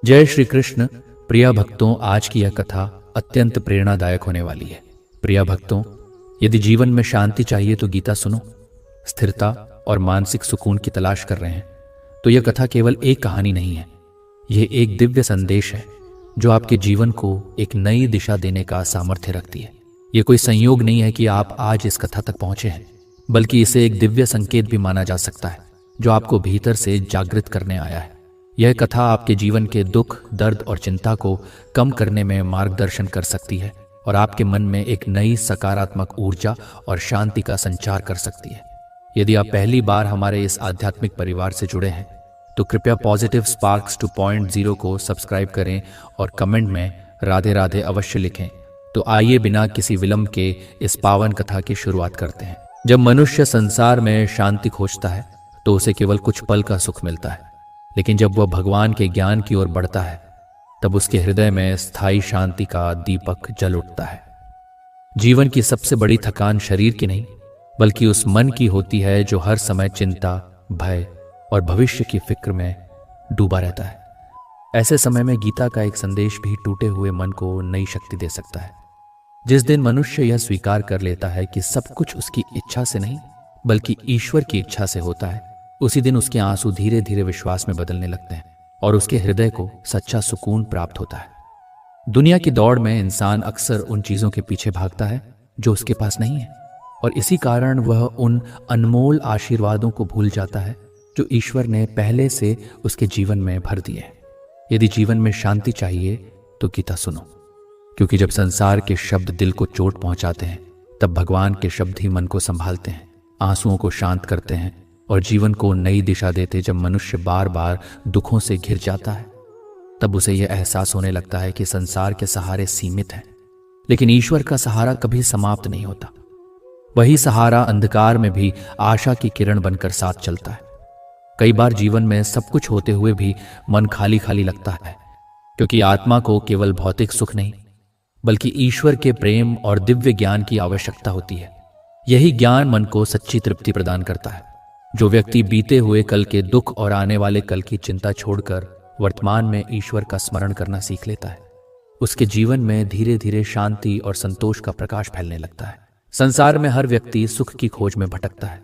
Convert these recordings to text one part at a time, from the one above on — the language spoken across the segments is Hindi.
जय श्री कृष्ण। प्रिय भक्तों, आज की यह कथा अत्यंत प्रेरणादायक होने वाली है। प्रिय भक्तों, यदि जीवन में शांति चाहिए तो गीता सुनो। स्थिरता और मानसिक सुकून की तलाश कर रहे हैं तो यह कथा केवल एक कहानी नहीं है, यह एक दिव्य संदेश है जो आपके जीवन को एक नई दिशा देने का सामर्थ्य रखती है। यह कोई संयोग नहीं है कि आप आज इस कथा तक पहुंचे हैं, बल्कि इसे एक दिव्य संकेत भी माना जा सकता है जो आपको भीतर से जागृत करने आया है। यह कथा आपके जीवन के दुख, दर्द और चिंता को कम करने में मार्गदर्शन कर सकती है और आपके मन में एक नई सकारात्मक ऊर्जा और शांति का संचार कर सकती है। यदि आप पहली बार हमारे इस आध्यात्मिक परिवार से जुड़े हैं तो कृपया पॉजिटिव स्पार्क्स 2.0 को सब्सक्राइब करें और कमेंट में राधे राधे अवश्य लिखें। तो आइए बिना किसी विलंब के इस पावन कथा की शुरुआत करते हैं। जब मनुष्य संसार में शांति खोजता है तो उसे केवल कुछ पल का सुख मिलता है, लेकिन जब वह भगवान के ज्ञान की ओर बढ़ता है तब उसके हृदय में स्थायी शांति का दीपक जल उठता है। जीवन की सबसे बड़ी थकान शरीर की नहीं, बल्कि उस मन की होती है जो हर समय चिंता, भय और भविष्य की फिक्र में डूबा रहता है। ऐसे समय में गीता का एक संदेश भी टूटे हुए मन को नई शक्ति दे सकता है। जिस दिन मनुष्य यह स्वीकार कर लेता है कि सब कुछ उसकी इच्छा से नहीं बल्कि ईश्वर की इच्छा से होता है, उसी दिन उसके आंसू धीरे धीरे विश्वास में बदलने लगते हैं और उसके हृदय को सच्चा सुकून प्राप्त होता है। दुनिया की दौड़ में इंसान अक्सर उन चीजों के पीछे भागता है जो उसके पास नहीं है, और इसी कारण वह उन अनमोल आशीर्वादों को भूल जाता है जो ईश्वर ने पहले से उसके जीवन में भर दिए हैं। यदि जीवन में शांति चाहिए तो गीता सुनो, क्योंकि जब संसार के शब्द दिल को चोट पहुंचाते हैं तब भगवान के शब्द ही मन को संभालते हैं, आंसुओं को शांत करते हैं और जीवन को नई दिशा देते। जब मनुष्य बार बार दुखों से घिर जाता है तब उसे यह एहसास होने लगता है कि संसार के सहारे सीमित हैं, लेकिन ईश्वर का सहारा कभी समाप्त नहीं होता। वही सहारा अंधकार में भी आशा की किरण बनकर साथ चलता है। कई बार जीवन में सब कुछ होते हुए भी मन खाली खाली लगता है, क्योंकि आत्मा को केवल भौतिक सुख नहीं बल्कि ईश्वर के प्रेम और दिव्य ज्ञान की आवश्यकता होती है। यही ज्ञान मन को सच्ची तृप्ति प्रदान करता है। जो व्यक्ति बीते हुए कल के दुख और आने वाले कल की चिंता छोड़कर वर्तमान में ईश्वर का स्मरण करना सीख लेता है, उसके जीवन में धीरे धीरे शांति और संतोष का प्रकाश फैलने लगता है। संसार में हर व्यक्ति सुख की खोज में भटकता है,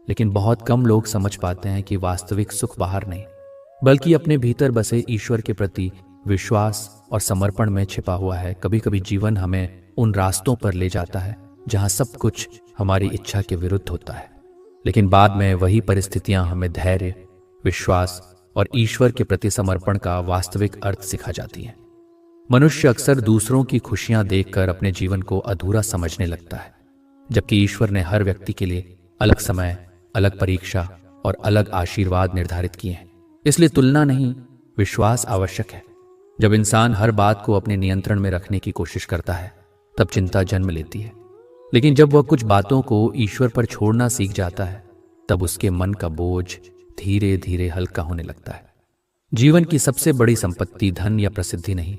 लेकिन बहुत कम लोग समझ पाते हैं कि वास्तविक सुख बाहर नहीं बल्कि अपने भीतर बसे ईश्वर के प्रति विश्वास और समर्पण में छिपा हुआ है। कभी कभी जीवन हमें उन रास्तों पर ले जाता है जहां सब कुछ हमारी इच्छा के विरुद्ध होता है, लेकिन बाद में वही परिस्थितियां हमें धैर्य, विश्वास और ईश्वर के प्रति समर्पण का वास्तविक अर्थ सिखा जाती हैं। मनुष्य अक्सर दूसरों की खुशियां देखकर अपने जीवन को अधूरा समझने लगता है, जबकि ईश्वर ने हर व्यक्ति के लिए अलग समय, अलग परीक्षा और अलग आशीर्वाद निर्धारित किए हैं। इसलिए तुलना नहीं, विश्वास आवश्यक है। जब इंसान हर बात को अपने नियंत्रण में रखने की कोशिश करता है तब चिंता जन्म लेती है, लेकिन जब वह कुछ बातों को ईश्वर पर छोड़ना सीख जाता है तब उसके मन का बोझ धीरे धीरे हल्का होने लगता है। जीवन की सबसे बड़ी संपत्ति धन या प्रसिद्धि नहीं,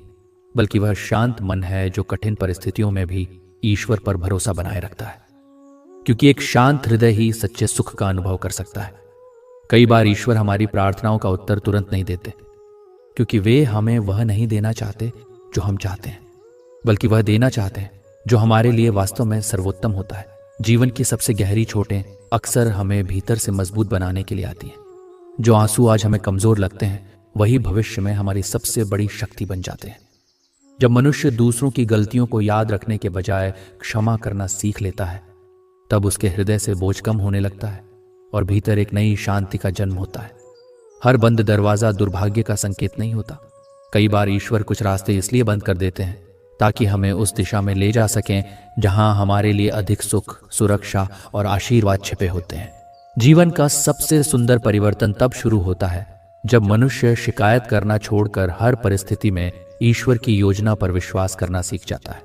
बल्कि वह शांत मन है जो कठिन परिस्थितियों में भी ईश्वर पर भरोसा बनाए रखता है, क्योंकि एक शांत हृदय ही सच्चे सुख का अनुभव कर सकता है। कई बार ईश्वर हमारी प्रार्थनाओं का उत्तर तुरंत नहीं देते, क्योंकि वे हमें वह नहीं देना चाहते जो हम चाहते हैं, बल्कि वह देना चाहते हैं जो हमारे लिए वास्तव में सर्वोत्तम होता है। जीवन की सबसे गहरी चोटें अक्सर हमें भीतर से मजबूत बनाने के लिए आती हैं। जो आंसू आज हमें कमजोर लगते हैं वही भविष्य में हमारी सबसे बड़ी शक्ति बन जाते हैं। जब मनुष्य दूसरों की गलतियों को याद रखने के बजाय क्षमा करना सीख लेता है तब उसके हृदय से बोझ कम होने लगता है और भीतर एक नई शांति का जन्म होता है। हर बंद दरवाजा दुर्भाग्य का संकेत नहीं होता। कई बार ईश्वर कुछ रास्ते इसलिए बंद कर देते हैं ताकि हमें उस दिशा में ले जा सकें जहां हमारे लिए अधिक सुख, सुरक्षा और आशीर्वाद छिपे होते हैं। जीवन का सबसे सुंदर परिवर्तन तब शुरू होता है जब मनुष्य शिकायत करना छोड़कर हर परिस्थिति में ईश्वर की योजना पर विश्वास करना सीख जाता है,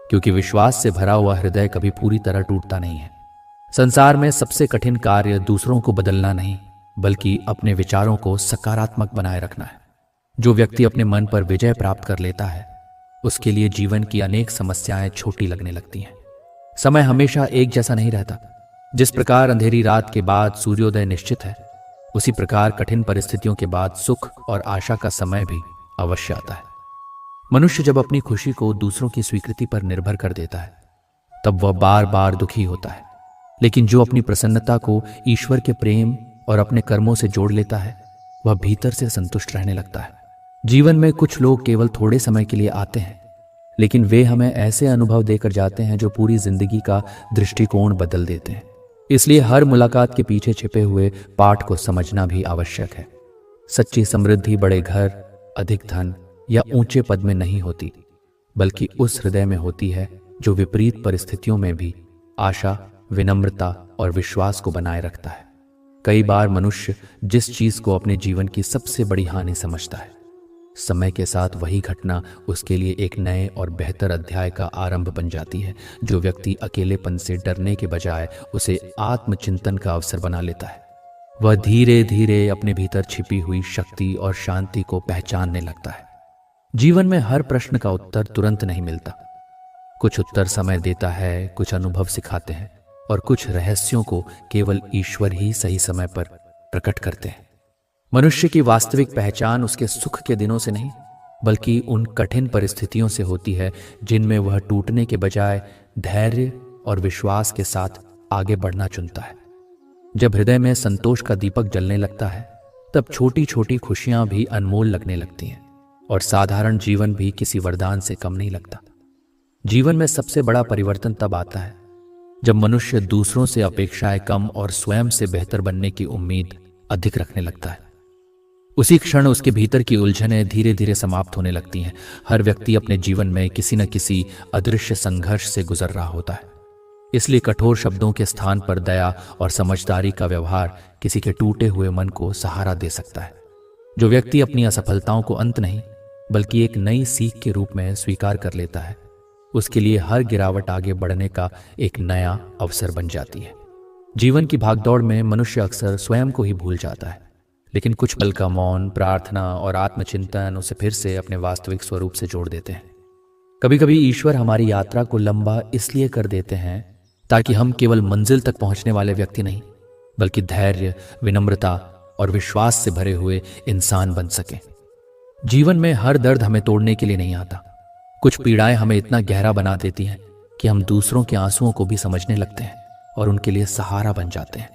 क्योंकि विश्वास से भरा हुआ हृदय कभी पूरी तरह टूटता नहीं है। संसार में सबसे कठिन कार्य दूसरों को बदलना नहीं बल्कि अपने विचारों को सकारात्मक बनाए रखना है। जो व्यक्ति अपने मन पर विजय प्राप्त कर लेता है उसके लिए जीवन की अनेक समस्याएं छोटी लगने लगती हैं। समय हमेशा एक जैसा नहीं रहता। जिस प्रकार अंधेरी रात के बाद सूर्योदय निश्चित है, उसी प्रकार कठिन परिस्थितियों के बाद सुख और आशा का समय भी अवश्य आता है। मनुष्य जब अपनी खुशी को दूसरों की स्वीकृति पर निर्भर कर देता है तब वह बार बार दुखी होता है, लेकिन जो अपनी प्रसन्नता को ईश्वर के प्रेम और अपने कर्मों से जोड़ लेता है वह भीतर से संतुष्ट रहने लगता है। जीवन में कुछ लोग केवल थोड़े समय के लिए आते हैं, लेकिन वे हमें ऐसे अनुभव देकर जाते हैं जो पूरी जिंदगी का दृष्टिकोण बदल देते हैं। इसलिए हर मुलाकात के पीछे छिपे हुए पाठ को समझना भी आवश्यक है। सच्ची समृद्धि बड़े घर, अधिक धन या ऊंचे पद में नहीं होती, बल्कि उस हृदय में होती है जो विपरीत परिस्थितियों में भी आशा, विनम्रता और विश्वास को बनाए रखता है। कई बार मनुष्य जिस चीज को अपने जीवन की सबसे बड़ी हानि समझता है, समय के साथ वही घटना उसके लिए एक नए और बेहतर अध्याय का आरंभ बन जाती है। जो व्यक्ति अकेलेपन से डरने के बजाय उसे आत्मचिंतन का अवसर बना लेता है, वह धीरे धीरे अपने भीतर छिपी हुई शक्ति और शांति को पहचानने लगता है। जीवन में हर प्रश्न का उत्तर तुरंत नहीं मिलता। कुछ उत्तर समय देता है, कुछ अनुभव सिखाते हैं और कुछ रहस्यों को केवल ईश्वर ही सही समय पर प्रकट करते हैं। मनुष्य की वास्तविक पहचान उसके सुख के दिनों से नहीं, बल्कि उन कठिन परिस्थितियों से होती है जिनमें वह टूटने के बजाय धैर्य और विश्वास के साथ आगे बढ़ना चुनता है। जब हृदय में संतोष का दीपक जलने लगता है तब छोटी छोटी खुशियां भी अनमोल लगने लगती हैं और साधारण जीवन भी किसी वरदान से कम नहीं लगता। जीवन में सबसे बड़ा परिवर्तन तब आता है जब मनुष्य दूसरों से अपेक्षाएं कम और स्वयं से बेहतर बनने की उम्मीद अधिक रखने लगता है। उसी क्षण उसके भीतर की उलझनें धीरे धीरे समाप्त होने लगती हैं। हर व्यक्ति अपने जीवन में किसी न किसी अदृश्य संघर्ष से गुजर रहा होता है, इसलिए कठोर शब्दों के स्थान पर दया और समझदारी का व्यवहार किसी के टूटे हुए मन को सहारा दे सकता है। जो व्यक्ति अपनी असफलताओं को अंत नहीं बल्कि एक नई सीख के रूप में स्वीकार कर लेता है, उसके लिए हर गिरावट आगे बढ़ने का एक नया अवसर बन जाती है। जीवन की भागदौड़ में मनुष्य अक्सर स्वयं को ही भूल जाता है, लेकिन कुछ पल का मौन, प्रार्थना और आत्मचिंतन उसे फिर से अपने वास्तविक स्वरूप से जोड़ देते हैं। कभी कभी ईश्वर हमारी यात्रा को लंबा इसलिए कर देते हैं ताकि हम केवल मंजिल तक पहुंचने वाले व्यक्ति नहीं, बल्कि धैर्य, विनम्रता और विश्वास से भरे हुए इंसान बन सकें। जीवन में हर दर्द हमें तोड़ने के लिए नहीं आता। कुछ पीड़ाएं हमें इतना गहरा बना देती हैं कि हम दूसरों के आंसुओं को भी समझने लगते हैं और उनके लिए सहारा बन जाते हैं।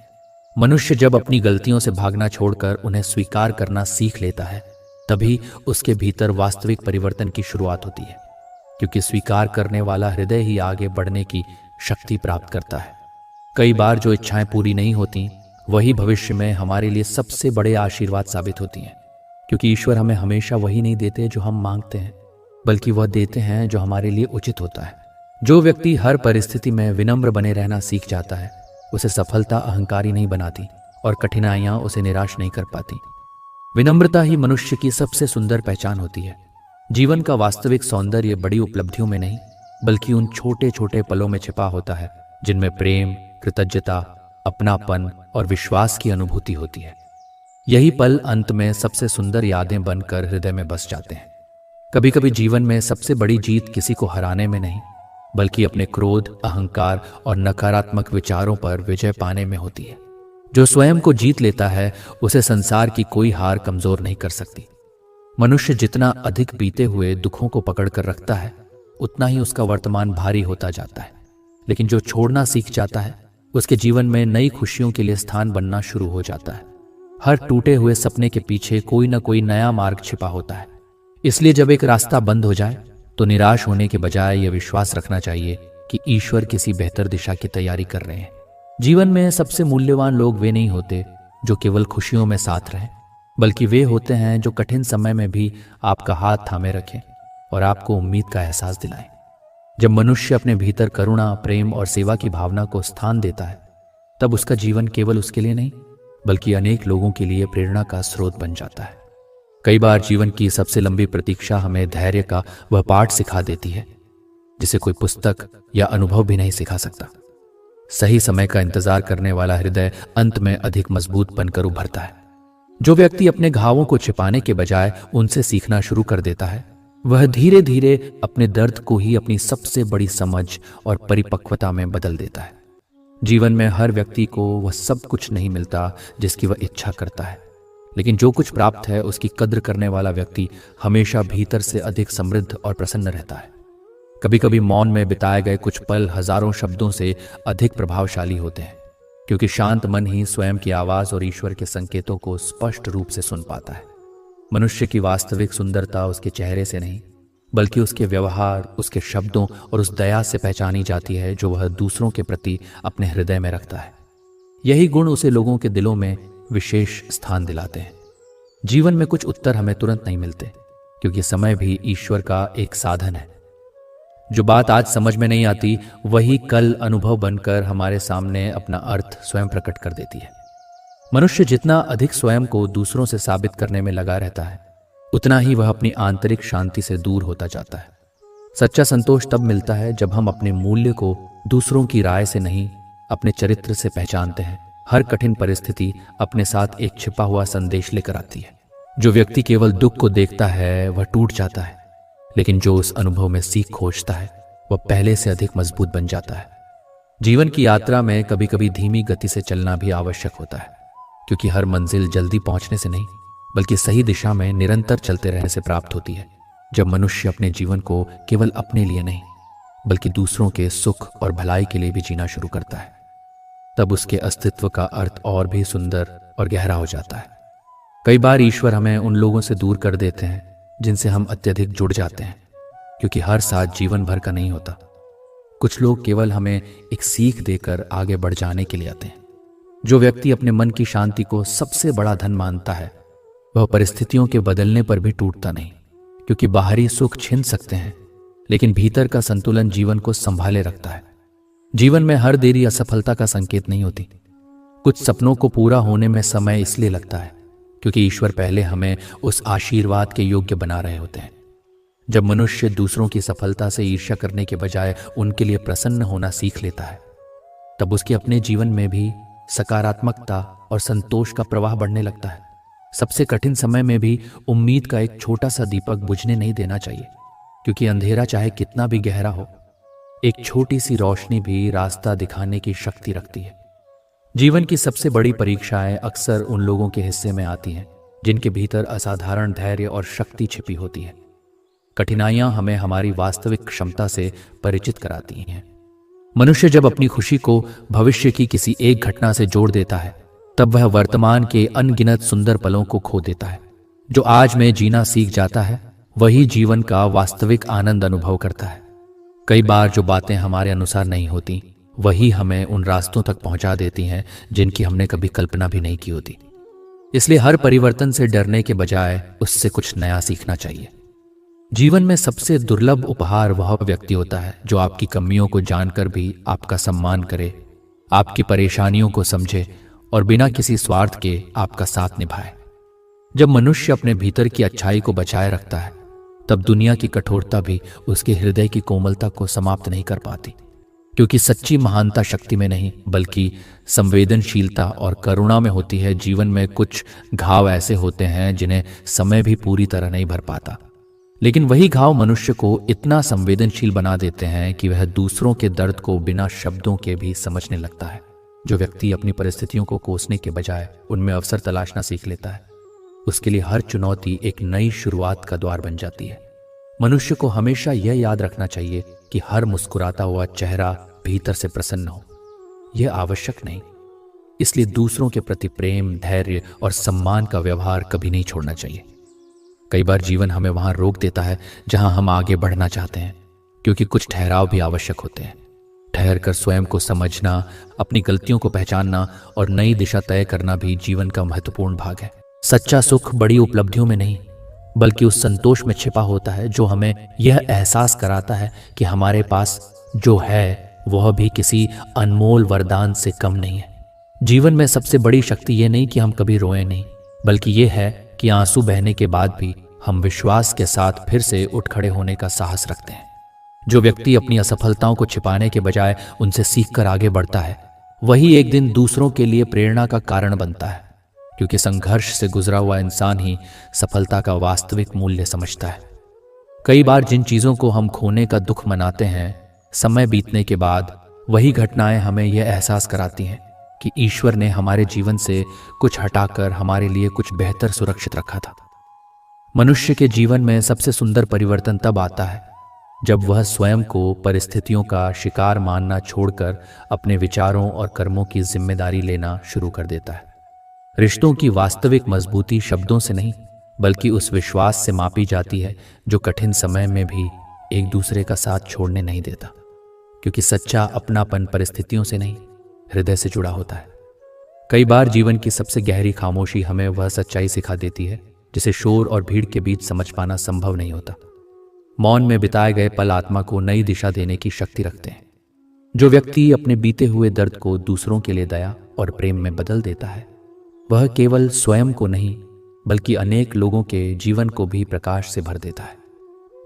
मनुष्य जब अपनी गलतियों से भागना छोड़कर उन्हें स्वीकार करना सीख लेता है, तभी उसके भीतर वास्तविक परिवर्तन की शुरुआत होती है, क्योंकि स्वीकार करने वाला हृदय ही आगे बढ़ने की शक्ति प्राप्त करता है। कई बार जो इच्छाएं पूरी नहीं होती, वही भविष्य में हमारे लिए सबसे बड़े आशीर्वाद साबित होती हैं, क्योंकि ईश्वर हमें हमेशा वही नहीं देते जो हम मांगते हैं, बल्कि वह देते हैं जो हमारे लिए उचित होता है। जो व्यक्ति हर परिस्थिति में विनम्र बने रहना सीख जाता है, उसे सफलता अहंकारी नहीं बनाती और कठिनाइयां उसे निराश नहीं कर पाती। विनम्रता ही मनुष्य की सबसे सुंदर पहचान होती है। जीवन का वास्तविक सौंदर्य बड़ी उपलब्धियों में नहीं, बल्कि उन छोटे छोटे पलों में छिपा होता है जिनमें प्रेम, कृतज्ञता, अपनापन और विश्वास की अनुभूति होती है। यही पल अंत में सबसे सुंदर यादें बनकर हृदय में बस जाते हैं। कभी कभी जीवन में सबसे बड़ी जीत किसी को हराने में नहीं, बल्कि अपने क्रोध, अहंकार और नकारात्मक विचारों पर विजय पाने में होती है। जो स्वयं को जीत लेता है, उसे संसार की कोई हार कमजोर नहीं कर सकती। मनुष्य जितना अधिक बीते हुए दुखों को पकड़ कर रखता है, उतना ही उसका वर्तमान भारी होता जाता है। लेकिन जो छोड़ना सीख जाता है, उसके जीवन में नई खुशियों के लिए स्थान बनना शुरू हो जाता है। हर टूटे हुए सपने के पीछे कोई ना कोई नया मार्ग छिपा होता है। इसलिए जब एक रास्ता बंद हो जाए तो निराश होने के बजाय यह विश्वास रखना चाहिए कि ईश्वर किसी बेहतर दिशा की तैयारी कर रहे हैं। जीवन में सबसे मूल्यवान लोग वे नहीं होते जो केवल खुशियों में साथ रहें, बल्कि वे होते हैं जो कठिन समय में भी आपका हाथ थामे रखें और आपको उम्मीद का एहसास दिलाएं। जब मनुष्य अपने भीतर करुणा, प्रेम और सेवा की भावना को स्थान देता है, तब उसका जीवन केवल उसके लिए नहीं, बल्कि अनेक लोगों के लिए प्रेरणा का स्रोत बन जाता है। कई बार जीवन की सबसे लंबी प्रतीक्षा हमें धैर्य का वह पाठ सिखा देती है जिसे कोई पुस्तक या अनुभव भी नहीं सिखा सकता। सही समय का इंतजार करने वाला हृदय अंत में अधिक मजबूत बनकर उभरता है। जो व्यक्ति अपने घावों को छिपाने के बजाय उनसे सीखना शुरू कर देता है, वह धीरे धीरे अपने दर्द को ही अपनी सबसे बड़ी समझ और परिपक्वता में बदल देता है। जीवन में हर व्यक्ति को वह सब कुछ नहीं मिलता जिसकी वह इच्छा करता है, लेकिन जो कुछ प्राप्त है उसकी कद्र करने वाला व्यक्ति हमेशा भीतर से अधिक समृद्ध और प्रसन्न रहता है। कभी कभी मौन में बिताए गए कुछ पल हजारों शब्दों से अधिक प्रभावशाली होते हैं, क्योंकि शांत मन ही स्वयं की आवाज और ईश्वर के संकेतों को स्पष्ट रूप से सुन पाता है। मनुष्य की वास्तविक सुंदरता उसके चेहरे से नहीं, बल्कि उसके व्यवहार, उसके शब्दों और उस दया से पहचानी जाती है जो वह दूसरों के प्रति अपने हृदय में रखता है। यही गुण उसे लोगों के दिलों में विशेष स्थान दिलाते हैं। जीवन में कुछ उत्तर हमें तुरंत नहीं मिलते, क्योंकि समय भी ईश्वर का एक साधन है। जो बात आज समझ में नहीं आती वही कल अनुभव बनकर हमारे सामने अपना अर्थ स्वयं प्रकट कर देती है। मनुष्य जितना अधिक स्वयं को दूसरों से साबित करने में लगा रहता है, उतना ही वह अपनी आंतरिक शांति से दूर होता जाता है। सच्चा संतोष तब मिलता है जब हम अपने मूल्य को दूसरों की राय से नहीं, अपने चरित्र से पहचानते हैं। हर कठिन परिस्थिति अपने साथ एक छिपा हुआ संदेश लेकर आती है। जो व्यक्ति केवल दुख को देखता है वह टूट जाता है, लेकिन जो उस अनुभव में सीख खोजता है वह पहले से अधिक मजबूत बन जाता है। जीवन की यात्रा में कभी कभी धीमी गति से चलना भी आवश्यक होता है, क्योंकि हर मंजिल जल्दी पहुंचने से नहीं, बल्कि सही दिशा में निरंतर चलते रहने से प्राप्त होती है। जब मनुष्य अपने जीवन को केवल अपने लिए नहीं, बल्कि दूसरों के सुख और भलाई के लिए भी जीना शुरू करता है, तब उसके अस्तित्व का अर्थ और भी सुंदर और गहरा हो जाता है। कई बार ईश्वर हमें उन लोगों से दूर कर देते हैं जिनसे हम अत्यधिक जुड़ जाते हैं, क्योंकि हर साथ जीवन भर का नहीं होता। कुछ लोग केवल हमें एक सीख देकर आगे बढ़ जाने के लिए आते हैं। जो व्यक्ति अपने मन की शांति को सबसे बड़ा धन मानता है, वह परिस्थितियों के बदलने पर भी टूटता नहीं, क्योंकि बाहरी सुख छिन सकते हैं, लेकिन भीतर का संतुलन जीवन को संभाले रखता है। जीवन में हर देरी असफलता का संकेत नहीं होती। कुछ सपनों को पूरा होने में समय इसलिए लगता है क्योंकि ईश्वर पहले हमें उस आशीर्वाद के योग्य बना रहे होते हैं। जब मनुष्य दूसरों की सफलता से ईर्ष्या करने के बजाय उनके लिए प्रसन्न होना सीख लेता है, तब उसके अपने जीवन में भी सकारात्मकता और संतोष का प्रवाह बढ़ने लगता है। सबसे कठिन समय में भी उम्मीद का एक छोटा सा दीपक बुझने नहीं देना चाहिए, क्योंकि अंधेरा चाहे कितना भी गहरा हो, एक छोटी सी रोशनी भी रास्ता दिखाने की शक्ति रखती है। जीवन की सबसे बड़ी परीक्षाएं अक्सर उन लोगों के हिस्से में आती हैं जिनके भीतर असाधारण धैर्य और शक्ति छिपी होती है। कठिनाइयां हमें हमारी वास्तविक क्षमता से परिचित कराती हैं। मनुष्य जब अपनी खुशी को भविष्य की किसी एक घटना से जोड़ देता है, तब वह वर्तमान के अनगिनत सुंदर पलों को खो देता है। जो आज में जीना सीख जाता है, वही जीवन का वास्तविक आनंद अनुभव करता है। कई बार जो बातें हमारे अनुसार नहीं होती, वही हमें उन रास्तों तक पहुंचा देती हैं जिनकी हमने कभी कल्पना भी नहीं की होती। इसलिए हर परिवर्तन से डरने के बजाय उससे कुछ नया सीखना चाहिए। जीवन में सबसे दुर्लभ उपहार वह व्यक्ति होता है जो आपकी कमियों को जानकर भी आपका सम्मान करे, आपकी परेशानियों को समझे और बिना किसी स्वार्थ के आपका साथ निभाए। जब मनुष्य अपने भीतर की अच्छाई को बचाए रखता है, तब दुनिया की कठोरता भी उसके हृदय की कोमलता को समाप्त नहीं कर पाती, क्योंकि सच्ची महानता शक्ति में नहीं, बल्कि संवेदनशीलता और करुणा में होती है। जीवन में कुछ घाव ऐसे होते हैं जिन्हें समय भी पूरी तरह नहीं भर पाता, लेकिन वही घाव मनुष्य को इतना संवेदनशील बना देते हैं कि वह दूसरों के दर्द को बिना शब्दों के भी समझने लगता है। जो व्यक्ति अपनी परिस्थितियों को कोसने के बजाय उनमें अवसर तलाशना सीख लेता है, उसके लिए हर चुनौती एक नई शुरुआत का द्वार बन जाती है। मनुष्य को हमेशा यह याद रखना चाहिए कि हर मुस्कुराता हुआ चेहरा भीतर से प्रसन्न हो, यह आवश्यक नहीं। इसलिए दूसरों के प्रति प्रेम, धैर्य और सम्मान का व्यवहार कभी नहीं छोड़ना चाहिए। कई बार जीवन हमें वहां रोक देता है जहां हम आगे बढ़ना चाहते हैं, क्योंकि कुछ ठहराव भी आवश्यक होते हैं। ठहर कर स्वयं को समझना, अपनी गलतियों को पहचानना और नई दिशा तय करना भी जीवन का महत्वपूर्ण भाग है। सच्चा सुख बड़ी उपलब्धियों में नहीं, बल्कि उस संतोष में छिपा होता है जो हमें यह एहसास कराता है कि हमारे पास जो है वह भी किसी अनमोल वरदान से कम नहीं है। जीवन में सबसे बड़ी शक्ति यह नहीं कि हम कभी रोएं नहीं, बल्कि यह है कि आंसू बहने के बाद भी हम विश्वास के साथ फिर से उठ खड़े होने का साहस रखते हैं। जो व्यक्ति अपनी असफलताओं को छिपाने के बजाय उनसे सीखकर आगे बढ़ता है, वही एक दिन दूसरों के लिए प्रेरणा का कारण बनता है, क्योंकि संघर्ष से गुजरा हुआ इंसान ही सफलता का वास्तविक मूल्य समझता है। कई बार जिन चीजों को हम खोने का दुख मनाते हैं, समय बीतने के बाद वही घटनाएं हमें यह एहसास कराती हैं कि ईश्वर ने हमारे जीवन से कुछ हटाकर हमारे लिए कुछ बेहतर सुरक्षित रखा था। मनुष्य के जीवन में सबसे सुंदर परिवर्तन तब आता है जब वह स्वयं को परिस्थितियों का शिकार मानना छोड़कर अपने विचारों और कर्मों की जिम्मेदारी लेना शुरू कर देता है। रिश्तों की वास्तविक मजबूती शब्दों से नहीं बल्कि उस विश्वास से मापी जाती है जो कठिन समय में भी एक दूसरे का साथ छोड़ने नहीं देता, क्योंकि सच्चा अपनापन परिस्थितियों से नहीं हृदय से जुड़ा होता है। कई बार जीवन की सबसे गहरी खामोशी हमें वह सच्चाई सिखा देती है जिसे शोर और भीड़ के बीच समझ पाना संभव नहीं होता। मौन में बिताए गए पल आत्मा को नई दिशा देने की शक्ति रखते हैं। जो व्यक्ति अपने बीते हुए दर्द को दूसरों के लिए दया और प्रेम में बदल देता है, वह केवल स्वयं को नहीं बल्कि अनेक लोगों के जीवन को भी प्रकाश से भर देता है।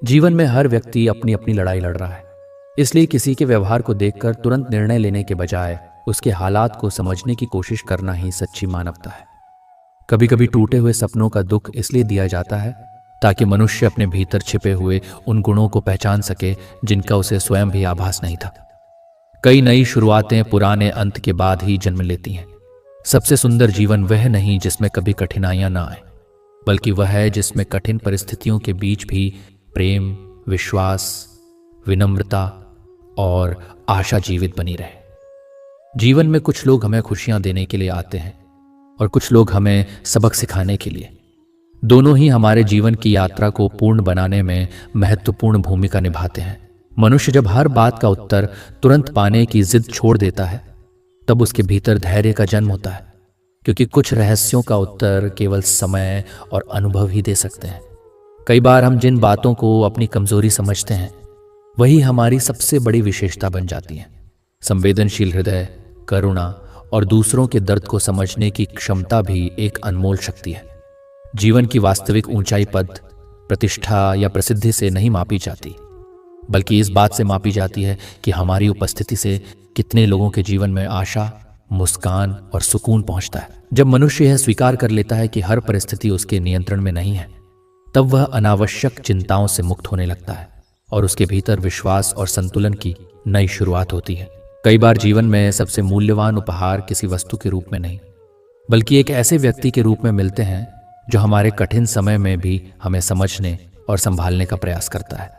जीवन में हर व्यक्ति अपनी अपनी लड़ाई लड़ रहा है, इसलिए किसी के व्यवहार को देखकर तुरंत निर्णय लेने के बजाय उसके हालात को समझने की कोशिश करना ही सच्ची मानवता है। कभी कभी टूटे हुए सपनों का दुख इसलिए दिया जाता है ताकि मनुष्य अपने भीतर छिपे हुए उन गुणों को पहचान सके जिनका उसे स्वयं भी आभास नहीं था। कई नई शुरुआतें पुराने अंत के बाद ही जन्म लेती हैं। सबसे सुंदर जीवन वह नहीं जिसमें कभी कठिनाइयां ना आए, बल्कि वह है जिसमें कठिन परिस्थितियों के बीच भी प्रेम, विश्वास, विनम्रता और आशा जीवित बनी रहे। जीवन में कुछ लोग हमें खुशियां देने के लिए आते हैं और कुछ लोग हमें सबक सिखाने के लिए। दोनों ही हमारे जीवन की यात्रा को पूर्ण बनाने में महत्वपूर्ण भूमिका निभाते हैं। मनुष्य जब हर बात का उत्तर तुरंत पाने की जिद छोड़ देता है, तब उसके भीतर धैर्य का जन्म होता है, क्योंकि कुछ रहस्यों का उत्तर केवल समय और अनुभव ही दे सकते हैं। कई बार हम जिन बातों को अपनी कमजोरी समझते हैं, वही हमारी सबसे बड़ी विशेषता बन जाती हैं। संवेदनशील हृदय, करुणा और दूसरों के दर्द को समझने की क्षमता भी एक अनमोल शक्ति है। जीवन की वास्तविक ऊंचाई पद, प्रतिष्ठा या प्रसिद्धि से नहीं मापी जाती, बल्कि इस बात से मापी जाती है कि हमारी उपस्थिति से कितने लोगों के जीवन में आशा, मुस्कान और सुकून पहुंचता है। जब मनुष्य यह स्वीकार कर लेता है कि हर परिस्थिति उसके नियंत्रण में नहीं है, तब वह अनावश्यक चिंताओं से मुक्त होने लगता है और उसके भीतर विश्वास और संतुलन की नई शुरुआत होती है। कई बार जीवन में सबसे मूल्यवान उपहार किसी वस्तु के रूप में नहीं, बल्कि एक ऐसे व्यक्ति के रूप में मिलते हैं जो हमारे कठिन समय में भी हमें समझने और संभालने का प्रयास करता है।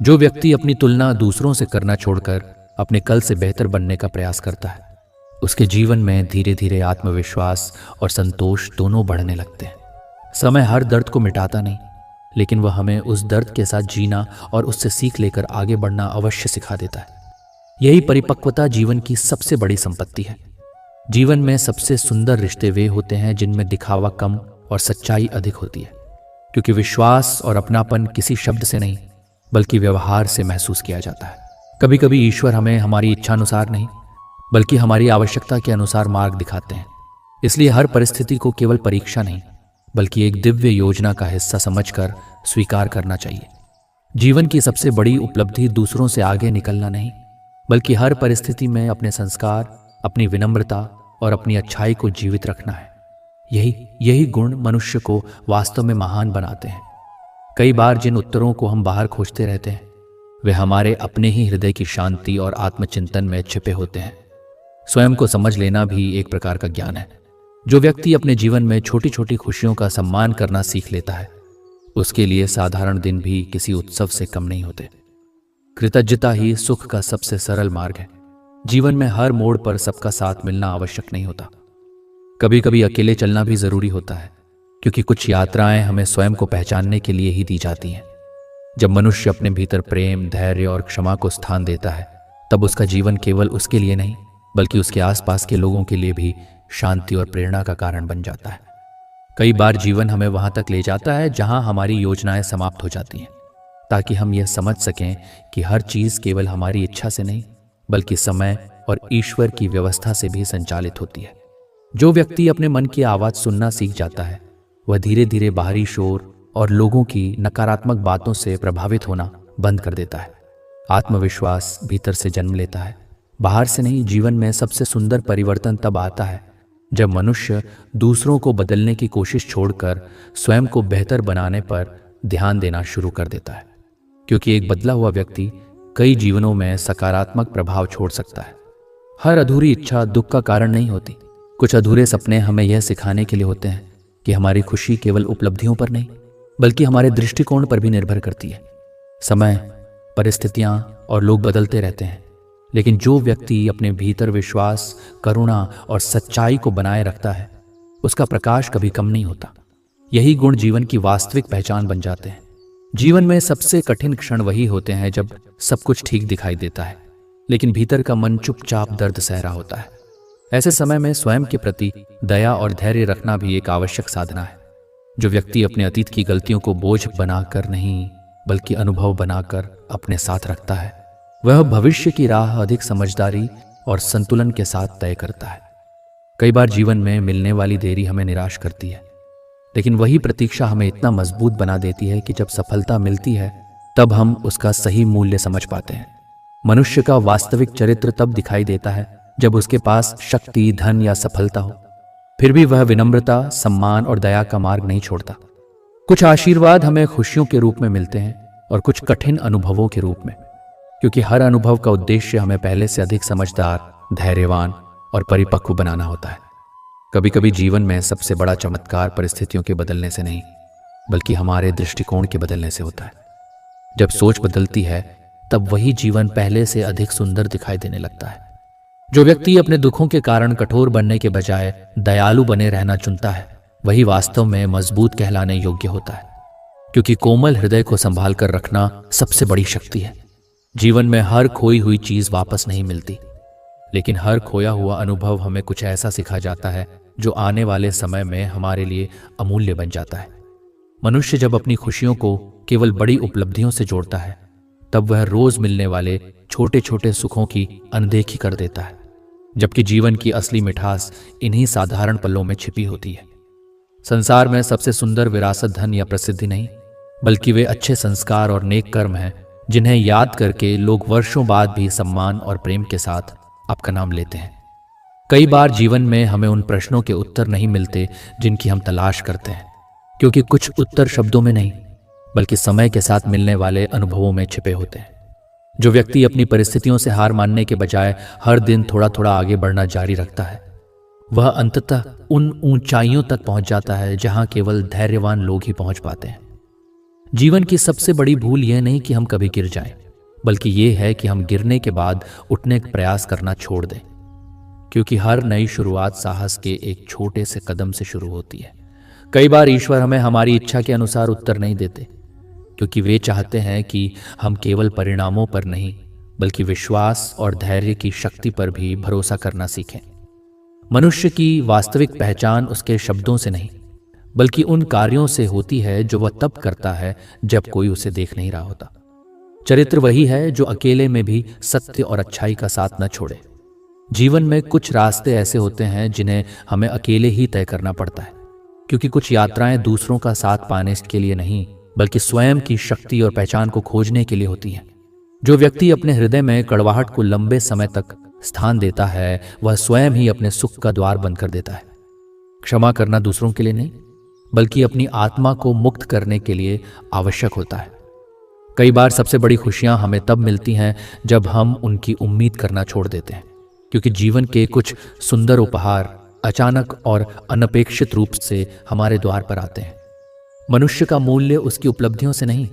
जो व्यक्ति अपनी तुलना दूसरों से करना छोड़कर अपने कल से बेहतर बनने का प्रयास करता है, उसके जीवन में धीरे धीरे आत्मविश्वास और संतोष दोनों बढ़ने लगते हैं। समय हर दर्द को मिटाता नहीं, लेकिन वह हमें उस दर्द के साथ जीना और उससे सीख लेकर आगे बढ़ना अवश्य सिखा देता है। यही परिपक्वता जीवन की सबसे बड़ी संपत्ति है। जीवन में सबसे सुंदर रिश्ते वे होते हैं जिनमें दिखावा कम और सच्चाई अधिक होती है, क्योंकि विश्वास और अपनापन किसी शब्द से नहीं बल्कि व्यवहार से महसूस किया जाता है। कभी कभी ईश्वर हमें हमारी इच्छानुसार नहीं बल्कि हमारी आवश्यकता के अनुसार मार्ग दिखाते हैं। इसलिए हर परिस्थिति को केवल परीक्षा नहीं बल्कि एक दिव्य योजना का हिस्सा समझकर स्वीकार करना चाहिए। जीवन की सबसे बड़ी उपलब्धि दूसरों से आगे निकलना नहीं बल्कि हर परिस्थिति में अपने संस्कार, अपनी विनम्रता और अपनी अच्छाई को जीवित रखना है। यही गुण मनुष्य को वास्तव में महान बनाते हैं। कई बार जिन उत्तरों को हम बाहर खोजते रहते हैं, वे हमारे अपने ही हृदय की शांति और आत्मचिंतन में छिपे होते हैं। स्वयं को समझ लेना भी एक प्रकार का ज्ञान है। जो व्यक्ति अपने जीवन में छोटी छोटी खुशियों का सम्मान करना सीख लेता है, उसके लिए साधारण दिन भी किसी उत्सव से कम नहीं होते। कृतज्ञता ही सुख का सबसे सरल मार्ग है। जीवन में हर मोड़ पर सबका साथ मिलना आवश्यक नहीं होता। कभी कभी अकेले चलना भी जरूरी होता है, क्योंकि कुछ यात्राएं हमें स्वयं को पहचानने के लिए ही दी जाती हैं। जब मनुष्य अपने भीतर प्रेम, धैर्य और क्षमा को स्थान देता है, तब उसका जीवन केवल उसके लिए नहीं बल्कि उसके आसपास के लोगों के लिए भी शांति और प्रेरणा का कारण बन जाता है। कई बार जीवन हमें वहां तक ले जाता है जहां हमारी योजनाएं समाप्त हो जाती हैं, ताकि हम यह समझ सकें कि हर चीज केवल हमारी इच्छा से नहीं बल्कि समय और ईश्वर की व्यवस्था से भी संचालित होती है। जो व्यक्ति अपने मन की आवाज सुनना सीख जाता है, वह धीरे धीरे बाहरी शोर और लोगों की नकारात्मक बातों से प्रभावित होना बंद कर देता है। आत्मविश्वास भीतर से जन्म लेता है, बाहर से नहीं। जीवन में सबसे सुंदर परिवर्तन तब आता है जब मनुष्य दूसरों को बदलने की कोशिश छोड़कर स्वयं को बेहतर बनाने पर ध्यान देना शुरू कर देता है, क्योंकि एक बदला हुआ व्यक्ति कई जीवनों में सकारात्मक प्रभाव छोड़ सकता है। हर अधूरी इच्छा दुख का कारण नहीं होती। कुछ अधूरे सपने हमें यह सिखाने के लिए होते हैं कि हमारी खुशी केवल उपलब्धियों पर नहीं बल्कि हमारे दृष्टिकोण पर भी निर्भर करती है। समय, परिस्थितियां और लोग बदलते रहते हैं, लेकिन जो व्यक्ति अपने भीतर विश्वास, करुणा और सच्चाई को बनाए रखता है उसका प्रकाश कभी कम नहीं होता। यही गुण जीवन की वास्तविक पहचान बन जाते हैं। जीवन में सबसे कठिन क्षण वही होते हैं जब सब कुछ ठीक दिखाई देता है लेकिन भीतर का मन चुपचाप दर्द सह रहा होता है। ऐसे समय में स्वयं के प्रति दया और धैर्य रखना भी एक आवश्यक साधना है। जो व्यक्ति अपने अतीत की गलतियों को बोझ बनाकर नहीं बल्कि अनुभव बनाकर अपने साथ रखता है वह भविष्य की राह अधिक समझदारी और संतुलन के साथ तय करता है। कई बार जीवन में मिलने वाली देरी हमें निराश करती है, लेकिन वही प्रतीक्षा हमें इतना मजबूत बना देती है कि जब सफलता मिलती है तब हम उसका सही मूल्य समझ पाते हैं। मनुष्य का वास्तविक चरित्र तब दिखाई देता है जब उसके पास शक्ति, धन या सफलता हो, फिर भी वह विनम्रता, सम्मान और दया का मार्ग नहीं छोड़ता। कुछ आशीर्वाद हमें खुशियों के रूप में मिलते हैं और कुछ कठिन अनुभवों के रूप में, क्योंकि हर अनुभव का उद्देश्य हमें पहले से अधिक समझदार, धैर्यवान और परिपक्व बनाना होता है। कभी कभी जीवन में सबसे बड़ा चमत्कार परिस्थितियों के बदलने से नहीं बल्कि हमारे दृष्टिकोण के बदलने से होता है। जब सोच बदलती है तब वही जीवन पहले से अधिक सुंदर दिखाई देने लगता है। जो व्यक्ति अपने दुखों के कारण कठोर बनने के बजाय दयालु बने रहना चुनता है वही वास्तव में मजबूत कहलाने योग्य होता है, क्योंकि कोमल हृदय को संभाल कर रखना सबसे बड़ी शक्ति है। जीवन में हर खोई हुई चीज वापस नहीं मिलती, लेकिन हर खोया हुआ अनुभव हमें कुछ ऐसा सिखा जाता है जो आने वाले समय में हमारे लिए अमूल्य बन जाता है। मनुष्य जब अपनी खुशियों को केवल बड़ी उपलब्धियों से जोड़ता है तब वह रोज मिलने वाले छोटे छोटे सुखों की अनदेखी कर देता है, जबकि जीवन की असली मिठास इन्हीं साधारण पलों में छिपी होती है। संसार में सबसे सुंदर विरासत धन या प्रसिद्धि नहीं बल्कि वे अच्छे संस्कार और नेक कर्म हैं जिन्हें याद करके लोग वर्षों बाद भी सम्मान और प्रेम के साथ आपका नाम लेते हैं। कई बार जीवन में हमें उन प्रश्नों के उत्तर नहीं मिलते जिनकी हम तलाश करते हैं, क्योंकि कुछ उत्तर शब्दों में नहीं बल्कि समय के साथ मिलने वाले अनुभवों में छिपे होते हैं। जो व्यक्ति अपनी परिस्थितियों से हार मानने के बजाय हर दिन थोड़ा थोड़ा आगे बढ़ना जारी रखता है वह अंततः उन ऊंचाइयों तक पहुंच जाता है जहां केवल धैर्यवान लोग ही पहुंच पाते हैं। जीवन की सबसे बड़ी भूल यह नहीं कि हम कभी गिर जाएं, बल्कि यह है कि हम गिरने के बाद उठने का प्रयास करना छोड़ दें, क्योंकि हर नई शुरुआत साहस के एक छोटे से कदम से शुरू होती है। कई बार ईश्वर हमें हमारी इच्छा के अनुसार उत्तर नहीं देते, क्योंकि वे चाहते हैं कि हम केवल परिणामों पर नहीं बल्कि विश्वास और धैर्य की शक्ति पर भी भरोसा करना सीखें। मनुष्य की वास्तविक पहचान उसके शब्दों से नहीं बल्कि उन कार्यों से होती है जो वह तब करता है जब कोई उसे देख नहीं रहा होता। चरित्र वही है जो अकेले में भी सत्य और अच्छाई का साथ न छोड़े। जीवन में कुछ रास्ते ऐसे होते हैं जिन्हें हमें अकेले ही तय करना पड़ता है, क्योंकि कुछ यात्राएं दूसरों का साथ पाने के लिए नहीं बल्कि स्वयं की शक्ति और पहचान को खोजने के लिए होती हैं। जो व्यक्ति अपने हृदय में कड़वाहट को लंबे समय तक स्थान देता है वह स्वयं ही अपने सुख का द्वार बंद कर देता है। क्षमा करना दूसरों के लिए नहीं बल्कि अपनी आत्मा को मुक्त करने के लिए आवश्यक होता है। कई बार सबसे बड़ी खुशियां हमें तब मिलती हैं जब हम उनकी उम्मीद करना छोड़ देते हैं, क्योंकि जीवन के कुछ सुंदर उपहार अचानक और अनपेक्षित रूप से हमारे द्वार पर आते हैं। मनुष्य का मूल्य उसकी उपलब्धियों से नहीं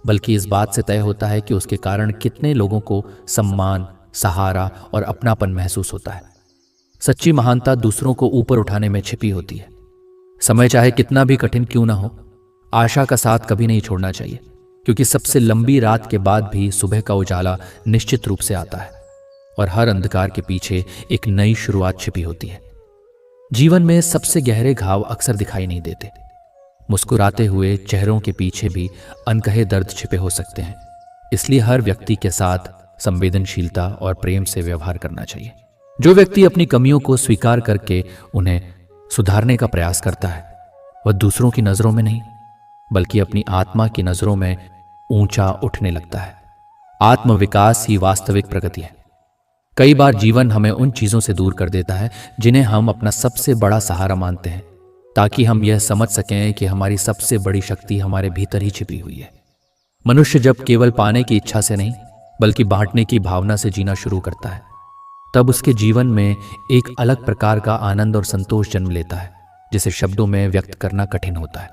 बल्कि इस बात से तय होता है कि उसके कारण कितने लोगों को सम्मान, सहारा और अपनापन महसूस होता है। सच्ची महानता दूसरों को ऊपर उठाने में छिपी होती है। समय चाहे कितना भी कठिन क्यों ना हो, आशा का साथ कभी नहीं छोड़ना चाहिए, क्योंकि सबसे लंबी रात के बाद भी सुबह का उजाला निश्चित रूप से आता है और हर अंधकार के पीछे एक नई शुरुआत छिपी होती है। जीवन में सबसे गहरे घाव अक्सर दिखाई नहीं देते। मुस्कुराते हुए चेहरों के पीछे भी अनकहे दर्द छिपे हो सकते हैं। इसलिए हर व्यक्ति के साथ संवेदनशीलता और प्रेम से व्यवहार करना चाहिए। जो व्यक्ति अपनी कमियों को स्वीकार करके उन्हें सुधारने का प्रयास करता है वह दूसरों की नजरों में नहीं बल्कि अपनी आत्मा की नजरों में ऊंचा उठने लगता है। आत्मविकास ही वास्तविक प्रगति है। कई बार जीवन हमें उन चीजों से दूर कर देता है जिन्हें हम अपना सबसे बड़ा सहारा मानते हैं, ताकि हम यह समझ सकें कि हमारी सबसे बड़ी शक्ति हमारे भीतर ही छिपी हुई है। मनुष्य जब केवल पाने की इच्छा से नहीं बल्कि बांटने की भावना से जीना शुरू करता है तब उसके जीवन में एक अलग प्रकार का आनंद और संतोष जन्म लेता है, जिसे शब्दों में व्यक्त करना कठिन होता है।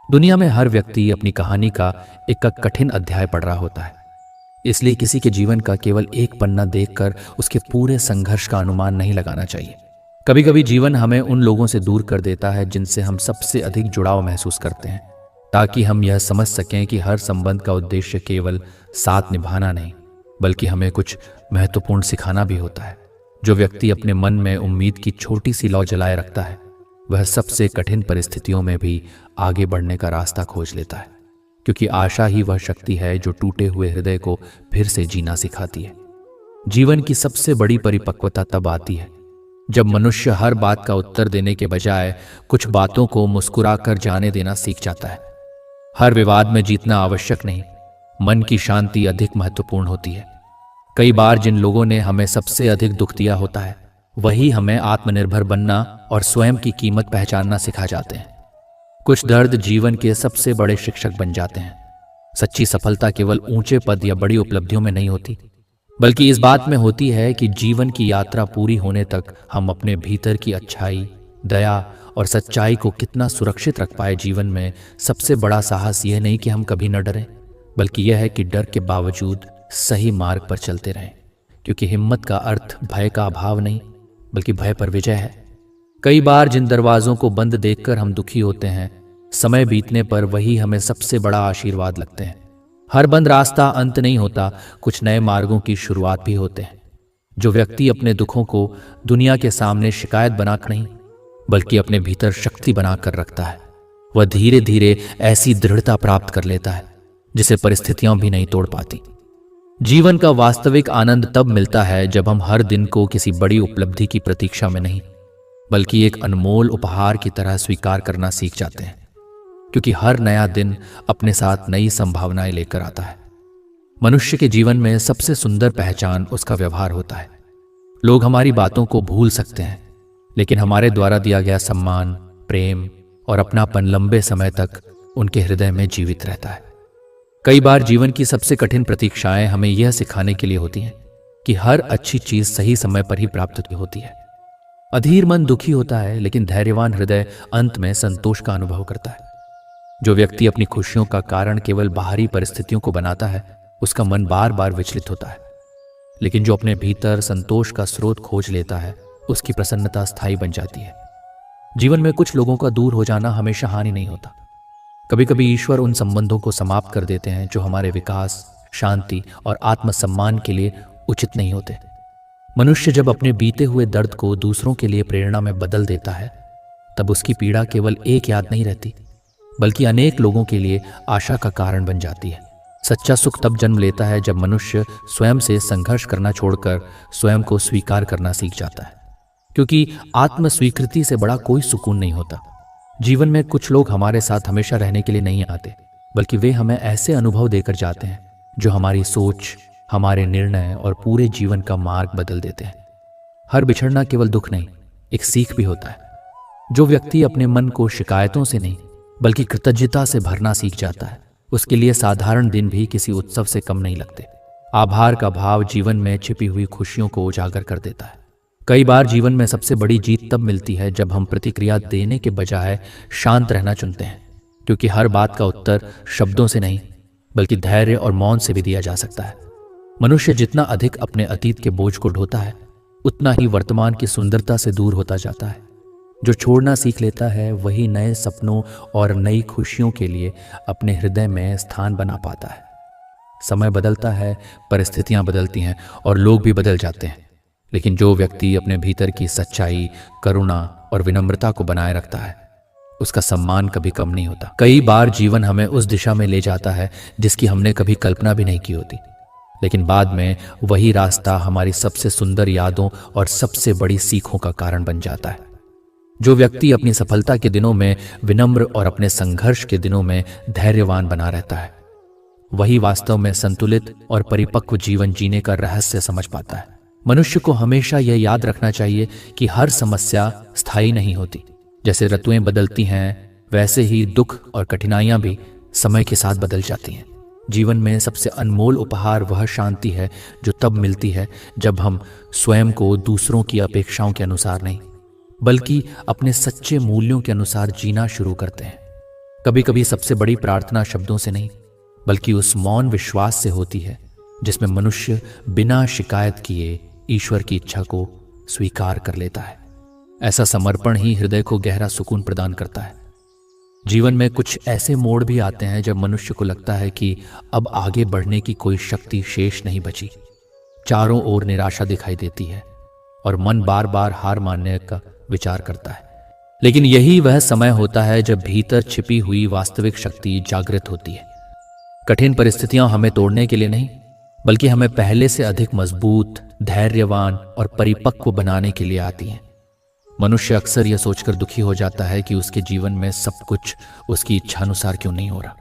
दुनिया में हर व्यक्ति अपनी कहानी का एक कठिन अध्याय पढ़ रहा होता है, इसलिए किसी के जीवन का केवल एक पन्ना देखकर उसके पूरे संघर्ष का अनुमान नहीं लगाना चाहिए। कभी कभी जीवन हमें उन लोगों से दूर कर देता है जिनसे हम सबसे अधिक जुड़ाव महसूस करते हैं, ताकि हम यह समझ सकें कि हर संबंध का उद्देश्य केवल साथ निभाना नहीं, बल्कि हमें कुछ महत्वपूर्ण सिखाना भी होता है। जो व्यक्ति अपने मन में उम्मीद की छोटी सी लौ जलाए रखता है, वह सबसे कठिन परिस्थितियों में भी आगे बढ़ने का रास्ता खोज लेता है, क्योंकि आशा ही वह शक्ति है जो टूटे हुए हृदय को फिर से जीना सिखाती है। जीवन की सबसे बड़ी परिपक्वता तब आती है जब मनुष्य हर बात का उत्तर देने के बजाय कुछ बातों को मुस्कुराकर जाने देना सीख जाता है। हर विवाद में जीतना आवश्यक नहीं, मन की शांति अधिक महत्वपूर्ण होती है। कई बार जिन लोगों ने हमें सबसे अधिक दुख दिया होता है, वही हमें आत्मनिर्भर बनना और स्वयं की कीमत पहचानना सिखा जाते हैं। कुछ दर्द जीवन के सबसे बड़े शिक्षक बन जाते हैं। सच्ची सफलता केवल ऊंचे पद या बड़ी उपलब्धियों में नहीं होती, बल्कि इस बात में होती है कि जीवन की यात्रा पूरी होने तक हम अपने भीतर की अच्छाई, दया और सच्चाई को कितना सुरक्षित रख पाए। जीवन में सबसे बड़ा साहस यह नहीं कि हम कभी न डरें, बल्कि यह है कि डर के बावजूद सही मार्ग पर चलते रहें, क्योंकि हिम्मत का अर्थ भय का अभाव नहीं, बल्कि भय पर विजय है। कई बार जिन दरवाजों को बंद देखकर हम दुखी होते हैं, समय बीतने पर वही हमें सबसे बड़ा आशीर्वाद लगते हैं। हर बंद रास्ता अंत नहीं होता, कुछ नए मार्गों की शुरुआत भी होते हैं। जो व्यक्ति अपने दुखों को दुनिया के सामने शिकायत बनाकर नहीं, बल्कि अपने भीतर शक्ति बनाकर रखता है, वह धीरे धीरे ऐसी दृढ़ता प्राप्त कर लेता है जिसे परिस्थितियां भी नहीं तोड़ पाती। जीवन का वास्तविक आनंद तब मिलता है जब हम हर दिन को किसी बड़ी उपलब्धि की प्रतीक्षा में नहीं, बल्कि एक अनमोल उपहार की तरह स्वीकार करना सीख जाते हैं, क्योंकि हर नया दिन अपने साथ नई संभावनाएं लेकर आता है। मनुष्य के जीवन में सबसे सुंदर पहचान उसका व्यवहार होता है। लोग हमारी बातों को भूल सकते हैं, लेकिन हमारे द्वारा दिया गया सम्मान, प्रेम और अपनापन लंबे समय तक उनके हृदय में जीवित रहता है। कई बार जीवन की सबसे कठिन प्रतीक्षाएं हमें यह सिखाने के लिए होती हैं कि हर अच्छी चीज सही समय पर ही प्राप्त होती है। अधीर मन दुखी होता है, लेकिन धैर्यवान हृदय अंत में संतोष का अनुभव करता है। जो व्यक्ति अपनी खुशियों का कारण केवल बाहरी परिस्थितियों को बनाता है, उसका मन बार बार विचलित होता है, लेकिन जो अपने भीतर संतोष का स्रोत खोज लेता है, उसकी प्रसन्नता स्थायी बन जाती है। जीवन में कुछ लोगों का दूर हो जाना हमेशा हानि नहीं होता। कभी कभी ईश्वर उन संबंधों को समाप्त कर देते हैं जो हमारे विकास, शांति और आत्मसम्मान के लिए उचित नहीं होते। मनुष्य जब अपने बीते हुए दर्द को दूसरों के लिए प्रेरणा में बदल देता है, तब उसकी पीड़ा केवल एक याद नहीं रहती, बल्कि अनेक लोगों के लिए आशा का कारण बन जाती है। सच्चा सुख तब जन्म लेता है जब मनुष्य स्वयं से संघर्ष करना छोड़कर स्वयं को स्वीकार करना सीख जाता है, क्योंकि आत्म स्वीकृति से बड़ा कोई सुकून नहीं होता। जीवन में कुछ लोग हमारे साथ हमेशा रहने के लिए नहीं आते, बल्कि वे हमें ऐसे अनुभव देकर जाते हैं जो हमारी सोच, हमारे निर्णय और पूरे जीवन का मार्ग बदल देते हैं। हर बिछड़ना केवल दुख नहीं, एक सीख भी होता है। जो व्यक्ति अपने मन को शिकायतों से नहीं, बल्कि कृतज्ञता से भरना सीख जाता है, उसके लिए साधारण दिन भी किसी उत्सव से कम नहीं लगते। आभार का भाव जीवन में छिपी हुई खुशियों को उजागर कर देता है। कई बार जीवन में सबसे बड़ी जीत तब मिलती है जब हम प्रतिक्रिया देने के बजाय शांत रहना चुनते हैं, क्योंकि हर बात का उत्तर शब्दों से नहीं, बल्कि धैर्य और मौन से भी दिया जा सकता है। मनुष्य जितना अधिक अपने अतीत के बोझ को ढोता है, उतना ही वर्तमान की सुंदरता से दूर होता जाता है। जो छोड़ना सीख लेता है, वही नए सपनों और नई खुशियों के लिए अपने हृदय में स्थान बना पाता है। समय बदलता है, परिस्थितियां बदलती हैं और लोग भी बदल जाते हैं, लेकिन जो व्यक्ति अपने भीतर की सच्चाई, करुणा और विनम्रता को बनाए रखता है, उसका सम्मान कभी कम नहीं होता। कई बार जीवन हमें उस दिशा में ले जाता है जिसकी हमने कभी कल्पना भी नहीं की होती, लेकिन बाद में वही रास्ता हमारी सबसे सुंदर यादों और सबसे बड़ी सीखों का कारण बन जाता है। जो व्यक्ति अपनी सफलता के दिनों में विनम्र और अपने संघर्ष के दिनों में धैर्यवान बना रहता है, वही वास्तव में संतुलित और परिपक्व जीवन जीने का रहस्य समझ पाता है। मनुष्य को हमेशा यह याद रखना चाहिए कि हर समस्या स्थायी नहीं होती। जैसे ऋतुएं बदलती हैं, वैसे ही दुख और कठिनाइयां भी समय के साथ बदल जाती हैं। जीवन में सबसे अनमोल उपहार वह शांति है जो तब मिलती है जब हम स्वयं को दूसरों की अपेक्षाओं के अनुसार नहीं, बल्कि अपने सच्चे मूल्यों के अनुसार जीना शुरू करते हैं। कभी कभी सबसे बड़ी प्रार्थना शब्दों से नहीं, बल्कि उस मौन विश्वास से होती है जिसमें मनुष्य बिना शिकायत किए ईश्वर की इच्छा को स्वीकार कर लेता है। ऐसा समर्पण ही हृदय को गहरा सुकून प्रदान करता है। जीवन में कुछ ऐसे मोड़ भी आते हैं जब मनुष्य को लगता है कि अब आगे बढ़ने की कोई शक्ति शेष नहीं बची। चारों ओर निराशा दिखाई देती है और मन बार बार हार मानने का विचार करता है। लेकिन यही वह समय होता है जब भीतर छिपी हुई वास्तविक शक्ति जागृत होती है। कठिन परिस्थितियां हमें तोड़ने के लिए नहीं, बल्कि हमें पहले से अधिक मजबूत, धैर्यवान और परिपक्व बनाने के लिए आती हैं। मनुष्य अक्सर यह सोचकर दुखी हो जाता है कि उसके जीवन में सब कुछ उसकी इच्छानुसार क्यों नहीं हो रहा।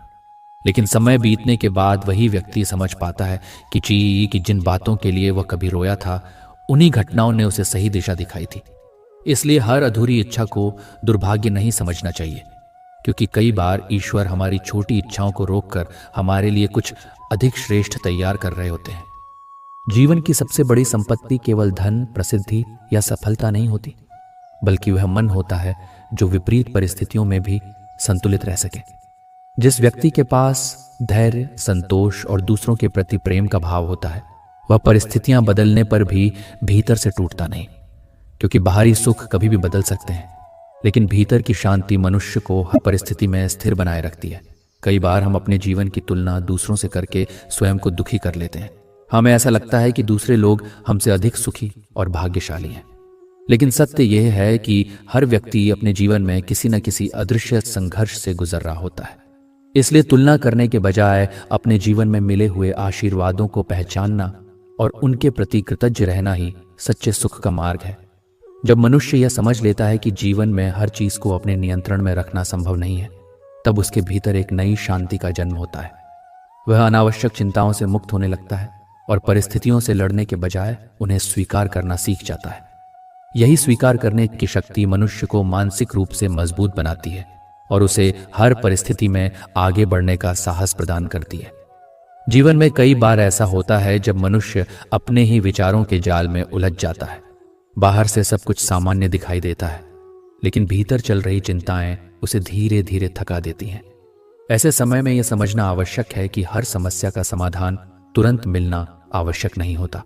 लेकिन समय बीतने के बाद वही व्यक्ति समझ पाता है कि जिन बातों के लिए वह कभी रोया था, उन्हीं घटनाओं ने उसे सही दिशा दिखाई थी। इसलिए हर अधूरी इच्छा को दुर्भाग्य नहीं समझना चाहिए, क्योंकि कई बार ईश्वर हमारी छोटी इच्छाओं को रोककर हमारे लिए कुछ अधिक श्रेष्ठ तैयार कर रहे होते हैं। जीवन की सबसे बड़ी संपत्ति केवल धन, प्रसिद्धि या सफलता नहीं होती, बल्कि वह मन होता है जो विपरीत परिस्थितियों में भी संतुलित रह सके। जिस व्यक्ति के पास धैर्य, संतोष और दूसरों के प्रति प्रेम का भाव होता है, वह परिस्थितियां बदलने पर भी भीतर से टूटता नहीं। क्योंकि बाहरी सुख कभी भी बदल सकते हैं, लेकिन भीतर की शांति मनुष्य को हर परिस्थिति में स्थिर बनाए रखती है। कई बार हम अपने जीवन की तुलना दूसरों से करके स्वयं को दुखी कर लेते हैं। हमें ऐसा लगता है कि दूसरे लोग हमसे अधिक सुखी और भाग्यशाली हैं। लेकिन सत्य यह है कि हर व्यक्ति अपने जीवन में किसी न किसी अदृश्य संघर्ष से गुजर रहा होता है। इसलिए तुलना करने के बजाय अपने जीवन में मिले हुए आशीर्वादों को पहचानना और उनके प्रति कृतज्ञ रहना ही सच्चे सुख का मार्ग है। जब मनुष्य यह समझ लेता है कि जीवन में हर चीज को अपने नियंत्रण में रखना संभव नहीं है, तब उसके भीतर एक नई शांति का जन्म होता है। वह अनावश्यक चिंताओं से मुक्त होने लगता है और परिस्थितियों से लड़ने के बजाय उन्हें स्वीकार करना सीख जाता है। यही स्वीकार करने की शक्ति मनुष्य को मानसिक रूप से मजबूत बनाती है और उसे हर परिस्थिति में आगे बढ़ने का साहस प्रदान करती है। जीवन में कई बार ऐसा होता है जब मनुष्य अपने ही विचारों के जाल में उलझ जाता है। बाहर से सब कुछ सामान्य दिखाई देता है, लेकिन भीतर चल रही चिंताएं उसे धीरे धीरे थका देती हैं। ऐसे समय में यह समझना आवश्यक है कि हर समस्या का समाधान तुरंत मिलना आवश्यक नहीं होता।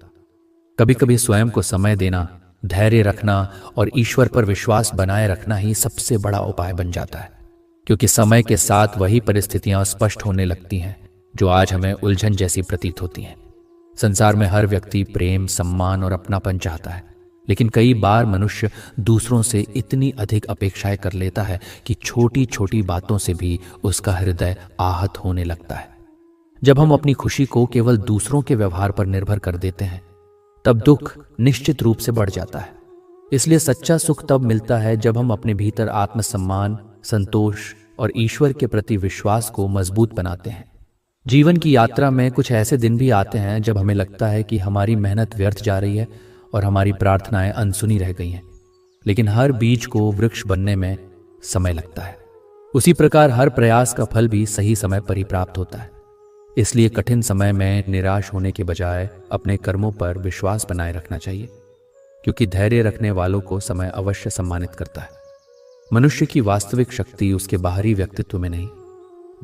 कभी कभी स्वयं को समय देना, धैर्य रखना और ईश्वर पर विश्वास बनाए रखना ही सबसे बड़ा उपाय बन जाता है। क्योंकि समय के साथ वही परिस्थितियां स्पष्ट होने लगती हैं जो आज हमें उलझन जैसी प्रतीत होती हैं। संसार में हर व्यक्ति प्रेम, सम्मान और अपनापन चाहता है, लेकिन कई बार मनुष्य दूसरों से इतनी अधिक अपेक्षाएं कर लेता है कि छोटी छोटी बातों से भी उसका हृदय आहत होने लगता है। जब हम अपनी खुशी को केवल दूसरों के व्यवहार पर निर्भर कर देते हैं, तब दुख निश्चित रूप से बढ़ जाता है। इसलिए सच्चा सुख तब मिलता है जब हम अपने भीतर आत्मसम्मान, संतोष और ईश्वर के प्रति विश्वास को मजबूत बनाते हैं। जीवन की यात्रा में कुछ ऐसे दिन भी आते हैं जब हमें लगता है कि हमारी मेहनत व्यर्थ जा रही है और हमारी प्रार्थनाएं अनसुनी रह गई हैं। लेकिन हर बीज को वृक्ष बनने में समय लगता है। उसी प्रकार हर प्रयास का फल भी सही समय पर ही प्राप्त होता है। इसलिए कठिन समय में निराश होने के बजाय अपने कर्मों पर विश्वास बनाए रखना चाहिए, क्योंकि धैर्य रखने वालों को समय अवश्य सम्मानित करता है। मनुष्य की वास्तविक शक्ति उसके बाहरी व्यक्तित्व में नहीं,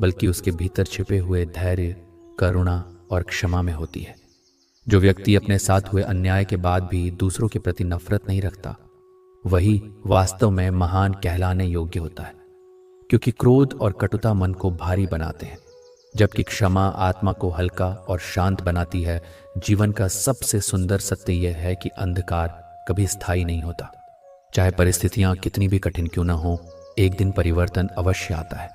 बल्कि उसके भीतर छिपे हुए धैर्य, करुणा और क्षमा में होती है। जो व्यक्ति अपने साथ हुए अन्याय के बाद भी दूसरों के प्रति नफरत नहीं रखता, वही वास्तव में महान कहलाने योग्य होता है। क्योंकि क्रोध और कटुता मन को भारी बनाते हैं, जबकि क्षमा आत्मा को हल्का और शांत बनाती है। जीवन का सबसे सुंदर सत्य यह है कि अंधकार कभी स्थायी नहीं होता। चाहे परिस्थितियां कितनी भी कठिन क्यों न हो, एक दिन परिवर्तन अवश्य आता है।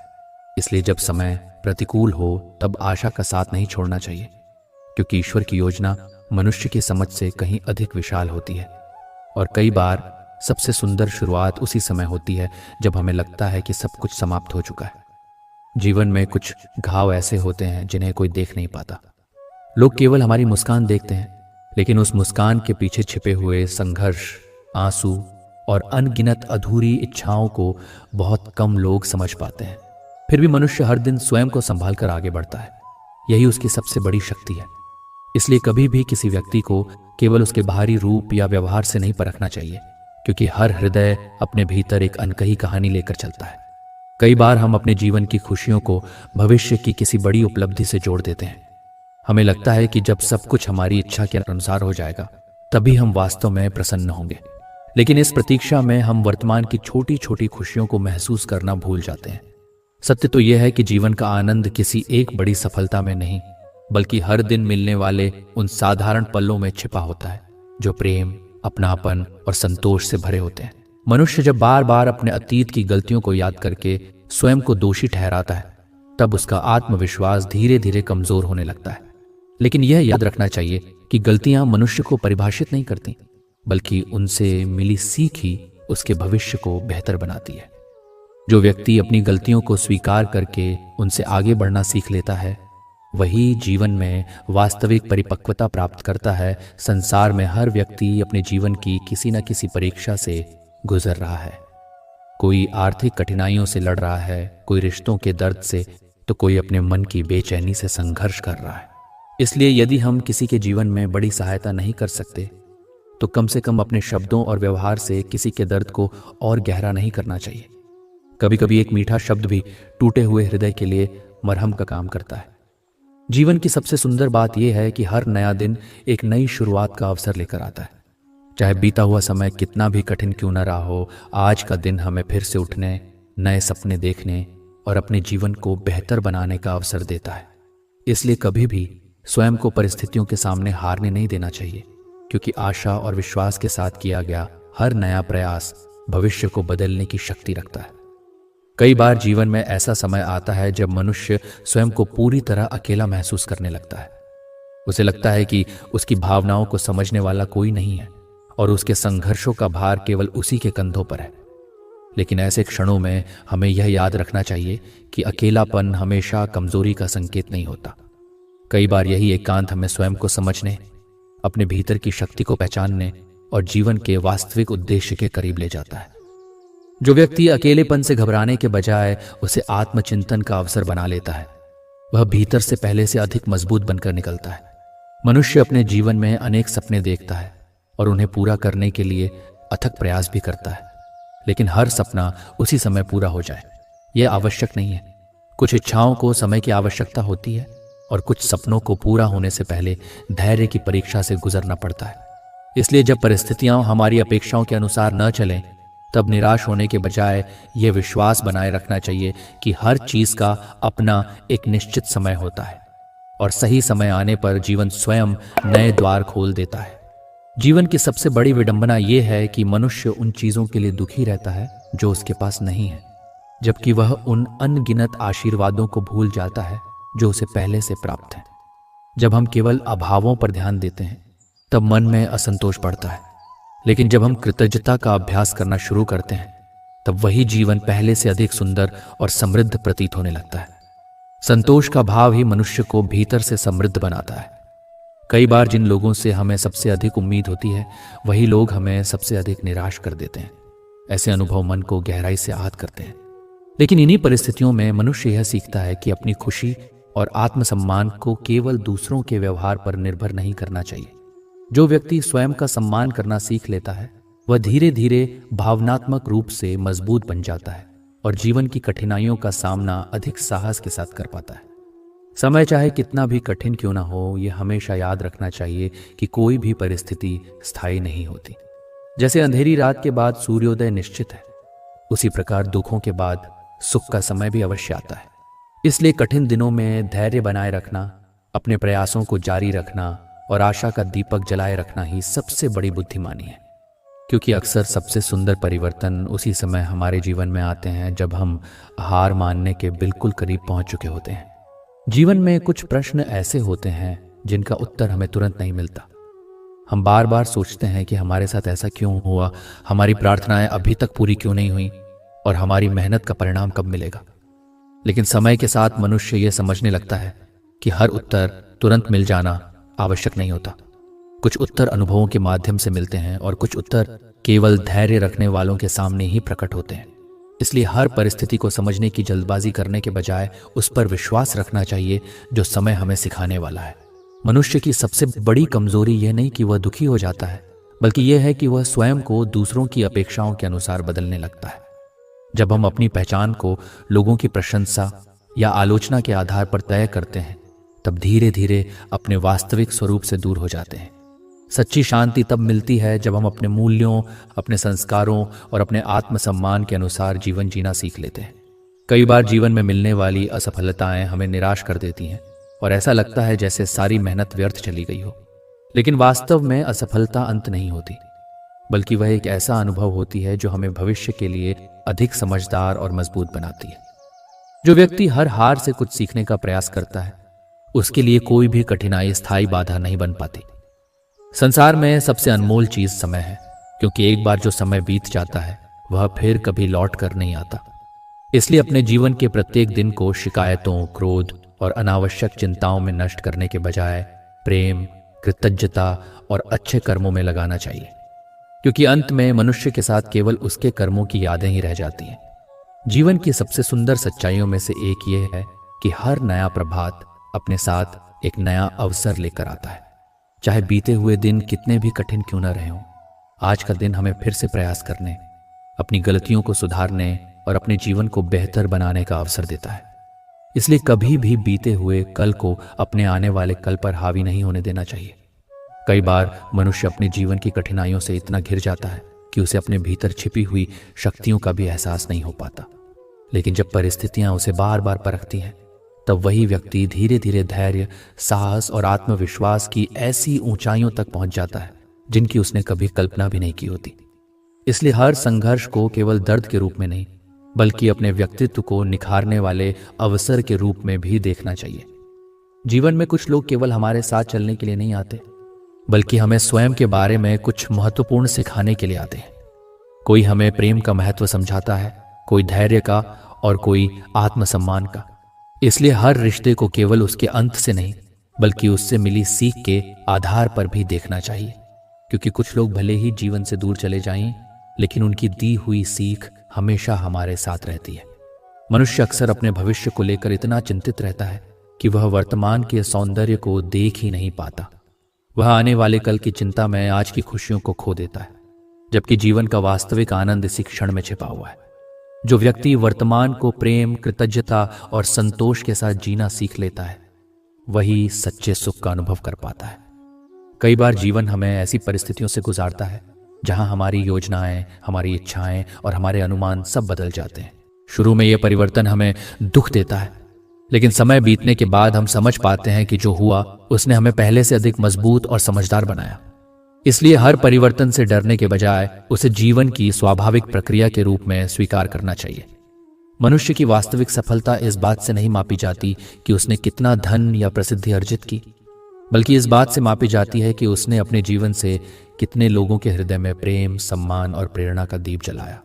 इसलिए जब समय प्रतिकूल हो, तब आशा का साथ नहीं छोड़ना चाहिए, क्योंकि ईश्वर की योजना मनुष्य की समझ से कहीं अधिक विशाल होती है। और कई बार सबसे सुंदर शुरुआत उसी समय होती है जब हमें लगता है कि सब कुछ समाप्त हो चुका है। जीवन में कुछ घाव ऐसे होते हैं जिन्हें कोई देख नहीं पाता। लोग केवल हमारी मुस्कान देखते हैं, लेकिन उस मुस्कान के पीछे छिपे हुए संघर्ष, आंसू और अनगिनत अधूरी इच्छाओं को बहुत कम लोग समझ पाते हैं। फिर भी मनुष्य हर दिन स्वयं को संभाल कर आगे बढ़ता है। यही उसकी सबसे बड़ी शक्ति है। इसलिए कभी भी किसी व्यक्ति को केवल उसके बाहरी रूप या व्यवहार से नहीं परखना चाहिए, क्योंकि हर हृदय अपने भीतर एक अनकही कहानी लेकर चलता है। कई बार हम अपने जीवन की खुशियों को भविष्य की किसी बड़ी उपलब्धि से जोड़ देते हैं। हमें लगता है कि जब सब कुछ हमारी इच्छा के अनुसार हो जाएगा तभी हम वास्तव में प्रसन्न होंगे, लेकिन इस प्रतीक्षा में हम वर्तमान की छोटी छोटी खुशियों को महसूस करना भूल जाते हैं। सत्य तो यह है कि जीवन का आनंद किसी एक बड़ी सफलता में नहीं, बल्कि हर दिन मिलने वाले उन साधारण पलों में छिपा होता है, जो प्रेम, अपनापन और संतोष से भरे होते हैं। मनुष्य जब बार बार अपने अतीत की गलतियों को याद करके स्वयं को दोषी ठहराता है, तब उसका आत्मविश्वास धीरे धीरे कमजोर होने लगता है। लेकिन यह याद रखना चाहिए कि गलतियां मनुष्य को परिभाषित नहीं करती, बल्कि उनसे मिली सीख ही उसके भविष्य को बेहतर बनाती है। जो व्यक्ति अपनी गलतियों को स्वीकार करके उनसे आगे बढ़ना सीख लेता है, वही जीवन में वास्तविक परिपक्वता प्राप्त करता है। संसार में हर व्यक्ति अपने जीवन की किसी न किसी परीक्षा से गुजर रहा है। कोई आर्थिक कठिनाइयों से लड़ रहा है, कोई रिश्तों के दर्द से, तो कोई अपने मन की बेचैनी से संघर्ष कर रहा है। इसलिए यदि हम किसी के जीवन में बड़ी सहायता नहीं कर सकते, तो कम से कम अपने शब्दों और व्यवहार से किसी के दर्द को और गहरा नहीं करना चाहिए। कभी कभी एक मीठा शब्द भी टूटे हुए हृदय के लिए मरहम का काम करता है। जीवन की सबसे सुंदर बात यह है कि हर नया दिन एक नई शुरुआत का अवसर लेकर आता है। चाहे बीता हुआ समय कितना भी कठिन क्यों न रहा हो, आज का दिन हमें फिर से उठने, नए सपने देखने और अपने जीवन को बेहतर बनाने का अवसर देता है। इसलिए कभी भी स्वयं को परिस्थितियों के सामने हारने नहीं देना चाहिए, क्योंकि आशा और विश्वास के साथ किया गया हर नया प्रयास भविष्य को बदलने की शक्ति रखता है। कई बार जीवन में ऐसा समय आता है जब मनुष्य स्वयं को पूरी तरह अकेला महसूस करने लगता है। उसे लगता है कि उसकी भावनाओं को समझने वाला कोई नहीं है और उसके संघर्षों का भार केवल उसी के कंधों पर है। लेकिन ऐसे क्षणों में हमें यह याद रखना चाहिए कि अकेलापन हमेशा कमजोरी का संकेत नहीं होता। कई बार यही एकांत हमें स्वयं को समझने, अपने भीतर की शक्ति को पहचानने और जीवन के वास्तविक उद्देश्य के करीब ले जाता है। जो व्यक्ति अकेलेपन से घबराने के बजाय उसे आत्मचिंतन का अवसर बना लेता है, वह भीतर से पहले से अधिक मजबूत बनकर निकलता है। मनुष्य अपने जीवन में अनेक सपने देखता है और उन्हें पूरा करने के लिए अथक प्रयास भी करता है, लेकिन हर सपना उसी समय पूरा हो जाए यह आवश्यक नहीं है। कुछ इच्छाओं को समय की आवश्यकता होती है और कुछ सपनों को पूरा होने से पहले धैर्य की परीक्षा से गुजरना पड़ता है। इसलिए जब परिस्थितियां हमारी अपेक्षाओं के अनुसार न चलें, तब निराश होने के बजाय यह विश्वास बनाए रखना चाहिए कि हर चीज का अपना एक निश्चित समय होता है और सही समय आने पर जीवन स्वयं नए द्वार खोल देता है। जीवन की सबसे बड़ी विडंबना यह है कि मनुष्य उन चीजों के लिए दुखी रहता है जो उसके पास नहीं है, जबकि वह उन अनगिनत आशीर्वादों को भूल जाता है जो उसे पहले से प्राप्त है। जब हम केवल अभावों पर ध्यान देते हैं, तब मन में असंतोष बढ़ता है, लेकिन जब हम कृतज्ञता का अभ्यास करना शुरू करते हैं, तब वही जीवन पहले से अधिक सुंदर और समृद्ध प्रतीत होने लगता है। संतोष का भाव ही मनुष्य को भीतर से समृद्ध बनाता है। कई बार जिन लोगों से हमें सबसे अधिक उम्मीद होती है, वही लोग हमें सबसे अधिक निराश कर देते हैं। ऐसे अनुभव मन को गहराई से आहत करते हैं। लेकिन इन्हीं परिस्थितियों में मनुष्य यह सीखता है कि अपनी खुशी और आत्मसम्मान को केवल दूसरों के व्यवहार पर निर्भर नहीं करना चाहिए। जो व्यक्ति स्वयं का सम्मान करना सीख लेता है, वह धीरे धीरे भावनात्मक रूप से मजबूत बन जाता है और जीवन की कठिनाइयों का सामना अधिक साहस के साथ कर पाता है। समय चाहे कितना भी कठिन क्यों ना हो, यह हमेशा याद रखना चाहिए कि कोई भी परिस्थिति स्थायी नहीं होती। जैसे अंधेरी रात के बाद सूर्योदय निश्चित है, उसी प्रकार दुखों के बाद सुख का समय भी अवश्य आता है। इसलिए कठिन दिनों में धैर्य बनाए रखना, अपने प्रयासों को जारी रखना और आशा का दीपक जलाए रखना ही सबसे बड़ी बुद्धिमानी है, क्योंकि अक्सर सबसे सुंदर परिवर्तन उसी समय हमारे जीवन में आते हैं जब हम हार मानने के बिल्कुल करीब पहुंच चुके होते हैं। जीवन में कुछ प्रश्न ऐसे होते हैं जिनका उत्तर हमें तुरंत नहीं मिलता। हम बार बार सोचते हैं कि हमारे साथ ऐसा क्यों हुआ, हमारी प्रार्थनाएं अभी तक पूरी क्यों नहीं हुई और हमारी मेहनत का परिणाम कब मिलेगा। लेकिन समय के साथ मनुष्य यह समझने लगता है कि हर उत्तर तुरंत मिल जाना आवश्यक नहीं होता। कुछ उत्तर अनुभवों के माध्यम से मिलते हैं और कुछ उत्तर केवल धैर्य रखने वालों के सामने ही प्रकट होते हैं। इसलिए हर परिस्थिति को समझने की जल्दबाजी करने के बजाय उस पर विश्वास रखना चाहिए जो समय हमें सिखाने वाला है। मनुष्य की सबसे बड़ी कमजोरी यह नहीं कि वह दुखी हो जाता है, बल्कि यह है कि वह स्वयं को दूसरों की अपेक्षाओं के अनुसार बदलने लगता है। जब हम अपनी पहचान को लोगों की प्रशंसा या आलोचना के आधार पर तय करते हैं, तब धीरे धीरे अपने वास्तविक स्वरूप से दूर हो जाते हैं। सच्ची शांति तब मिलती है जब हम अपने मूल्यों, अपने संस्कारों और अपने आत्मसम्मान के अनुसार जीवन जीना सीख लेते हैं। कई बार जीवन में मिलने वाली असफलताएं हमें निराश कर देती हैं और ऐसा लगता है जैसे सारी मेहनत व्यर्थ चली गई हो। लेकिन वास्तव में असफलता अंत नहीं होती, बल्कि वह एक ऐसा अनुभव होती है जो हमें भविष्य के लिए अधिक समझदार और मजबूत बनाती है। जो व्यक्ति हर हार से कुछ सीखने का प्रयास करता है, उसके लिए कोई भी कठिनाई स्थायी बाधा नहीं बन पाती। संसार में सबसे अनमोल चीज समय है, क्योंकि एक बार जो समय बीत जाता है वह फिर कभी लौट कर नहीं आता। इसलिए अपने जीवन के प्रत्येक दिन को शिकायतों, क्रोध और अनावश्यक चिंताओं में नष्ट करने के बजाय प्रेम, कृतज्ञता और अच्छे कर्मों में लगाना चाहिए, क्योंकि अंत में मनुष्य के साथ केवल उसके कर्मों की यादें ही रह जाती हैं। जीवन की सबसे सुंदर सच्चाइयों में से एक यह है कि हर नया प्रभात अपने साथ एक नया अवसर लेकर आता है। चाहे बीते हुए दिन कितने भी कठिन क्यों न रहे हों, आज का दिन हमें फिर से प्रयास करने, अपनी गलतियों को सुधारने और अपने जीवन को बेहतर बनाने का अवसर देता है। इसलिए कभी भी बीते हुए कल को अपने आने वाले कल पर हावी नहीं होने देना चाहिए। कई बार मनुष्य अपने जीवन की कठिनाइयों से इतना घिर जाता है कि उसे अपने भीतर छिपी हुई शक्तियों का भी एहसास नहीं हो पाता। लेकिन जब परिस्थितियां उसे बार बार परखती हैं, तब वही व्यक्ति धीरे धीरे धैर्य, साहस और आत्मविश्वास की ऐसी ऊंचाइयों तक पहुंच जाता है जिनकी उसने कभी कल्पना भी नहीं की होती। इसलिए हर संघर्ष को केवल दर्द के रूप में नहीं, बल्कि अपने व्यक्तित्व को निखारने वाले अवसर के रूप में भी देखना चाहिए। जीवन में कुछ लोग केवल हमारे साथ चलने के लिए नहीं आते, बल्कि हमें स्वयं के बारे में कुछ महत्वपूर्ण सिखाने के लिए आते हैं। कोई हमें प्रेम का महत्व समझाता है, कोई धैर्य का और कोई आत्मसम्मान का। इसलिए हर रिश्ते को केवल उसके अंत से नहीं, बल्कि उससे मिली सीख के आधार पर भी देखना चाहिए, क्योंकि कुछ लोग भले ही जीवन से दूर चले जाएं, लेकिन उनकी दी हुई सीख हमेशा हमारे साथ रहती है। मनुष्य अक्सर अपने भविष्य को लेकर इतना चिंतित रहता है कि वह वर्तमान के सौंदर्य को देख ही नहीं पाता। वह आने वाले कल की चिंता में आज की खुशियों को खो देता है, जबकि जीवन का वास्तविक आनंद इसी क्षण में छिपा हुआ है। जो व्यक्ति वर्तमान को प्रेम, कृतज्ञता और संतोष के साथ जीना सीख लेता है, वही सच्चे सुख का अनुभव कर पाता है। कई बार जीवन हमें ऐसी परिस्थितियों से गुजारता है जहां हमारी योजनाएं, हमारी इच्छाएं और हमारे अनुमान सब बदल जाते हैं। शुरू में यह परिवर्तन हमें दुख देता है, लेकिन समय बीतने के बाद हम समझ पाते हैं कि जो हुआ उसने हमें पहले से अधिक मजबूत और समझदार बनाया। इसलिए हर परिवर्तन से डरने के बजाय उसे जीवन की स्वाभाविक प्रक्रिया के रूप में स्वीकार करना चाहिए। मनुष्य की वास्तविक सफलता इस बात से नहीं मापी जाती कि उसने कितना धन या प्रसिद्धि अर्जित की, बल्कि इस बात से मापी जाती है कि उसने अपने जीवन से कितने लोगों के हृदय में प्रेम, सम्मान और प्रेरणा का दीप जलाया।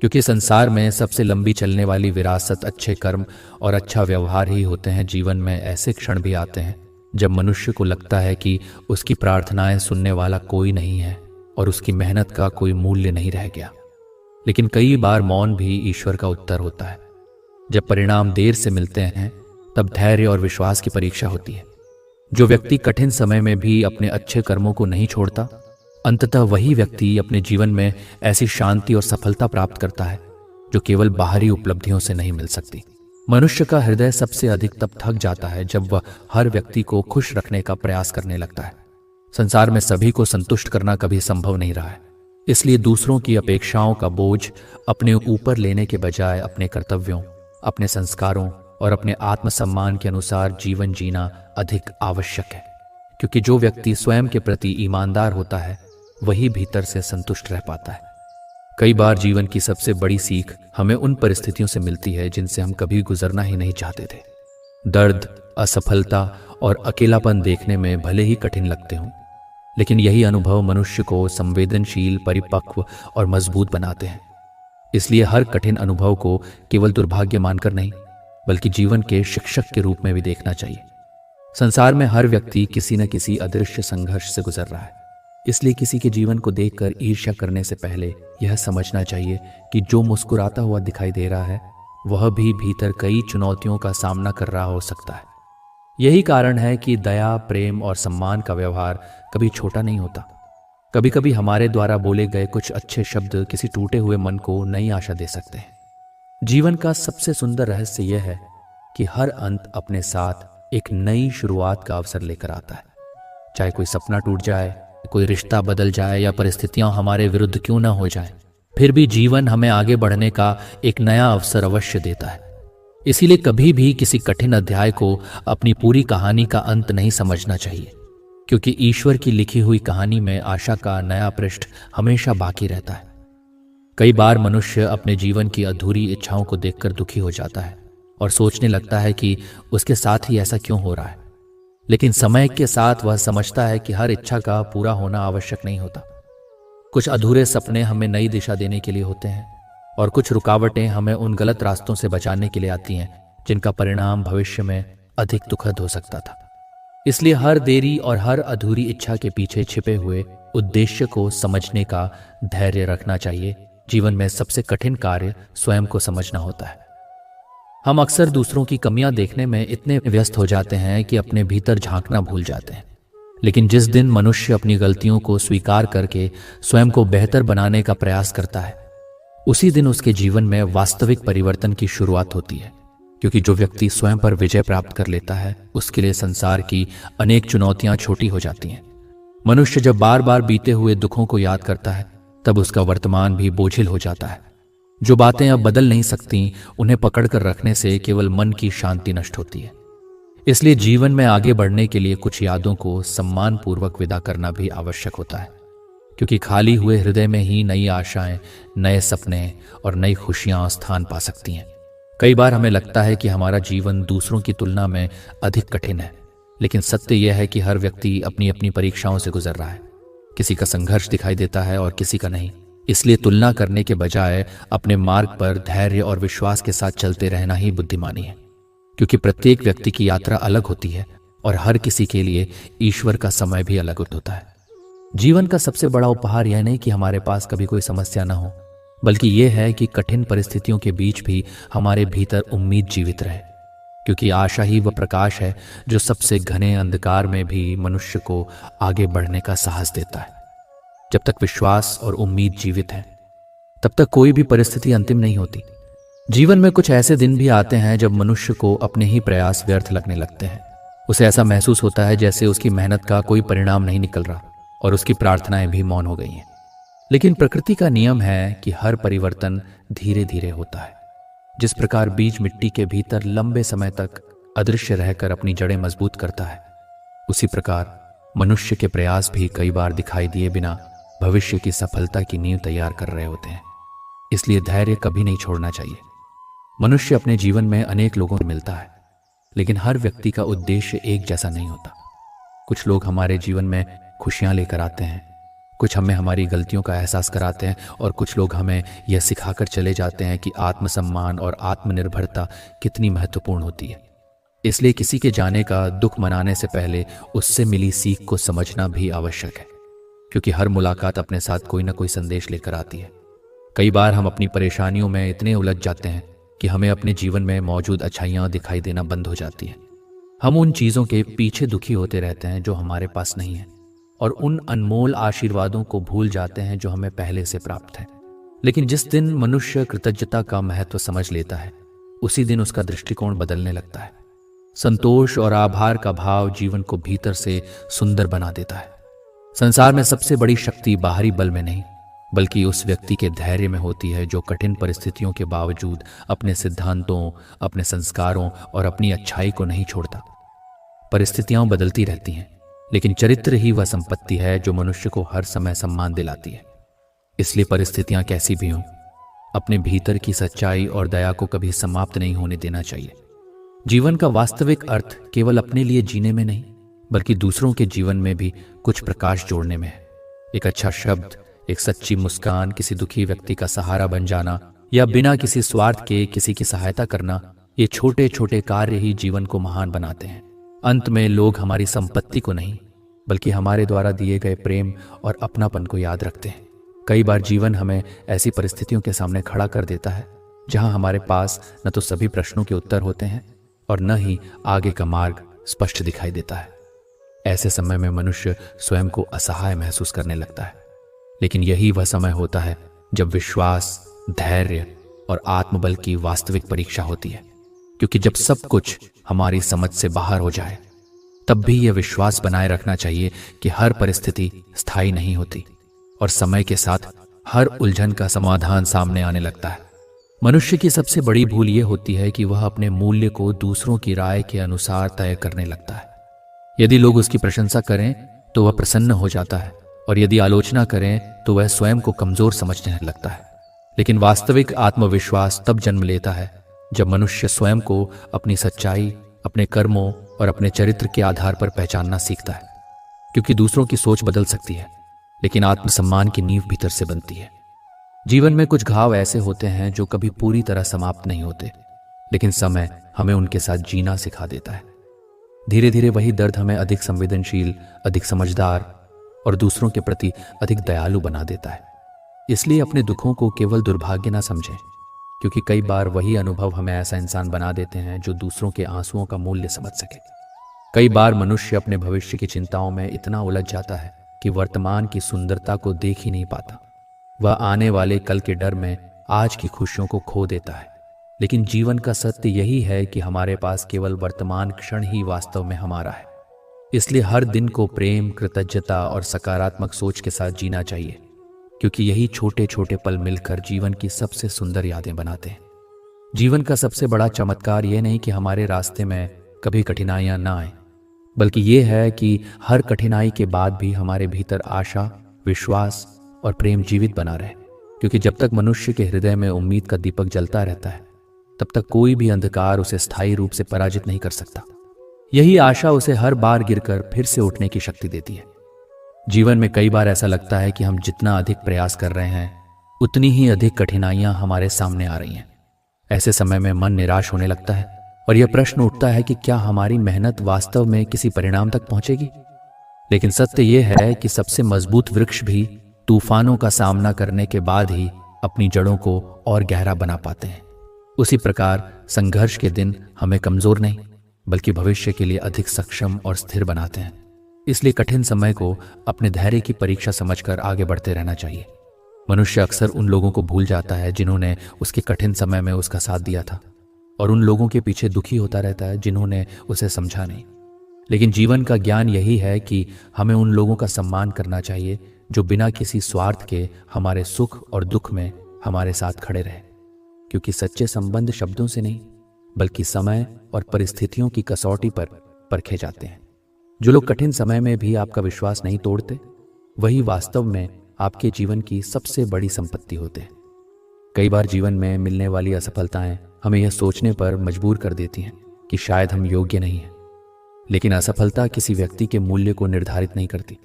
क्योंकि संसार में सबसे लंबी चलने वाली विरासत अच्छे कर्म और अच्छा व्यवहार ही होते हैं। जीवन में ऐसे क्षण भी आते हैं जब मनुष्य को लगता है कि उसकी प्रार्थनाएं सुनने वाला कोई नहीं है और उसकी मेहनत का कोई मूल्य नहीं रह गया। लेकिन कई बार मौन भी ईश्वर का उत्तर होता है। जब परिणाम देर से मिलते हैं, तब धैर्य और विश्वास की परीक्षा होती है। जो व्यक्ति कठिन समय में भी अपने अच्छे कर्मों को नहीं छोड़ता, अंततः वही व्यक्ति अपने जीवन में ऐसी शांति और सफलता प्राप्त करता है जो केवल बाहरी उपलब्धियों से नहीं मिल सकती। मनुष्य का हृदय सबसे अधिक तब थक जाता है जब वह हर व्यक्ति को खुश रखने का प्रयास करने लगता है। संसार में सभी को संतुष्ट करना कभी संभव नहीं रहा है। इसलिए दूसरों की अपेक्षाओं का बोझ अपने ऊपर लेने के बजाय अपने कर्तव्यों, अपने संस्कारों और अपने आत्मसम्मान के अनुसार जीवन जीना अधिक आवश्यक है। क्योंकि जो व्यक्ति स्वयं के प्रति ईमानदार होता है, वही भीतर से संतुष्ट रह पाता है। कई बार जीवन की सबसे बड़ी सीख हमें उन परिस्थितियों से मिलती है जिनसे हम कभी गुजरना ही नहीं चाहते थे। दर्द, असफलता और अकेलापन देखने में भले ही कठिन लगते हों, लेकिन यही अनुभव मनुष्य को संवेदनशील, परिपक्व और मजबूत बनाते हैं। इसलिए हर कठिन अनुभव को केवल दुर्भाग्य मानकर नहीं, बल्कि जीवन के शिक्षक के रूप में भी देखना चाहिए। संसार में हर व्यक्ति किसी न किसी अदृश्य संघर्ष से गुजर रहा है। इसलिए किसी के जीवन को देखकर ईर्ष्या करने से पहले यह समझना चाहिए कि जो मुस्कुराता हुआ दिखाई दे रहा है वह भी भीतर कई चुनौतियों का सामना कर रहा हो सकता है। यही कारण है कि दया, प्रेम और सम्मान का व्यवहार कभी छोटा नहीं होता। कभी कभी हमारे द्वारा बोले गए कुछ अच्छे शब्द किसी टूटे हुए मन को नई आशा दे सकते हैं। जीवन का सबसे सुंदर रहस्य यह है कि हर अंत अपने साथ एक नई शुरुआत का अवसर लेकर आता है। चाहे कोई सपना टूट जाए, कोई रिश्ता बदल जाए या परिस्थितियां हमारे विरुद्ध क्यों ना हो जाएं, फिर भी जीवन हमें आगे बढ़ने का एक नया अवसर अवश्य देता है। इसीलिए कभी भी किसी कठिन अध्याय को अपनी पूरी कहानी का अंत नहीं समझना चाहिए, क्योंकि ईश्वर की लिखी हुई कहानी में आशा का नया पृष्ठ हमेशा बाकी रहता है। कई बार मनुष्य अपने जीवन की अधूरी इच्छाओं को देखकर दुखी हो जाता है और सोचने लगता है कि उसके साथ ही ऐसा क्यों हो रहा है। लेकिन समय के साथ वह समझता है कि हर इच्छा का पूरा होना आवश्यक नहीं होता। कुछ अधूरे सपने हमें नई दिशा देने के लिए होते हैं और कुछ रुकावटें हमें उन गलत रास्तों से बचाने के लिए आती हैं जिनका परिणाम भविष्य में अधिक दुखद हो सकता था। इसलिए हर देरी और हर अधूरी इच्छा के पीछे छिपे हुए उद्देश्य को समझने का धैर्य रखना चाहिए। जीवन में सबसे कठिन कार्य स्वयं को समझना होता है। हम अक्सर दूसरों की कमियां देखने में इतने व्यस्त हो जाते हैं कि अपने भीतर झांकना भूल जाते हैं। लेकिन जिस दिन मनुष्य अपनी गलतियों को स्वीकार करके स्वयं को बेहतर बनाने का प्रयास करता है, उसी दिन उसके जीवन में वास्तविक परिवर्तन की शुरुआत होती है। क्योंकि जो व्यक्ति स्वयं पर विजय प्राप्त कर लेता है, उसके लिए संसार की अनेक चुनौतियां छोटी हो जाती हैं। मनुष्य जब बार बार बीते हुए दुखों को याद करता है, तब उसका वर्तमान भी बोझिल हो जाता है। जो बातें अब बदल नहीं सकती, उन्हें पकड़कर रखने से केवल मन की शांति नष्ट होती है। इसलिए जीवन में आगे बढ़ने के लिए कुछ यादों को सम्मानपूर्वक विदा करना भी आवश्यक होता है, क्योंकि खाली हुए हृदय में ही नई आशाएं, नए सपने और नई खुशियां स्थान पा सकती हैं। कई बार हमें लगता है कि हमारा जीवन दूसरों की तुलना में अधिक कठिन है, लेकिन सत्य यह है कि हर व्यक्ति अपनी अपनी परीक्षाओं से गुजर रहा है। किसी का संघर्ष दिखाई देता है और किसी का नहीं। इसलिए तुलना करने के बजाय अपने मार्ग पर धैर्य और विश्वास के साथ चलते रहना ही बुद्धिमानी है, क्योंकि प्रत्येक व्यक्ति की यात्रा अलग होती है और हर किसी के लिए ईश्वर का समय भी अलग होता है। जीवन का सबसे बड़ा उपहार यह नहीं कि हमारे पास कभी कोई समस्या न हो, बल्कि यह है कि कठिन परिस्थितियों के बीच भी हमारे भीतर उम्मीद जीवित रहे, क्योंकि आशा ही वह प्रकाश है जो सबसे घने अंधकार में भी मनुष्य को आगे बढ़ने का साहस देता है। जब तक विश्वास और उम्मीद जीवित है, तब तक कोई भी परिस्थिति अंतिम नहीं होती। जीवन में कुछ ऐसे दिन भी आते हैं जब मनुष्य को अपने ही प्रयास व्यर्थ लगने लगते हैं। उसे ऐसा महसूस होता है जैसे उसकी मेहनत का कोई परिणाम नहीं निकल रहा और उसकी प्रार्थनाएं भी मौन हो गई हैं। लेकिन प्रकृति का नियम है कि हर परिवर्तन धीरे धीरे होता है। जिस प्रकार बीज मिट्टी के भीतर लंबे समय तक अदृश्य रहकर अपनी जड़ें मजबूत करता है, उसी प्रकार मनुष्य के प्रयास भी कई बार दिखाई दिए बिना भविष्य की सफलता की नींव तैयार कर रहे होते हैं। इसलिए धैर्य कभी नहीं छोड़ना चाहिए। मनुष्य अपने जीवन में अनेक लोगों से मिलता है, लेकिन हर व्यक्ति का उद्देश्य एक जैसा नहीं होता। कुछ लोग हमारे जीवन में खुशियां लेकर आते हैं, कुछ हमें हमारी गलतियों का एहसास कराते हैं और कुछ लोग हमें यह सिखाकर चले जाते हैं कि आत्मसम्मान और आत्मनिर्भरता कितनी महत्वपूर्ण होती है। इसलिए किसी के जाने का दुख मनाने से पहले उससे मिली सीख को समझना भी आवश्यक है, क्योंकि हर मुलाकात अपने साथ कोई ना कोई संदेश लेकर आती है। कई बार हम अपनी परेशानियों में इतने उलझ जाते हैं कि हमें अपने जीवन में मौजूद अच्छाइयां दिखाई देना बंद हो जाती हैं। हम उन चीज़ों के पीछे दुखी होते रहते हैं जो हमारे पास नहीं है, और उन अनमोल आशीर्वादों को भूल जाते हैं जो हमें पहले से प्राप्त है। लेकिन जिस दिन मनुष्य कृतज्ञता का महत्व समझ लेता है, उसी दिन उसका दृष्टिकोण बदलने लगता है। संतोष और आभार का भाव जीवन को भीतर से सुंदर बना देता है। संसार में सबसे बड़ी शक्ति बाहरी बल में नहीं, बल्कि उस व्यक्ति के धैर्य में होती है जो कठिन परिस्थितियों के बावजूद अपने सिद्धांतों, अपने संस्कारों और अपनी अच्छाई को नहीं छोड़ता। परिस्थितियां बदलती रहती हैं, लेकिन चरित्र ही वह संपत्ति है जो मनुष्य को हर समय सम्मान दिलाती है। इसलिए परिस्थितियां कैसी भी हों, अपने भीतर की सच्चाई और दया को कभी समाप्त नहीं होने देना चाहिए। जीवन का वास्तविक अर्थ केवल अपने लिए जीने में नहीं, बल्कि दूसरों के जीवन में भी कुछ प्रकाश जोड़ने में है। एक अच्छा शब्द, एक सच्ची मुस्कान, किसी दुखी व्यक्ति का सहारा बन जाना या बिना किसी स्वार्थ के किसी की सहायता करना, ये छोटे छोटे कार्य ही जीवन को महान बनाते हैं। अंत में लोग हमारी संपत्ति को नहीं, बल्कि हमारे द्वारा दिए गए प्रेम और अपनापन को याद रखते हैं। कई बार जीवन हमें ऐसी परिस्थितियों के सामने खड़ा कर देता है जहां हमारे पास न तो सभी प्रश्नों के उत्तर होते हैं और न ही आगे का मार्ग स्पष्ट दिखाई देता है। ऐसे समय में मनुष्य स्वयं को असहाय महसूस करने लगता है। लेकिन यही वह समय होता है जब विश्वास, धैर्य और आत्मबल की वास्तविक परीक्षा होती है। क्योंकि जब सब कुछ हमारी समझ से बाहर हो जाए, तब भी यह विश्वास बनाए रखना चाहिए कि हर परिस्थिति स्थायी नहीं होती और समय के साथ हर उलझन का समाधान सामने आने लगता है। मनुष्य की सबसे बड़ी भूल यह होती है कि वह अपने मूल्य को दूसरों की राय के अनुसार तय करने लगता है। यदि लोग उसकी प्रशंसा करें तो वह प्रसन्न हो जाता है, और यदि आलोचना करें तो वह स्वयं को कमजोर समझने लगता है। लेकिन वास्तविक आत्मविश्वास तब जन्म लेता है जब मनुष्य स्वयं को अपनी सच्चाई, अपने कर्मों और अपने चरित्र के आधार पर पहचानना सीखता है। क्योंकि दूसरों की सोच बदल सकती है, लेकिन आत्मसम्मान की नींव भीतर से बनती है। जीवन में कुछ घाव ऐसे होते हैं जो कभी पूरी तरह समाप्त नहीं होते, लेकिन समय हमें उनके साथ जीना सिखा देता है। धीरे धीरे वही दर्द हमें अधिक संवेदनशील, अधिक समझदार और दूसरों के प्रति अधिक दयालु बना देता है। इसलिए अपने दुखों को केवल दुर्भाग्य ना समझें, क्योंकि कई बार वही अनुभव हमें ऐसा इंसान बना देते हैं जो दूसरों के आंसुओं का मूल्य समझ सके। कई बार मनुष्य अपने भविष्य की चिंताओं में इतना उलझ जाता है कि वर्तमान की सुंदरता को देख ही नहीं पाता। वह आने वाले कल के डर में आज की खुशियों को खो देता है। लेकिन जीवन का सत्य यही है कि हमारे पास केवल वर्तमान क्षण ही वास्तव में हमारा है। इसलिए हर दिन को प्रेम, कृतज्ञता और सकारात्मक सोच के साथ जीना चाहिए, क्योंकि यही छोटे छोटे पल मिलकर जीवन की सबसे सुंदर यादें बनाते हैं। जीवन का सबसे बड़ा चमत्कार यह नहीं कि हमारे रास्ते में कभी कठिनाइयां ना आए, बल्कि यह है कि हर कठिनाई के बाद भी हमारे भीतर आशा, विश्वास और प्रेम जीवित बना रहे। क्योंकि जब तक मनुष्य के हृदय में उम्मीद का दीपक जलता रहता है, तब तक कोई भी अंधकार उसे स्थायी रूप से पराजित नहीं कर सकता। यही आशा उसे हर बार गिरकर फिर से उठने की शक्ति देती है। जीवन में कई बार ऐसा लगता है कि हम जितना अधिक प्रयास कर रहे हैं, उतनी ही अधिक कठिनाइयां हमारे सामने आ रही हैं। ऐसे समय में मन निराश होने लगता है और यह प्रश्न उठता है कि क्या हमारी मेहनत वास्तव में किसी परिणाम तक पहुंचेगी। लेकिन सत्य यह है कि सबसे मजबूत वृक्ष भी तूफानों का सामना करने के बाद ही अपनी जड़ों को और गहरा बना पाते हैं। उसी प्रकार संघर्ष के दिन हमें कमजोर नहीं, बल्कि भविष्य के लिए अधिक सक्षम और स्थिर बनाते हैं। इसलिए कठिन समय को अपने धैर्य की परीक्षा समझकर आगे बढ़ते रहना चाहिए। मनुष्य अक्सर उन लोगों को भूल जाता है जिन्होंने उसके कठिन समय में उसका साथ दिया था, और उन लोगों के पीछे दुखी होता रहता है जिन्होंने उसे समझा नहीं। लेकिन जीवन का ज्ञान यही है कि हमें उन लोगों का सम्मान करना चाहिए जो बिना किसी स्वार्थ के हमारे सुख और दुख में हमारे साथ खड़े रहे। क्योंकि सच्चे संबंध शब्दों से नहीं, बल्कि समय और परिस्थितियों की कसौटी पर परखे जाते हैं। जो लोग कठिन समय में भी आपका विश्वास नहीं तोड़ते, वही वास्तव में आपके जीवन की सबसे बड़ी संपत्ति होते हैं। कई बार जीवन में मिलने वाली असफलताएं हमें यह सोचने पर मजबूर कर देती हैं कि शायद हम योग्य नहीं हैं। लेकिन असफलता किसी व्यक्ति के मूल्य को निर्धारित नहीं करती।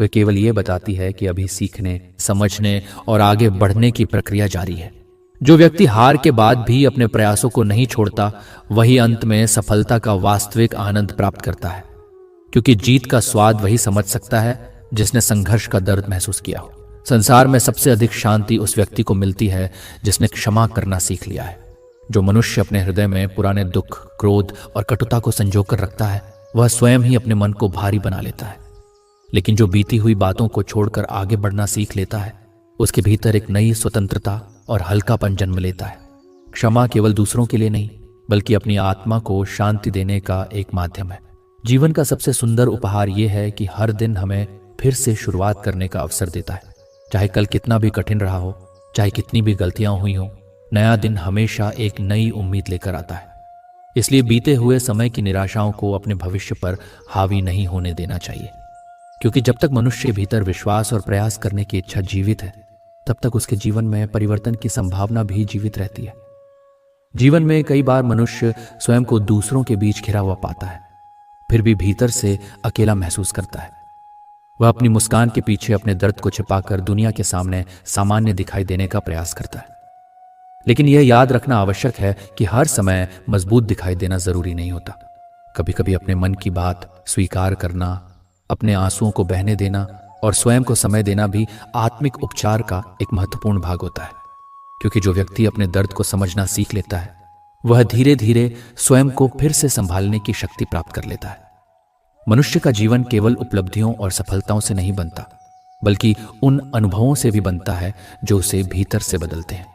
वह केवल यह बताती है कि अभी सीखने, समझने और आगे बढ़ने की प्रक्रिया जारी है। जो व्यक्ति हार के बाद भी अपने प्रयासों को नहीं छोड़ता, वही अंत में सफलता का वास्तविक आनंद प्राप्त करता है। क्योंकि जीत का स्वाद वही समझ सकता है जिसने संघर्ष का दर्द महसूस किया हो। संसार में सबसे अधिक शांति उस व्यक्ति को मिलती है जिसने क्षमा करना सीख लिया है। जो मनुष्य अपने हृदय में पुराने दुख, क्रोध और कटुता को संजोकर रखता है, वह स्वयं ही अपने मन को भारी बना लेता है। लेकिन जो बीती हुई बातों को छोड़कर आगे बढ़ना सीख लेता है, उसके भीतर एक नई स्वतंत्रता और हल्कापन जन्म लेता है। क्षमा केवल दूसरों के लिए नहीं, बल्कि अपनी आत्मा को शांति देने का एक माध्यम है। जीवन का सबसे सुंदर उपहार यह है कि हर दिन हमें फिर से शुरुआत करने का अवसर देता है। चाहे कल कितना भी कठिन रहा हो, चाहे कितनी भी गलतियां हुई हो, नया दिन हमेशा एक नई उम्मीद लेकर आता है। इसलिए बीते हुए समय की निराशाओं को अपने भविष्य पर हावी नहीं होने देना चाहिए। क्योंकि जब तक मनुष्य के भीतर विश्वास और प्रयास करने की इच्छा जीवित है, तब तक उसके जीवन में परिवर्तन की संभावना भी जीवित रहती है। जीवन में कई बार मनुष्य स्वयं को दूसरों के बीच घिरा हुआ पाता है, फिर भी भीतर से अकेला महसूस करता है। वह अपनी मुस्कान के पीछे अपने दर्द को छिपाकर दुनिया के सामने सामान्य दिखाई देने का प्रयास करता है। लेकिन यह याद रखना आवश्यक है कि हर समय मजबूत दिखाई देना जरूरी नहीं होता। कभी कभी अपने मन की बात स्वीकार करना अपने आंसुओं को बहने देना और स्वयं को समय देना भी आत्मिक उपचार का एक महत्वपूर्ण भाग होता है, क्योंकि जो व्यक्ति अपने दर्द को समझना सीख लेता है वह धीरे धीरे स्वयं को फिर से संभालने की शक्ति प्राप्त कर लेता है। मनुष्य का जीवन केवल उपलब्धियों और सफलताओं से नहीं बनता, बल्कि उन अनुभवों से भी बनता है जो उसे भीतर से बदलते हैं।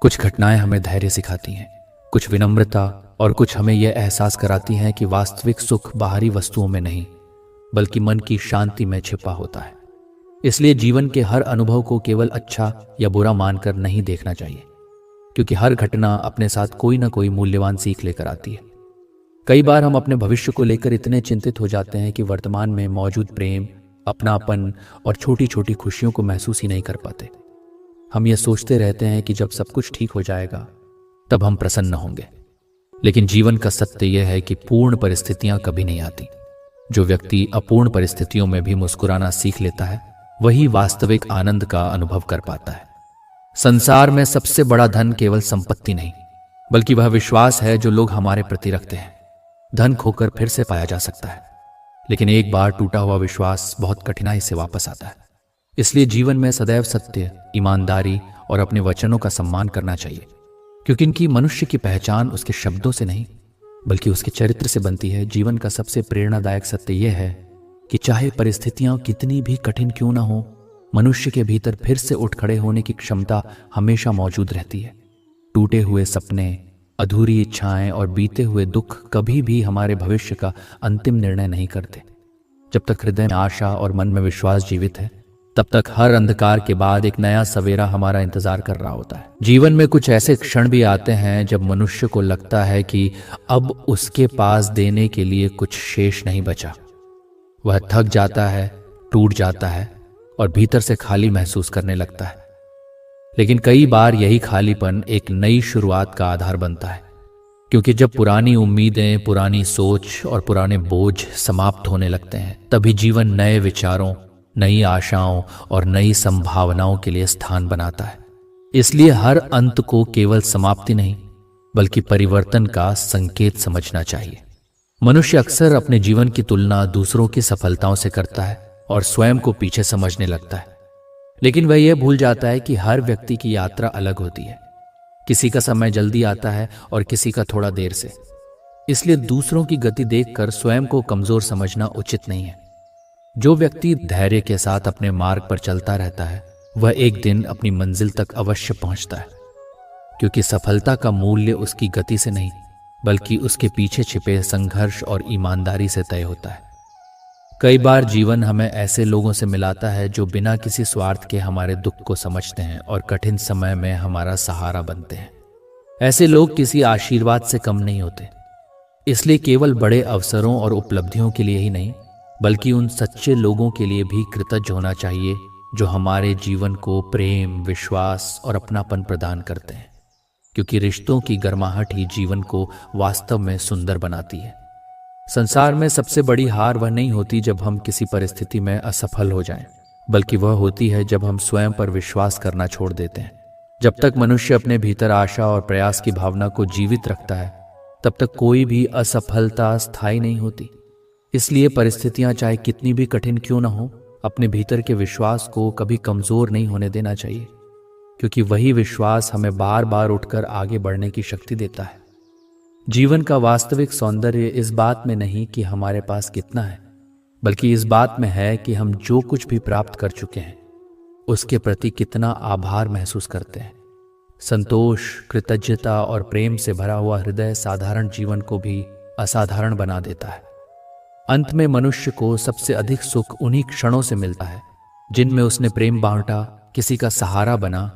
कुछ घटनाएं हमें धैर्य सिखाती हैं, कुछ विनम्रता, और कुछ हमें यह एहसास कराती हैं कि वास्तविक सुख बाहरी वस्तुओं में नहीं बल्कि मन की शांति में छिपा होता है। इसलिए जीवन के हर अनुभव को केवल अच्छा या बुरा मानकर नहीं देखना चाहिए, क्योंकि हर घटना अपने साथ कोई ना कोई मूल्यवान सीख लेकर आती है। कई बार हम अपने भविष्य को लेकर इतने चिंतित हो जाते हैं कि वर्तमान में मौजूद प्रेम, अपनापन और छोटी छोटी खुशियों को महसूस ही नहीं कर पाते। हम ये सोचते रहते हैं कि जब सब कुछ ठीक हो जाएगा तब हम प्रसन्न होंगे, लेकिन जीवन का सत्य यह है कि पूर्ण परिस्थितियां कभी नहीं आती। जो व्यक्ति अपूर्ण परिस्थितियों में भी मुस्कुराना सीख लेता है वही वास्तविक आनंद का अनुभव कर पाता है। संसार में सबसे बड़ा धन केवल संपत्ति नहीं, बल्कि वह विश्वास है जो लोग हमारे प्रति रखते हैं। धन खोकर फिर से पाया जा सकता है, लेकिन एक बार टूटा हुआ विश्वास बहुत कठिनाई से वापस आता है। इसलिए जीवन में सदैव सत्य, ईमानदारी और अपने वचनों का सम्मान करना चाहिए, क्योंकि इनकी मनुष्य की पहचान उसके शब्दों से नहीं बल्कि उसके चरित्र से बनती है। जीवन का सबसे प्रेरणादायक सत्य यह है कि चाहे परिस्थितियां कितनी भी कठिन क्यों ना हो, मनुष्य के भीतर फिर से उठ खड़े होने की क्षमता हमेशा मौजूद रहती है। टूटे हुए सपने, अधूरी इच्छाएं और बीते हुए दुख कभी भी हमारे भविष्य का अंतिम निर्णय नहीं करते। जब तक हृदय में आशा और मन में विश्वास जीवित है, तब तक हर अंधकार के बाद एक नया सवेरा हमारा इंतजार कर रहा होता है। जीवन में कुछ ऐसे क्षण भी आते हैं जब मनुष्य को लगता है कि अब उसके पास देने के लिए कुछ शेष नहीं बचा। वह थक जाता है, टूट जाता है और भीतर से खाली महसूस करने लगता है। लेकिन कई बार यही खालीपन एक नई शुरुआत का आधार बनता है, क्योंकि जब पुरानी उम्मीदें, पुरानी सोच और पुराने बोझ समाप्त होने लगते हैं, तभी जीवन नए विचारों, नई आशाओं और नई संभावनाओं के लिए स्थान बनाता है। इसलिए हर अंत को केवल समाप्ति नहीं बल्कि परिवर्तन का संकेत समझना चाहिए। मनुष्य अक्सर अपने जीवन की तुलना दूसरों की सफलताओं से करता है और स्वयं को पीछे समझने लगता है, लेकिन वह यह भूल जाता है कि हर व्यक्ति की यात्रा अलग होती है। किसी का समय जल्दी आता है और किसी का थोड़ा देर से। इसलिए दूसरों की गति देखकर स्वयं को कमजोर समझना उचित नहीं है। जो व्यक्ति धैर्य के साथ अपने मार्ग पर चलता रहता है वह एक दिन अपनी मंजिल तक अवश्य पहुंचता है, क्योंकि सफलता का मूल्य उसकी गति से नहीं बल्कि उसके पीछे छिपे संघर्ष और ईमानदारी से तय होता है। कई बार जीवन हमें ऐसे लोगों से मिलाता है जो बिना किसी स्वार्थ के हमारे दुख को समझते हैं और कठिन समय में हमारा सहारा बनते हैं। ऐसे लोग किसी आशीर्वाद से कम नहीं होते। इसलिए केवल बड़े अवसरों और उपलब्धियों के लिए ही नहीं बल्कि उन सच्चे लोगों के लिए भी कृतज्ञ होना चाहिए जो हमारे जीवन को प्रेम, विश्वास और अपनापन प्रदान करते हैं, क्योंकि रिश्तों की गर्माहट ही जीवन को वास्तव में सुंदर बनाती है। संसार में सबसे बड़ी हार वह नहीं होती जब हम किसी परिस्थिति में असफल हो जाएं, बल्कि वह होती है जब हम स्वयं पर विश्वास करना छोड़ देते हैं। जब तक मनुष्य अपने भीतर आशा और प्रयास की भावना को जीवित रखता है, तब तक कोई भी असफलता स्थायी नहीं होती। इसलिए परिस्थितियां चाहे कितनी भी कठिन क्यों न हो, अपने भीतर के विश्वास को कभी कमजोर नहीं होने देना चाहिए, क्योंकि वही विश्वास हमें बार बार उठकर आगे बढ़ने की शक्ति देता है। जीवन का वास्तविक सौंदर्य इस बात में नहीं कि हमारे पास कितना है, बल्कि इस बात में है कि हम जो कुछ भी प्राप्त कर चुके हैं उसके प्रति कितना आभार महसूस करते हैं। संतोष, कृतज्ञता और प्रेम से भरा हुआ हृदय साधारण जीवन को भी असाधारण बना देता है। अंत में मनुष्य को सबसे अधिक सुख उन्हीं क्षणों से मिलता है जिनमें उसने प्रेम बांटा, किसी का सहारा बना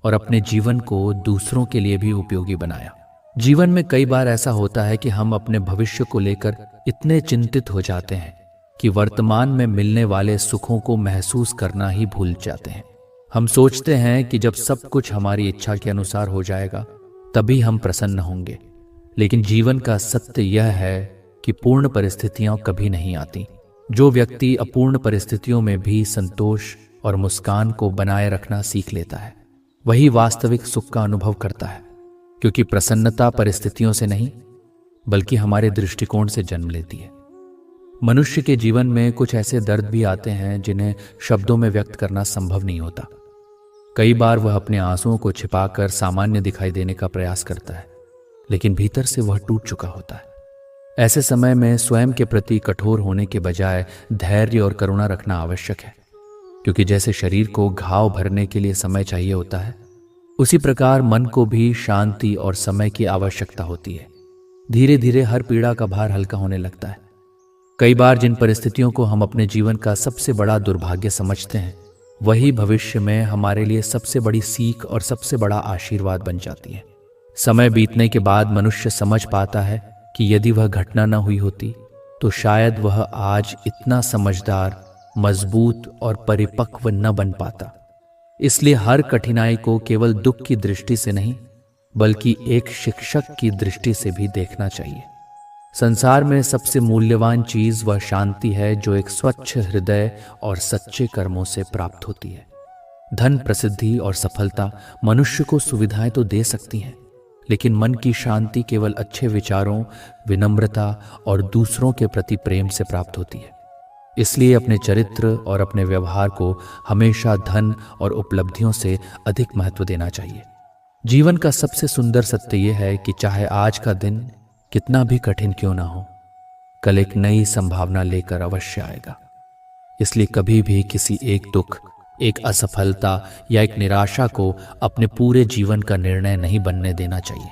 और अपने जीवन को दूसरों के लिए भी उपयोगी बनाया। जीवन में कई बार ऐसा होता है कि हम अपने भविष्य को लेकर इतने चिंतित हो जाते हैं कि वर्तमान में मिलने वाले सुखों को महसूस करना ही भूल जाते हैं। हम सोचते हैं कि जब सब कुछ हमारी इच्छा के अनुसार हो जाएगा तभी हम प्रसन्न होंगे, लेकिन जीवन का सत्य यह है कि पूर्ण परिस्थितियां कभी नहीं आती। जो व्यक्ति अपूर्ण परिस्थितियों में भी संतोष और मुस्कान को बनाए रखना सीख लेता है वही वास्तविक सुख का अनुभव करता है, क्योंकि प्रसन्नता परिस्थितियों से नहीं बल्कि हमारे दृष्टिकोण से जन्म लेती है। मनुष्य के जीवन में कुछ ऐसे दर्द भी आते हैं जिन्हें शब्दों में व्यक्त करना संभव नहीं होता। कई बार वह अपने आंसुओं को छिपाकर सामान्य दिखाई देने का प्रयास करता है, लेकिन भीतर से वह टूट चुका होता है। ऐसे समय में स्वयं के प्रति कठोर होने के बजाय धैर्य और करुणा रखना आवश्यक है, क्योंकि जैसे शरीर को घाव भरने के लिए समय चाहिए होता है, उसी प्रकार मन को भी शांति और समय की आवश्यकता होती है। धीरे धीरे हर पीड़ा का भार हल्का होने लगता है। कई बार जिन परिस्थितियों को हम अपने जीवन का सबसे बड़ा दुर्भाग्य समझते हैं, वही भविष्य में हमारे लिए सबसे बड़ी सीख और सबसे बड़ा आशीर्वाद बन जाती है। समय बीतने के बाद मनुष्य समझ पाता है कि यदि वह घटना न हुई होती तो शायद वह आज इतना समझदार, मजबूत और परिपक्व न बन पाता। इसलिए हर कठिनाई को केवल दुख की दृष्टि से नहीं, बल्कि एक शिक्षक की दृष्टि से भी देखना चाहिए। संसार में सबसे मूल्यवान चीज वह शांति है जो एक स्वच्छ हृदय और सच्चे कर्मों से प्राप्त होती है। धन, प्रसिद्धि और सफलता मनुष्य को सुविधाएं तो दे सकती हैं, लेकिन मन की शांति केवल अच्छे विचारों, विनम्रता और दूसरों के प्रति प्रेम से प्राप्त होती है। इसलिए अपने चरित्र और अपने व्यवहार को हमेशा धन और उपलब्धियों से अधिक महत्व देना चाहिए। जीवन का सबसे सुंदर सत्य यह है कि चाहे आज का दिन कितना भी कठिन क्यों ना हो, कल एक नई संभावना लेकर अवश्य आएगा। इसलिए कभी भी किसी एक दुख, एक असफलता या एक निराशा को अपने पूरे जीवन का निर्णय नहीं बनने देना चाहिए,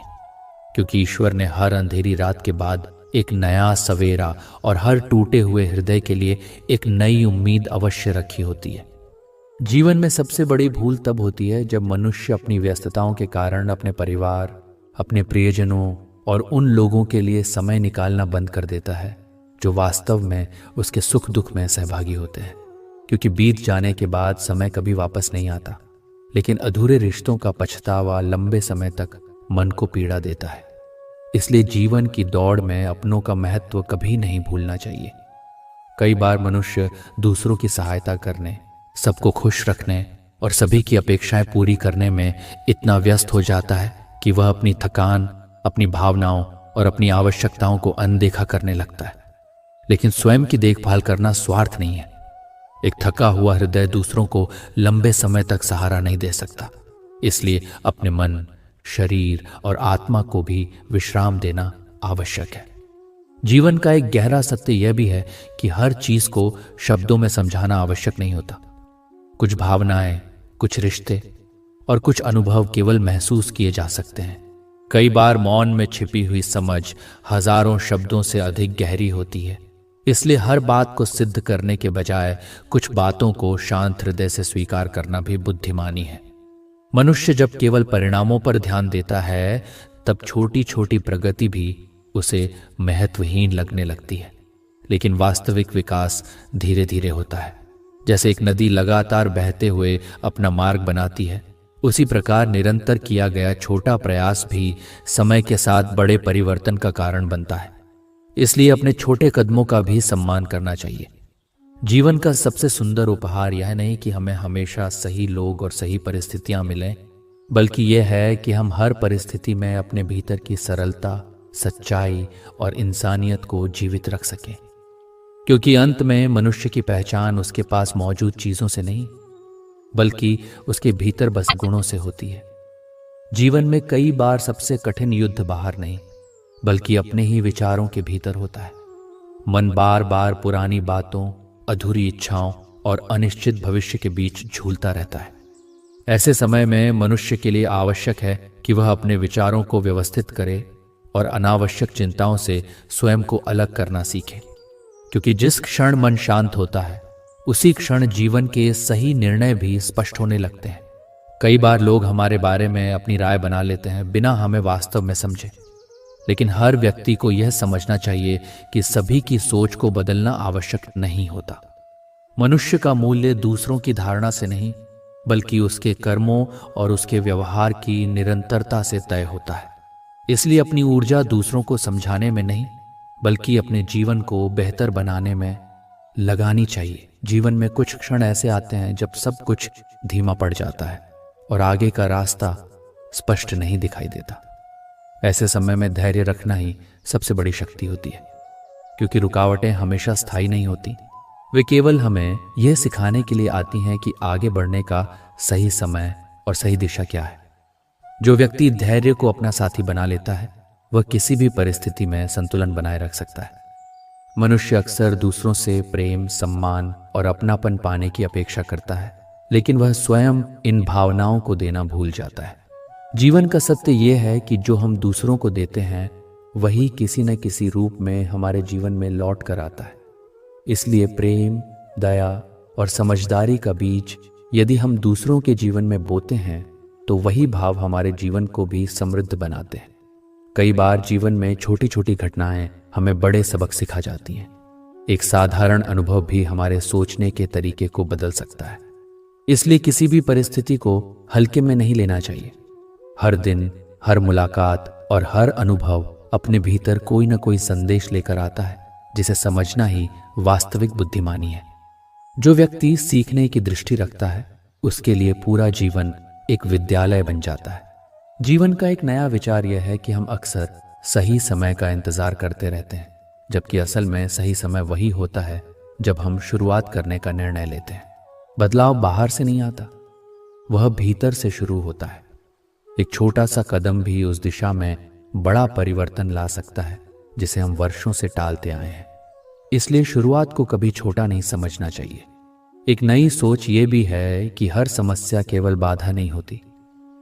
क्योंकि ईश्वर ने हर अंधेरी रात के बाद एक नया सवेरा और हर टूटे हुए हृदय के लिए एक नई उम्मीद अवश्य रखी होती है। जीवन में सबसे बड़ी भूल तब होती है जब मनुष्य अपनी व्यस्तताओं के कारण अपने परिवार, अपने प्रियजनों और उन लोगों के लिए समय निकालना बंद कर देता है जो वास्तव में उसके सुख दुख में सहभागी होते हैं। क्योंकि बीत जाने के बाद समय कभी वापस नहीं आता, लेकिन अधूरे रिश्तों का पछतावा लंबे समय तक मन को पीड़ा देता है। इसलिए जीवन की दौड़ में अपनों का महत्व कभी नहीं भूलना चाहिए। कई बार मनुष्य दूसरों की सहायता करने, सबको खुश रखने और सभी की अपेक्षाएं पूरी करने में इतना व्यस्त हो जाता है कि वह अपनी थकान, अपनी भावनाओं और अपनी आवश्यकताओं को अनदेखा करने लगता है। लेकिन स्वयं की देखभाल करना स्वार्थ नहीं है। एक थका हुआ हृदय दूसरों को लंबे समय तक सहारा नहीं दे सकता। इसलिए अपने मन, शरीर और आत्मा को भी विश्राम देना आवश्यक है। जीवन का एक गहरा सत्य यह भी है कि हर चीज को शब्दों में समझाना आवश्यक नहीं होता। कुछ भावनाएं, कुछ रिश्ते और कुछ अनुभव केवल महसूस किए जा सकते हैं। कई बार मौन में छिपी हुई समझ हजारों शब्दों से अधिक गहरी होती है। इसलिए हर बात को सिद्ध करने के बजाय कुछ बातों को शांत हृदय से स्वीकार करना भी बुद्धिमानी है। मनुष्य जब केवल परिणामों पर ध्यान देता है, तब छोटी छोटी प्रगति भी उसे महत्वहीन लगने लगती है। लेकिन वास्तविक विकास धीरे धीरे होता है। जैसे एक नदी लगातार बहते हुए अपना मार्ग बनाती है, उसी प्रकार निरंतर किया गया छोटा प्रयास भी समय के साथ बड़े परिवर्तन का कारण बनता है। इसलिए अपने छोटे कदमों का भी सम्मान करना चाहिए। जीवन का सबसे सुंदर उपहार यह नहीं कि हमें हमेशा सही लोग और सही परिस्थितियां मिलें, बल्कि यह है कि हम हर परिस्थिति में अपने भीतर की सरलता, सच्चाई और इंसानियत को जीवित रख सकें। क्योंकि अंत में मनुष्य की पहचान उसके पास मौजूद चीजों से नहीं, बल्कि उसके भीतर बसे गुणों से होती है। जीवन में कई बार सबसे कठिन युद्ध बाहर नहीं, बल्कि अपने ही विचारों के भीतर होता है। मन बार बार पुरानी बातों, अधूरी इच्छाओं और अनिश्चित भविष्य के बीच झूलता रहता है। ऐसे समय में मनुष्य के लिए आवश्यक है कि वह अपने विचारों को व्यवस्थित करे और अनावश्यक चिंताओं से स्वयं को अलग करना सीखे। क्योंकि जिस क्षण मन शांत होता है, उसी क्षण जीवन के सही निर्णय भी स्पष्ट होने लगते हैं। कई बार लोग हमारे बारे में अपनी राय बना लेते हैं बिना हमें वास्तव में समझे। लेकिन हर व्यक्ति को यह समझना चाहिए कि सभी की सोच को बदलना आवश्यक नहीं होता। मनुष्य का मूल्य दूसरों की धारणा से नहीं, बल्कि उसके कर्मों और उसके व्यवहार की निरंतरता से तय होता है। इसलिए अपनी ऊर्जा दूसरों को समझाने में नहीं, बल्कि अपने जीवन को बेहतर बनाने में लगानी चाहिए। जीवन में कुछ क्षण ऐसे आते हैं जब सब कुछ धीमा पड़ जाता है और आगे का रास्ता स्पष्ट नहीं दिखाई देता। ऐसे समय में धैर्य रखना ही सबसे बड़ी शक्ति होती है, क्योंकि रुकावटें हमेशा स्थायी नहीं होती। वे केवल हमें यह सिखाने के लिए आती हैं कि आगे बढ़ने का सही समय और सही दिशा क्या है। जो व्यक्ति धैर्य को अपना साथी बना लेता है वह किसी भी परिस्थिति में संतुलन बनाए रख सकता है। मनुष्य अक्सर दूसरों से प्रेम, सम्मान और अपनापन पाने की अपेक्षा करता है, लेकिन वह स्वयं इन भावनाओं को देना भूल जाता है। जीवन का सत्य यह है कि जो हम दूसरों को देते हैं वही किसी न किसी रूप में हमारे जीवन में लौट कर आता है। इसलिए प्रेम, दया और समझदारी का बीज यदि हम दूसरों के जीवन में बोते हैं तो वही भाव हमारे जीवन को भी समृद्ध बनाते हैं। कई बार जीवन में छोटी छोटी घटनाएं हमें बड़े सबक सिखा जाती हैं। एक साधारण अनुभव भी हमारे सोचने के तरीके को बदल सकता है। इसलिए किसी भी परिस्थिति को हल्के में नहीं लेना चाहिए। हर दिन, हर मुलाकात और हर अनुभव अपने भीतर कोई ना कोई संदेश लेकर आता है, जिसे समझना ही वास्तविक बुद्धिमानी है। जो व्यक्ति सीखने की दृष्टि रखता है उसके लिए पूरा जीवन एक विद्यालय बन जाता है। जीवन का एक नया विचार यह है कि हम अक्सर सही समय का इंतजार करते रहते हैं, जबकि असल में सही समय वही होता है जब हम शुरुआत करने का निर्णय लेते हैं। बदलाव बाहर से नहीं आता, वह भीतर से शुरू होता है। एक छोटा सा कदम भी उस दिशा में बड़ा परिवर्तन ला सकता है जिसे हम वर्षों से टालते आए हैं। इसलिए शुरुआत को कभी छोटा नहीं समझना चाहिए। एक नई सोच ये भी है कि हर समस्या केवल बाधा नहीं होती,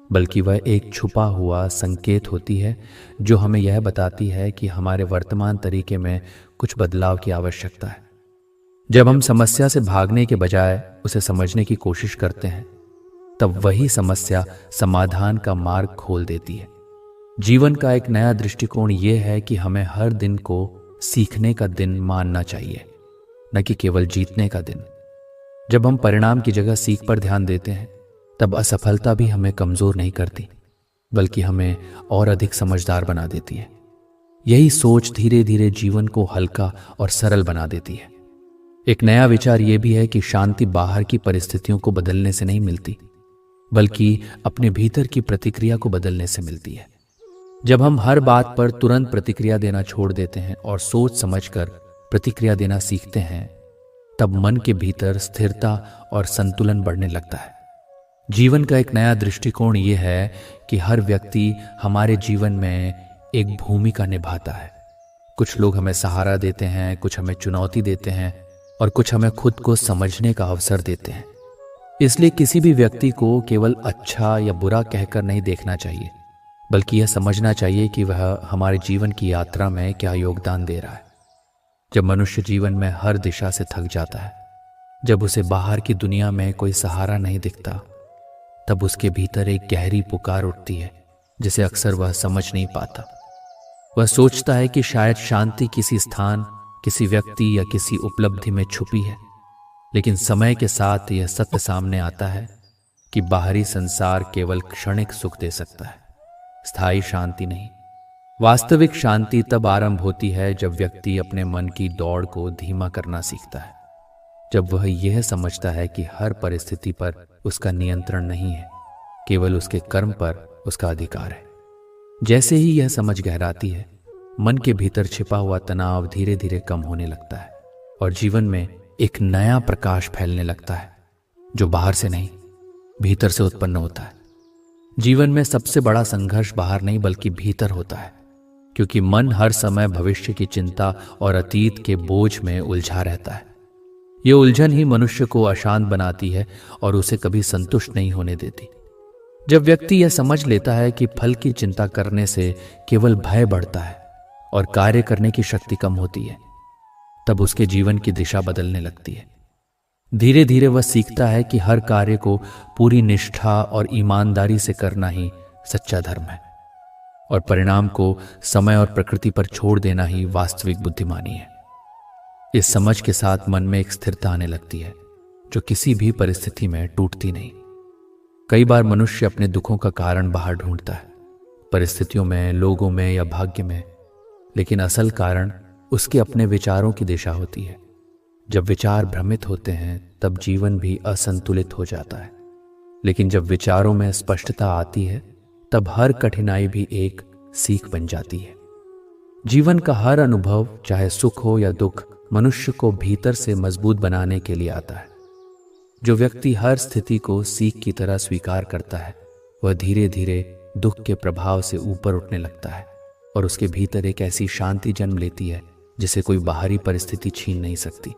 बल्कि वह एक छुपा हुआ संकेत होती है जो हमें यह बताती है कि हमारे वर्तमान तरीके में कुछ बदलाव की आवश्यकता है। जब हम समस्या से भागने के बजाय उसे समझने की कोशिश करते हैं, तब वही समस्या समाधान का मार्ग खोल देती है। जीवन का एक नया दृष्टिकोण यह है कि हमें हर दिन को सीखने का दिन मानना चाहिए, न कि केवल जीतने का दिन। जब हम परिणाम की जगह सीख पर ध्यान देते हैं, तब असफलता भी हमें कमजोर नहीं करती, बल्कि हमें और अधिक समझदार बना देती है। यही सोच धीरे धीरे जीवन को हल्का और सरल बना देती है। एक नया विचार यह भी है कि शांति बाहर की परिस्थितियों को बदलने से नहीं मिलती, बल्कि अपने भीतर की प्रतिक्रिया को बदलने से मिलती है। जब हम हर बात पर तुरंत प्रतिक्रिया देना छोड़ देते हैं और सोच समझकर प्रतिक्रिया देना सीखते हैं, तब मन के भीतर स्थिरता और संतुलन बढ़ने लगता है। जीवन का एक नया दृष्टिकोण यह है कि हर व्यक्ति हमारे जीवन में एक भूमिका निभाता है। कुछ लोग हमें सहारा देते हैं, कुछ हमें चुनौती देते हैं और कुछ हमें खुद को समझने का अवसर देते हैं। इसलिए किसी भी व्यक्ति को केवल अच्छा या बुरा कहकर नहीं देखना चाहिए, बल्कि यह समझना चाहिए कि वह हमारे जीवन की यात्रा में क्या योगदान दे रहा है। जब मनुष्य जीवन में हर दिशा से थक जाता है, जब उसे बाहर की दुनिया में कोई सहारा नहीं दिखता, तब उसके भीतर एक गहरी पुकार उठती है जिसे अक्सर वह समझ नहीं पाता। वह सोचता है कि शायद शांति किसी स्थान, किसी व्यक्ति या किसी उपलब्धि में छुपी है, लेकिन समय के साथ यह सत्य सामने आता है कि बाहरी संसार केवल क्षणिक सुख दे सकता है, स्थायी शांति नहीं। वास्तविक शांति तब आरंभ होती है जब व्यक्ति अपने मन की दौड़ को धीमा करना सीखता है, जब वह यह समझता है कि हर परिस्थिति पर उसका नियंत्रण नहीं है, केवल उसके कर्म पर उसका अधिकार है। जैसे ही यह समझ गहराती है, मन के भीतर छिपा हुआ तनाव धीरे धीरे कम होने लगता है और जीवन में एक नया प्रकाश फैलने लगता है जो बाहर से नहीं, भीतर से उत्पन्न होता है। जीवन में सबसे बड़ा संघर्ष बाहर नहीं बल्कि भीतर होता है, क्योंकि मन हर समय भविष्य की चिंता और अतीत के बोझ में उलझा रहता है। ये उलझन ही मनुष्य को अशांत बनाती है और उसे कभी संतुष्ट नहीं होने देती। जब व्यक्ति यह समझ लेता है कि फल की चिंता करने से केवल भय बढ़ता है और कार्य करने की शक्ति कम होती है, तब उसके जीवन की दिशा बदलने लगती है। धीरे धीरे वह सीखता है कि हर कार्य को पूरी निष्ठा और ईमानदारी से करना ही सच्चा धर्म है और परिणाम को समय और प्रकृति पर छोड़ देना ही वास्तविक बुद्धिमानी है। इस समझ के साथ मन में एक स्थिरता आने लगती है जो किसी भी परिस्थिति में टूटती नहीं। कई बार मनुष्य अपने दुखों का कारण बाहर ढूंढता है, परिस्थितियों में, लोगों में या भाग्य में, लेकिन असल कारण उसके अपने विचारों की दिशा होती है। जब विचार भ्रमित होते हैं तब जीवन भी असंतुलित हो जाता है, लेकिन जब विचारों में स्पष्टता आती है तब हर कठिनाई भी एक सीख बन जाती है। जीवन का हर अनुभव, चाहे सुख हो या दुख, मनुष्य को भीतर से मजबूत बनाने के लिए आता है। जो व्यक्ति हर स्थिति को सीख की तरह स्वीकार करता है, वह धीरे धीरे दुख के प्रभाव से ऊपर उठने लगता है और उसके भीतर एक ऐसी शांति जन्म लेती है जिसे कोई बाहरी परिस्थिति छीन नहीं सकती।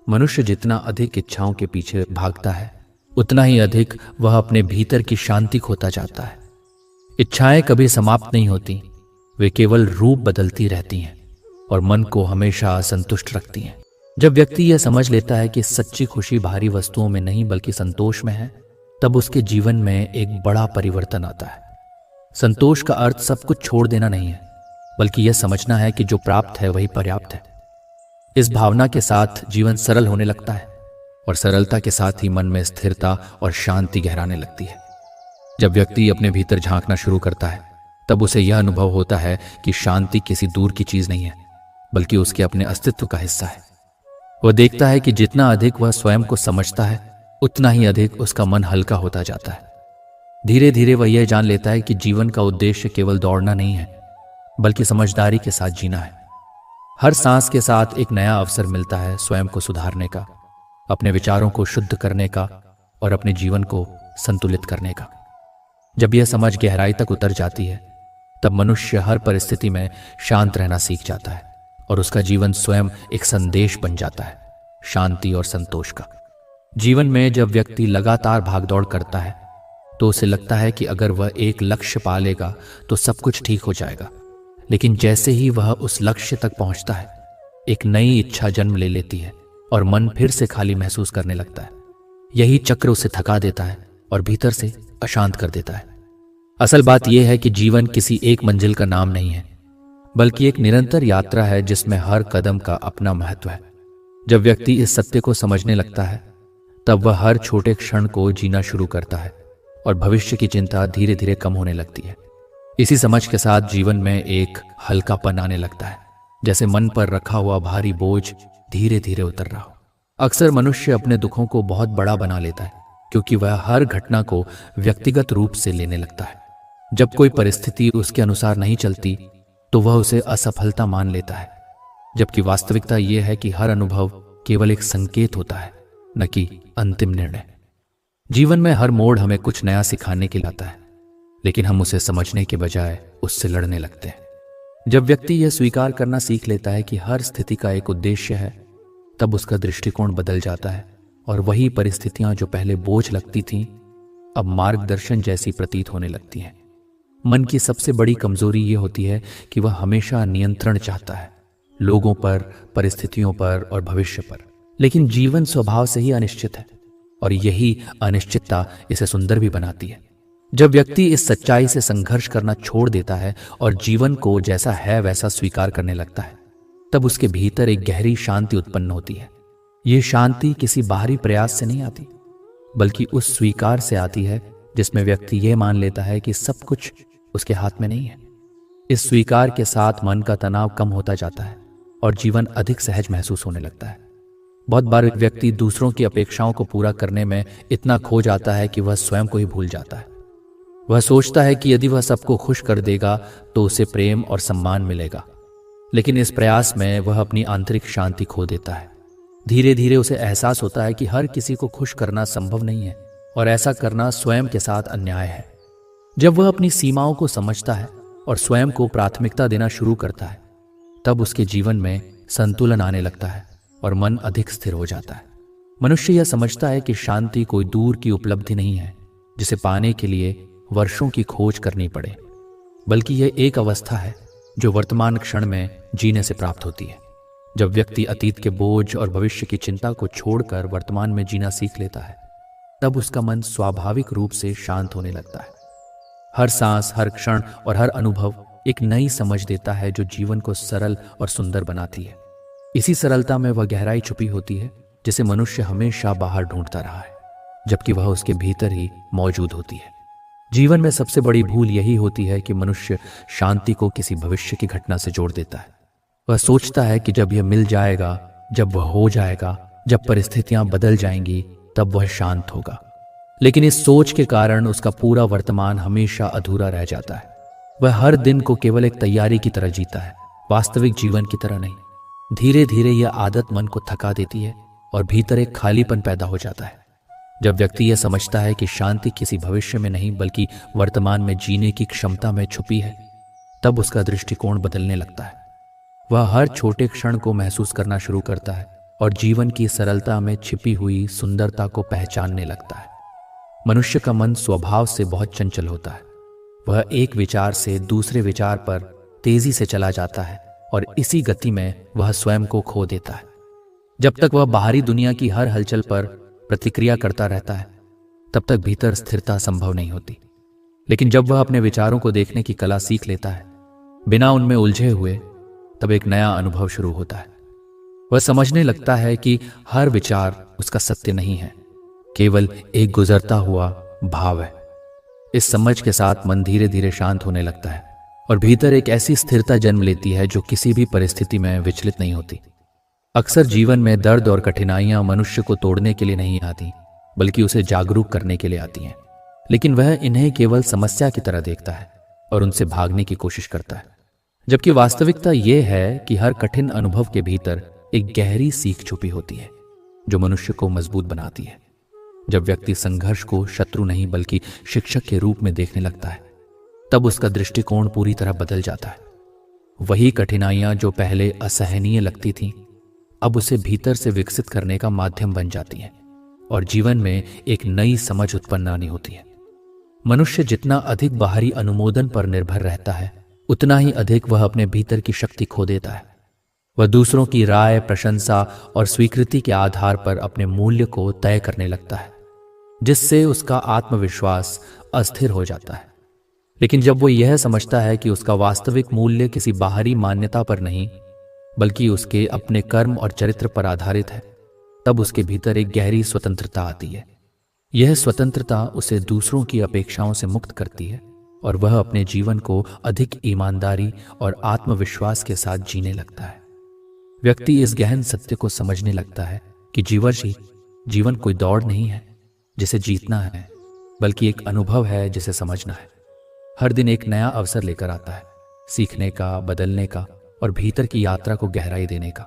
मनुष्य जितना अधिक इच्छाओं के पीछे भागता है, उतना ही अधिक वह अपने भीतर की शांति खोता जाता है। इच्छाएं कभी समाप्त नहीं होती, वे केवल रूप बदलती रहती हैं और मन को हमेशा असंतुष्ट रखती हैं। जब व्यक्ति यह समझ लेता है कि सच्ची खुशी भारी वस्तुओं में नहीं बल्कि संतोष में है, तब उसके जीवन में एक बड़ा परिवर्तन आता है। संतोष का अर्थ सब कुछ छोड़ देना नहीं है, बल्कि यह समझना है कि जो प्राप्त है वही पर्याप्त है। इस भावना के साथ जीवन सरल होने लगता है और सरलता के साथ ही मन में स्थिरता और शांति गहराने लगती है। जब व्यक्ति अपने भीतर झांकना शुरू करता है, तब उसे यह अनुभव होता है कि शांति किसी दूर की चीज नहीं है, बल्कि उसके अपने अस्तित्व का हिस्सा है। वह देखता है कि जितना अधिक वह स्वयं को समझता है, उतना ही अधिक उसका मन हल्का होता जाता है। धीरे धीरे वह यह जान लेता है कि जीवन का उद्देश्य केवल दौड़ना नहीं है, बल्कि समझदारी के साथ जीना है। हर सांस के साथ एक नया अवसर मिलता है स्वयं को सुधारने का, अपने विचारों को शुद्ध करने का और अपने जीवन को संतुलित करने का। जब यह समझ गहराई तक उतर जाती है, तब मनुष्य हर परिस्थिति में शांत रहना सीख जाता है और उसका जीवन स्वयं एक संदेश बन जाता है, शांति और संतोष का। जीवन में जब व्यक्ति लगातार भागदौड़ करता है, तो उसे लगता है कि अगर वह एक लक्ष्य पा लेगा तो सब कुछ ठीक हो जाएगा। लेकिन जैसे ही वह उस लक्ष्य तक पहुंचता है, एक नई इच्छा जन्म ले लेती है और मन फिर से खाली महसूस करने लगता है। यही चक्र उसे थका देता है और भीतर से अशांत कर देता है। असल बात यह है कि जीवन किसी एक मंजिल का नाम नहीं है, बल्कि एक निरंतर यात्रा है जिसमें हर कदम का अपना महत्व है। जब व्यक्ति इस सत्य को समझने लगता है, तब वह हर छोटे क्षण को जीना शुरू करता है और भविष्य की चिंता धीरे धीरे कम होने लगती है। इसी समझ के साथ जीवन में एक हल्कापन आने लगता है, जैसे मन पर रखा हुआ भारी बोझ धीरे धीरे उतर रहा हो। अक्सर मनुष्य अपने दुखों को बहुत बड़ा बना लेता है, क्योंकि वह हर घटना को व्यक्तिगत रूप से लेने लगता है। जब कोई परिस्थिति उसके अनुसार नहीं चलती, तो वह उसे असफलता मान लेता है, जबकि वास्तविकता यह है कि हर अनुभव केवल एक संकेत होता है, न कि अंतिम निर्णय। जीवन में हर मोड़ हमें कुछ नया सिखाने के लिए आता है, लेकिन हम उसे समझने के बजाय उससे लड़ने लगते हैं। जब व्यक्ति यह स्वीकार करना सीख लेता है कि हर स्थिति का एक उद्देश्य है, तब उसका दृष्टिकोण बदल जाता है और वही परिस्थितियां जो पहले बोझ लगती थीं, अब मार्गदर्शन जैसी प्रतीत होने लगती हैं। मन की सबसे बड़ी कमजोरी यह होती है कि वह हमेशा नियंत्रण चाहता है, लोगों पर, परिस्थितियों पर और भविष्य पर। लेकिन जीवन स्वभाव से ही अनिश्चित है और यही अनिश्चितता इसे सुंदर भी बनाती है। जब व्यक्ति इस सच्चाई से संघर्ष करना छोड़ देता है और जीवन को जैसा है वैसा स्वीकार करने लगता है, तब उसके भीतर एक गहरी शांति उत्पन्न होती है। ये शांति किसी बाहरी प्रयास से नहीं आती, बल्कि उस स्वीकार से आती है जिसमें व्यक्ति यह मान लेता है कि सब कुछ उसके हाथ में नहीं है। इस स्वीकार के साथ मन का तनाव कम होता जाता है और जीवन अधिक सहज महसूस होने लगता है। बहुत बार व्यक्ति दूसरों की अपेक्षाओं को पूरा करने में इतना खो जाता है कि वह स्वयं को ही भूल जाता है। वह सोचता है कि यदि वह सबको खुश कर देगा तो उसे प्रेम और सम्मान मिलेगा, लेकिन इस प्रयास में वह अपनी आंतरिक शांति खो देता है। धीरे धीरे उसे एहसास होता है कि हर किसी को खुश करना संभव नहीं है और ऐसा करना स्वयं के साथ अन्याय है। जब वह अपनी सीमाओं को समझता है और स्वयं को प्राथमिकता देना शुरू करता है, तब उसके जीवन में संतुलन आने लगता है और मन अधिक स्थिर हो जाता है। मनुष्य यह समझता है कि शांति कोई दूर की उपलब्धि नहीं है जिसे पाने के लिए वर्षों की खोज करनी पड़े, बल्कि यह एक अवस्था है जो वर्तमान क्षण में जीने से प्राप्त होती है। जब व्यक्ति अतीत के बोझ और भविष्य की चिंता को छोड़कर वर्तमान में जीना सीख लेता है, तब उसका मन स्वाभाविक रूप से शांत होने लगता है। हर सांस, हर क्षण और हर अनुभव एक नई समझ देता है जो जीवन को सरल और सुंदर बनाती है। इसी सरलता में वह गहराई छुपी होती है जिसे मनुष्य हमेशा बाहर ढूंढता रहा है, जबकि वह उसके भीतर ही मौजूद होती है। जीवन में सबसे बड़ी भूल यही होती है कि मनुष्य शांति को किसी भविष्य की घटना से जोड़ देता है। वह सोचता है कि जब यह मिल जाएगा, जब वह हो जाएगा, जब परिस्थितियां बदल जाएंगी, तब वह शांत होगा। लेकिन इस सोच के कारण उसका पूरा वर्तमान हमेशा अधूरा रह जाता है। वह हर दिन को केवल एक तैयारी की तरह जीता है, वास्तविक जीवन की तरह नहीं। धीरे धीरे यह आदत मन को थका देती है और भीतर एक खालीपन पैदा हो जाता है। जब व्यक्ति यह समझता है कि शांति किसी भविष्य में नहीं बल्कि वर्तमान में जीने की क्षमता में छुपी है, तब उसका दृष्टिकोण बदलने लगता है। वह हर छोटे क्षण को महसूस करना शुरू करता है और जीवन की सरलता में छिपी हुई सुंदरता को पहचानने लगता है। मनुष्य का मन स्वभाव से बहुत चंचल होता है। वह एक विचार से दूसरे विचार पर तेजी से चला जाता है और इसी गति में वह स्वयं को खो देता है। जब तक वह बाहरी दुनिया की हर हलचल पर प्रतिक्रिया करता रहता है, तब तक भीतर स्थिरता संभव नहीं होती। लेकिन जब वह अपने विचारों को देखने की कला सीख लेता है, बिना उनमें उलझे हुए, तब एक नया अनुभव शुरू होता है। वह समझने लगता है कि हर विचार उसका सत्य नहीं है, केवल एक गुजरता हुआ भाव है। इस समझ के साथ मन धीरे धीरे शांत होने लगता है और भीतर एक ऐसी स्थिरता जन्म लेती है जो किसी भी परिस्थिति में विचलित नहीं होती। अक्सर जीवन में दर्द और कठिनाइयां मनुष्य को तोड़ने के लिए नहीं आती, बल्कि उसे जागरूक करने के लिए आती हैं। लेकिन वह इन्हें केवल समस्या की तरह देखता है और उनसे भागने की कोशिश करता है, जबकि वास्तविकता यह है कि हर कठिन अनुभव के भीतर एक गहरी सीख छुपी होती है जो मनुष्य को मजबूत बनाती है। जब व्यक्ति संघर्ष को शत्रु नहीं बल्कि शिक्षक के रूप में देखने लगता है, तब उसका दृष्टिकोण पूरी तरह बदल जाता है। वही कठिनाइयां जो पहले असहनीय लगती थीं, अब उसे भीतर से विकसित करने का माध्यम बन जाती हैं और जीवन में एक नई समझ उत्पन्न होती है। मनुष्य जितना अधिक बाहरी अनुमोदन पर निर्भर रहता है, उतना ही अधिक वह अपने भीतर की शक्ति खो देता है। वह दूसरों की राय, प्रशंसा और स्वीकृति के आधार पर अपने मूल्य को तय करने लगता है, जिससे उसका आत्मविश्वास अस्थिर हो जाता है। लेकिन जब वो यह समझता है कि उसका वास्तविक मूल्य किसी बाहरी मान्यता पर नहीं बल्कि उसके अपने कर्म और चरित्र पर आधारित है, तब उसके भीतर एक गहरी स्वतंत्रता आती है। यह स्वतंत्रता उसे दूसरों की अपेक्षाओं से मुक्त करती है और वह अपने जीवन को अधिक ईमानदारी और आत्मविश्वास के साथ जीने लगता है। व्यक्ति इस गहन सत्य को समझने लगता है कि जीवन कोई दौड़ नहीं है जिसे जीतना है, बल्कि एक अनुभव है जिसे समझना है। हर दिन एक नया अवसर लेकर आता है, सीखने का, बदलने का और भीतर की यात्रा को गहराई देने का।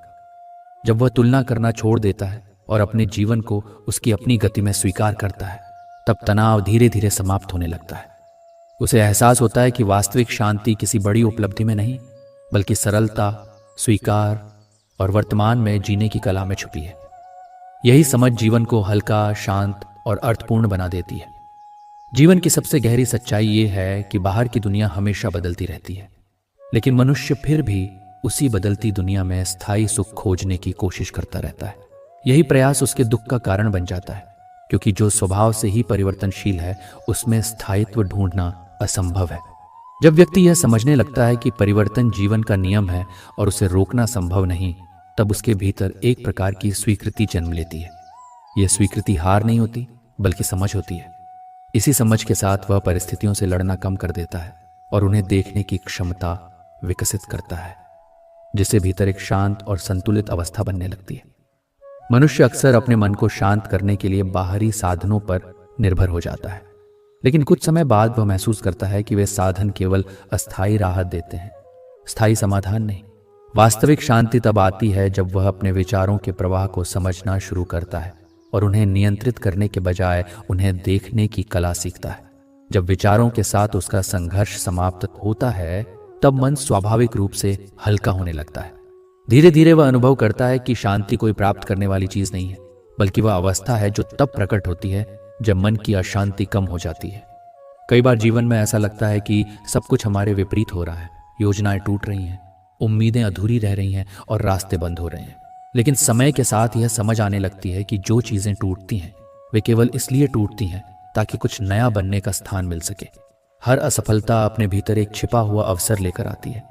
जब वह तुलना करना छोड़ देता है और अपने जीवन को उसकी अपनी गति में स्वीकार करता है, तब तनाव धीरे धीरे समाप्त होने लगता है। उसे एहसास होता है कि वास्तविक शांति किसी बड़ी उपलब्धि में नहीं बल्कि सरलता, स्वीकार और वर्तमान में जीने की कला में छुपी है। यही समझ जीवन को हल्का, शांत और अर्थपूर्ण बना देती है। जीवन की सबसे गहरी सच्चाई ये है कि बाहर की दुनिया हमेशा बदलती रहती है, लेकिन मनुष्य फिर भी उसी बदलती दुनिया में स्थायी सुख खोजने की कोशिश करता रहता है। यही प्रयास उसके दुख का कारण बन जाता है, क्योंकि जो स्वभाव से ही परिवर्तनशील है उसमें स्थायित्व ढूंढना असंभव है। जब व्यक्ति यह समझने लगता है कि परिवर्तन जीवन का नियम है और उसे रोकना संभव नहीं, तब उसके भीतर एक प्रकार की स्वीकृति जन्म लेती है। यह स्वीकृति हार नहीं होती बल्कि समझ होती है। इसी समझ के साथ वह परिस्थितियों से लड़ना कम कर देता है और उन्हें देखने की क्षमता विकसित करता है, जिससे भीतर एक शांत और संतुलित अवस्था बनने लगती है। मनुष्य अक्सर अपने मन को शांत करने के लिए बाहरी साधनों पर निर्भर हो जाता है, लेकिन कुछ समय बाद वह महसूस करता है कि वे साधन केवल अस्थायी राहत देते हैं, स्थायी समाधान नहीं। वास्तविक शांति तब आती है जब वह अपने विचारों के प्रवाह को समझना शुरू करता है और उन्हें नियंत्रित करने के बजाय उन्हें देखने की कला सीखता है। जब विचारों के साथ उसका संघर्ष समाप्त होता है, तब मन स्वाभाविक रूप से हल्का होने लगता है। धीरे धीरे वह अनुभव करता है कि शांति कोई प्राप्त करने वाली चीज नहीं है, बल्कि वह अवस्था है जो तब प्रकट होती है जब मन की अशांति कम हो जाती है। कई बार जीवन में ऐसा लगता है कि सब कुछ हमारे विपरीत हो रहा है, योजनाएं टूट रही हैं, उम्मीदें अधूरी रह रही हैं और रास्ते बंद हो रहे हैं। लेकिन समय के साथ यह समझ आने लगती है कि जो चीजें टूटती हैं वे केवल इसलिए टूटती हैं ताकि कुछ नया बनने का स्थान मिल सके। हर असफलता अपने भीतर एक छिपा हुआ अवसर लेकर आती है,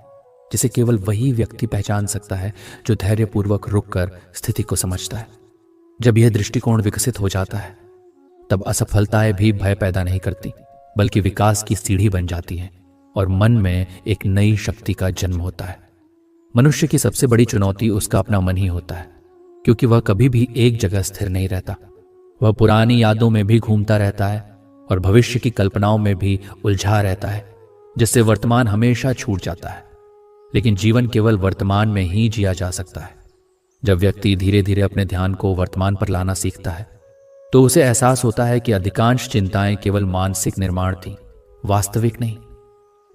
जिसे केवल वही व्यक्ति पहचान सकता है जो धैर्यपूर्वक रुककर स्थिति को समझता है। जब यह दृष्टिकोण विकसित हो जाता है, तब असफलताएं भी भय पैदा नहीं करती, बल्कि विकास की सीढ़ी बन जाती हैं और मन में एक नई शक्ति का जन्म होता है। मनुष्य की सबसे बड़ी चुनौती उसका अपना मन ही होता है, क्योंकि वह कभी भी एक जगह स्थिर नहीं रहता। वह पुरानी यादों में भी घूमता रहता है और भविष्य की कल्पनाओं में भी उलझा रहता है, जिससे वर्तमान हमेशा छूट जाता है। लेकिन जीवन केवल वर्तमान में ही जिया जा सकता है। जब व्यक्ति धीरे धीरे अपने ध्यान को वर्तमान पर लाना सीखता है तो उसे एहसास होता है कि अधिकांश चिंताएं केवल मानसिक निर्माण थी, वास्तविक नहीं।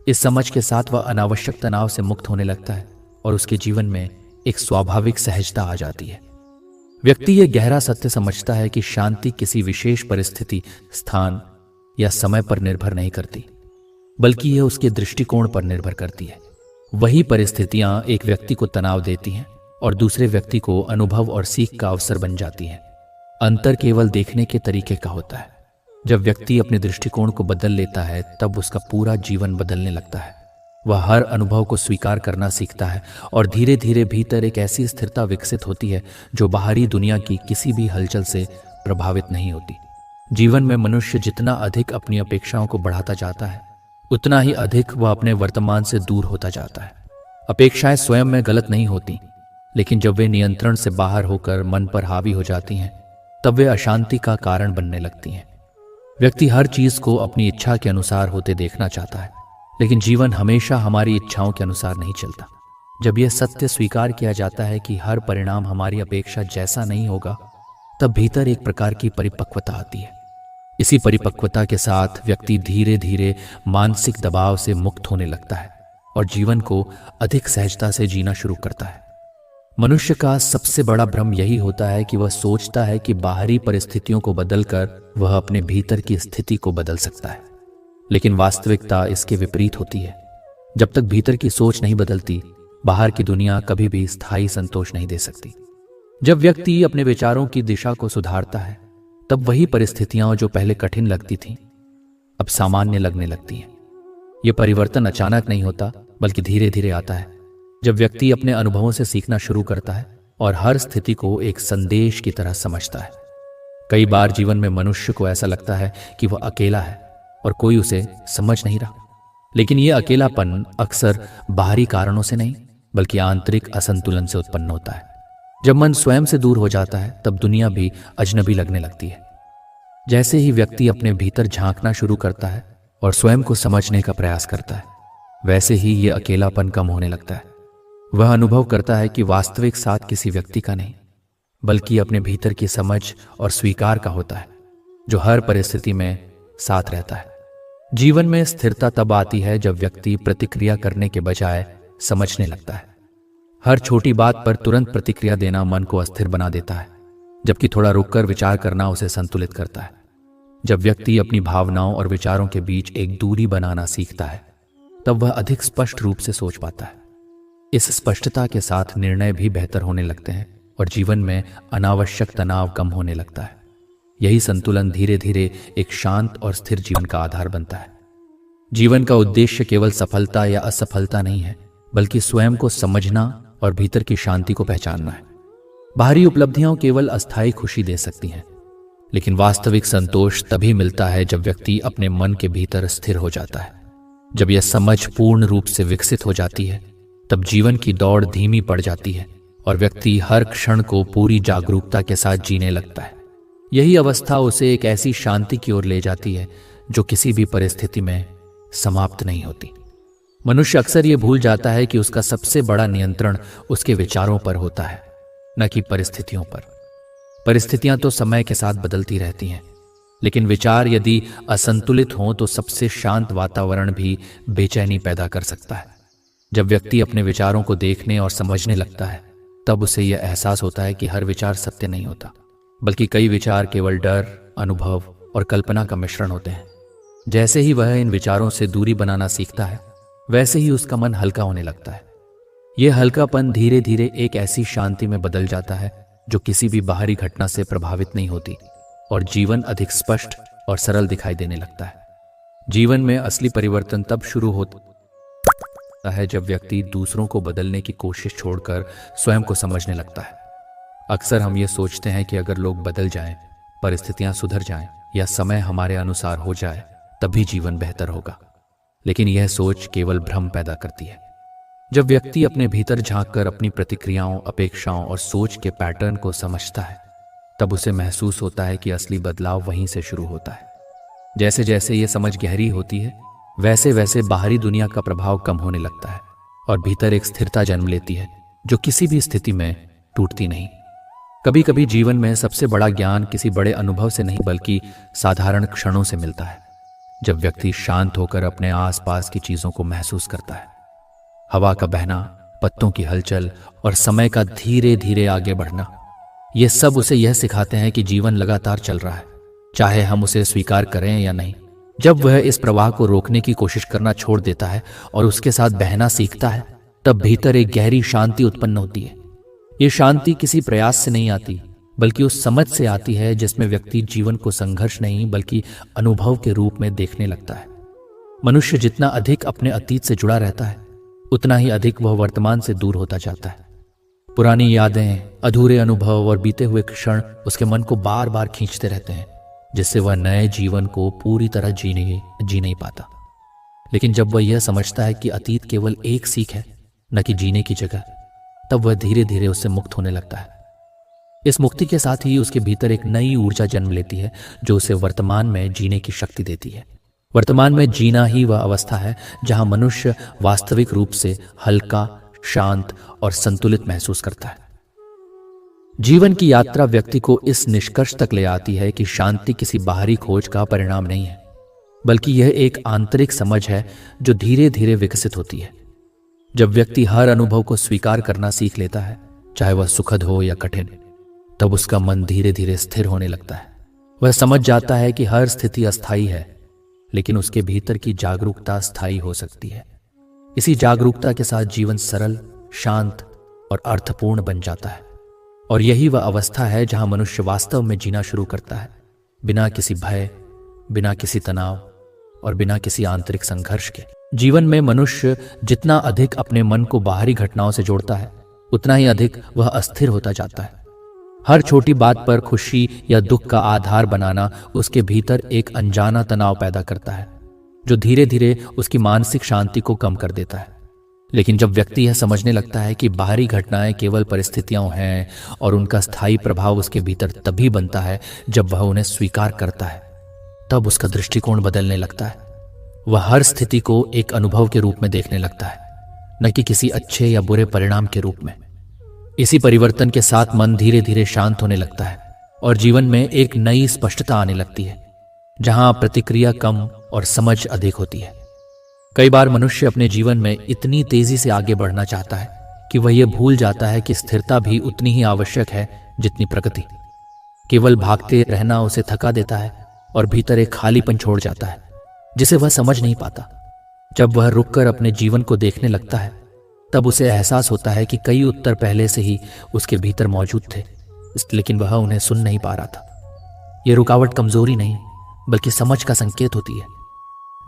इस समझ के साथ वह अनावश्यक तनाव से मुक्त होने लगता है और उसके जीवन में एक स्वाभाविक सहजता आ जाती है। व्यक्ति यह गहरा सत्य समझता है कि शांति किसी विशेष परिस्थिति, स्थान या समय पर निर्भर नहीं करती, बल्कि यह उसके दृष्टिकोण पर निर्भर करती है। वही परिस्थितियां एक व्यक्ति को तनाव देती हैं और दूसरे व्यक्ति को अनुभव और सीख का अवसर बन जाती हैं। अंतर केवल देखने के तरीके का होता है। जब व्यक्ति अपने दृष्टिकोण को बदल लेता है तब उसका पूरा जीवन बदलने लगता है। वह हर अनुभव को स्वीकार करना सीखता है और धीरे धीरे भीतर एक ऐसी स्थिरता विकसित होती है जो बाहरी दुनिया की किसी भी हलचल से प्रभावित नहीं होती। जीवन में मनुष्य जितना अधिक अपनी अपेक्षाओं को बढ़ाता जाता है उतना ही अधिक वह अपने वर्तमान से दूर होता जाता है। अपेक्षाएं स्वयं में गलत नहीं होती, लेकिन जब वे नियंत्रण से बाहर होकर मन पर हावी हो जाती हैं तब वे अशांति का कारण बनने लगती हैं। व्यक्ति हर चीज को अपनी इच्छा के अनुसार होते देखना चाहता है, लेकिन जीवन हमेशा हमारी इच्छाओं के अनुसार नहीं चलता। जब यह सत्य स्वीकार किया जाता है कि हर परिणाम हमारी अपेक्षा जैसा नहीं होगा, तब भीतर एक प्रकार की परिपक्वता आती है। इसी परिपक्वता के साथ व्यक्ति धीरे धीरे मानसिक दबाव से मुक्त होने लगता है और जीवन को अधिक सहजता से जीना शुरू करता है। मनुष्य का सबसे बड़ा भ्रम यही होता है कि वह सोचता है कि बाहरी परिस्थितियों को बदलकर वह अपने भीतर की स्थिति को बदल सकता है, लेकिन वास्तविकता इसके विपरीत होती है। जब तक भीतर की सोच नहीं बदलती, बाहर की दुनिया कभी भी स्थायी संतोष नहीं दे सकती। जब व्यक्ति अपने विचारों की दिशा को सुधारता है तब वही परिस्थितियां जो पहले कठिन लगती थीं अब सामान्य लगने लगती हैं। यह परिवर्तन अचानक नहीं होता, बल्कि धीरे धीरे आता है। जब व्यक्ति अपने अनुभवों से सीखना शुरू करता है और हर स्थिति को एक संदेश की तरह समझता है। कई बार जीवन में मनुष्य को ऐसा लगता है कि वह अकेला है और कोई उसे समझ नहीं रहा, लेकिन यह अकेलापन अक्सर बाहरी कारणों से नहीं बल्कि आंतरिक असंतुलन से उत्पन्न होता है। जब मन स्वयं से दूर हो जाता है तब दुनिया भी अजनबी लगने लगती है। जैसे ही व्यक्ति अपने भीतर झांकना शुरू करता है और स्वयं को समझने का प्रयास करता है, वैसे ही यह अकेलापन कम होने लगता है। वह अनुभव करता है कि वास्तविक साथ किसी व्यक्ति का नहीं, बल्कि अपने भीतर की समझ और स्वीकार का होता है, जो हर परिस्थिति में साथ रहता है। जीवन में स्थिरता तब आती है जब व्यक्ति प्रतिक्रिया करने के बजाय समझने लगता है। हर छोटी बात पर तुरंत प्रतिक्रिया देना मन को अस्थिर बना देता है, जबकि थोड़ा रुककर विचार करना उसे संतुलित करता है। जब व्यक्ति अपनी भावनाओं और विचारों के बीच एक दूरी बनाना सीखता है तब वह अधिक स्पष्ट रूप से सोच पाता है। इस स्पष्टता के साथ निर्णय भी बेहतर होने लगते हैं और जीवन में अनावश्यक तनाव कम होने लगता है। यही संतुलन धीरे धीरे एक शांत और स्थिर जीवन का आधार बनता है। जीवन का उद्देश्य केवल सफलता या असफलता नहीं है, बल्कि स्वयं को समझना और भीतर की शांति को पहचानना है। बाहरी उपलब्धियां केवल अस्थायी खुशी दे सकती हैं, लेकिन वास्तविक संतोष तभी मिलता है जब व्यक्ति अपने मन के भीतर स्थिर हो जाता है। जब यह समझ पूर्ण रूप से विकसित हो जाती है तब जीवन की दौड़ धीमी पड़ जाती है और व्यक्ति हर क्षण को पूरी जागरूकता के साथ जीने लगता है। यही अवस्था उसे एक ऐसी शांति की ओर ले जाती है जो किसी भी परिस्थिति में समाप्त नहीं होती। मनुष्य अक्सर यह भूल जाता है कि उसका सबसे बड़ा नियंत्रण उसके विचारों पर होता है, न कि परिस्थितियों पर। परिस्थितियां तो समय के साथ बदलती रहती हैं, लेकिन विचार यदि असंतुलित हों तो सबसे शांत वातावरण भी बेचैनी पैदा कर सकता है। जब व्यक्ति अपने विचारों को देखने और समझने लगता है तब उसे यह एहसास होता है कि हर विचार सत्य नहीं होता, बल्कि कई विचार केवल डर, अनुभव और कल्पना का मिश्रण होते हैं। जैसे ही वह इन विचारों से दूरी बनाना सीखता है, वैसे ही उसका मन हल्का होने लगता है। यह हल्कापन धीरे धीरे एक ऐसी शांति में बदल जाता है जो किसी भी बाहरी घटना से प्रभावित नहीं होती और जीवन अधिक स्पष्ट और सरल दिखाई देने लगता है। जीवन में असली परिवर्तन तब शुरू होता है जब व्यक्ति दूसरों को बदलने की कोशिश छोड़कर स्वयं को समझने लगता है। अक्सर हम ये सोचते हैं कि अगर लोग बदल जाएं, परिस्थितियां सुधर जाएं या समय हमारे अनुसार हो जाए तभी जीवन बेहतर होगा, लेकिन यह सोच केवल भ्रम पैदा करती है। जब व्यक्ति अपने भीतर झांककर अपनी प्रतिक्रियाओं, अपेक्षाओं और सोच के पैटर्न को समझता है तब उसे महसूस होता है कि असली बदलाव वहीं से शुरू होता है। जैसे जैसे यह समझ गहरी होती है वैसे वैसे बाहरी दुनिया का प्रभाव कम होने लगता है और भीतर एक स्थिरता जन्म लेती है जो किसी भी स्थिति में टूटती नहीं। कभी कभी जीवन में सबसे बड़ा ज्ञान किसी बड़े अनुभव से नहीं बल्कि साधारण क्षणों से मिलता है। जब व्यक्ति शांत होकर अपने आसपास की चीजों को महसूस करता है, हवा का बहना, पत्तों की हलचल और समय का धीरे धीरे आगे बढ़ना, ये सब उसे यह सिखाते हैं कि जीवन लगातार चल रहा है, चाहे हम उसे स्वीकार करें या नहीं। जब वह इस प्रवाह को रोकने की कोशिश करना छोड़ देता है और उसके साथ बहना सीखता है, तब भीतर एक गहरी शांति उत्पन्न होती है। ये शांति किसी प्रयास से नहीं आती, बल्कि उस समझ से आती है जिसमें व्यक्ति जीवन को संघर्ष नहीं बल्कि अनुभव के रूप में देखने लगता है। मनुष्य जितना अधिक अपने अतीत से जुड़ा रहता है, उतना ही अधिक वह वर्तमान से दूर होता जाता है। पुरानी यादें, अधूरे अनुभव और बीते हुए क्षण उसके मन को बार बार खींचते रहते हैं, जिससे वह नए जीवन को पूरी तरह जी नहीं पाता। लेकिन जब वह यह समझता है कि अतीत केवल एक सीख है, न कि जीने की जगह, तब वह धीरे धीरे उससे मुक्त होने लगता है। इस मुक्ति के साथ ही उसके भीतर एक नई ऊर्जा जन्म लेती है जो उसे वर्तमान में जीने की शक्ति देती है। वर्तमान में जीना ही वह अवस्था है जहां मनुष्य वास्तविक रूप से हल्का, शांत और संतुलित महसूस करता है। जीवन की यात्रा व्यक्ति को इस निष्कर्ष तक ले आती है कि शांति किसी बाहरी खोज का परिणाम नहीं है, बल्कि यह एक आंतरिक समझ है जो धीरे धीरे विकसित होती है। जब व्यक्ति हर अनुभव को स्वीकार करना सीख लेता है, चाहे वह सुखद हो या कठिन, तब उसका मन धीरे धीरे स्थिर होने लगता है। वह समझ जाता है कि हर स्थिति अस्थायी है, लेकिन उसके भीतर की जागरूकता स्थायी हो सकती है। इसी जागरूकता के साथ जीवन सरल, शांत और अर्थपूर्ण बन जाता है। और यही वह अवस्था है जहां मनुष्य वास्तव में जीना शुरू करता है, बिना किसी भय, बिना किसी तनाव और बिना किसी आंतरिक संघर्ष के। जीवन में मनुष्य जितना अधिक अपने मन को बाहरी घटनाओं से जोड़ता है, उतना ही अधिक वह अस्थिर होता जाता है। हर छोटी बात पर खुशी या दुख का आधार बनाना उसके भीतर एक अनजाना तनाव पैदा करता है, जो धीरे धीरे उसकी मानसिक शांति को कम कर देता है। लेकिन जब व्यक्ति यह समझने लगता है कि बाहरी घटनाएं केवल परिस्थितियां हैं और उनका स्थायी प्रभाव उसके भीतर तभी बनता है जब वह उन्हें स्वीकार करता है, तब उसका दृष्टिकोण बदलने लगता है। वह हर स्थिति को एक अनुभव के रूप में देखने लगता है, न कि किसी अच्छे या बुरे परिणाम के रूप में। इसी परिवर्तन के साथ मन धीरे धीरे शांत होने लगता है और जीवन में एक नई स्पष्टता आने लगती है, जहां प्रतिक्रिया कम और समझ अधिक होती है। कई बार मनुष्य अपने जीवन में इतनी तेजी से आगे बढ़ना चाहता है कि वह यह भूल जाता है कि स्थिरता भी उतनी ही आवश्यक है जितनी प्रगति। केवल भागते रहना उसे थका देता है और भीतर एक खालीपन छोड़ जाता है जिसे वह समझ नहीं पाता। जब वह रुककर अपने जीवन को देखने लगता है, तब उसे एहसास होता है कि कई उत्तर पहले से ही उसके भीतर मौजूद थे, लेकिन वह उन्हें सुन नहीं पा रहा था। यह रुकावट कमजोरी नहीं बल्कि समझ का संकेत होती है।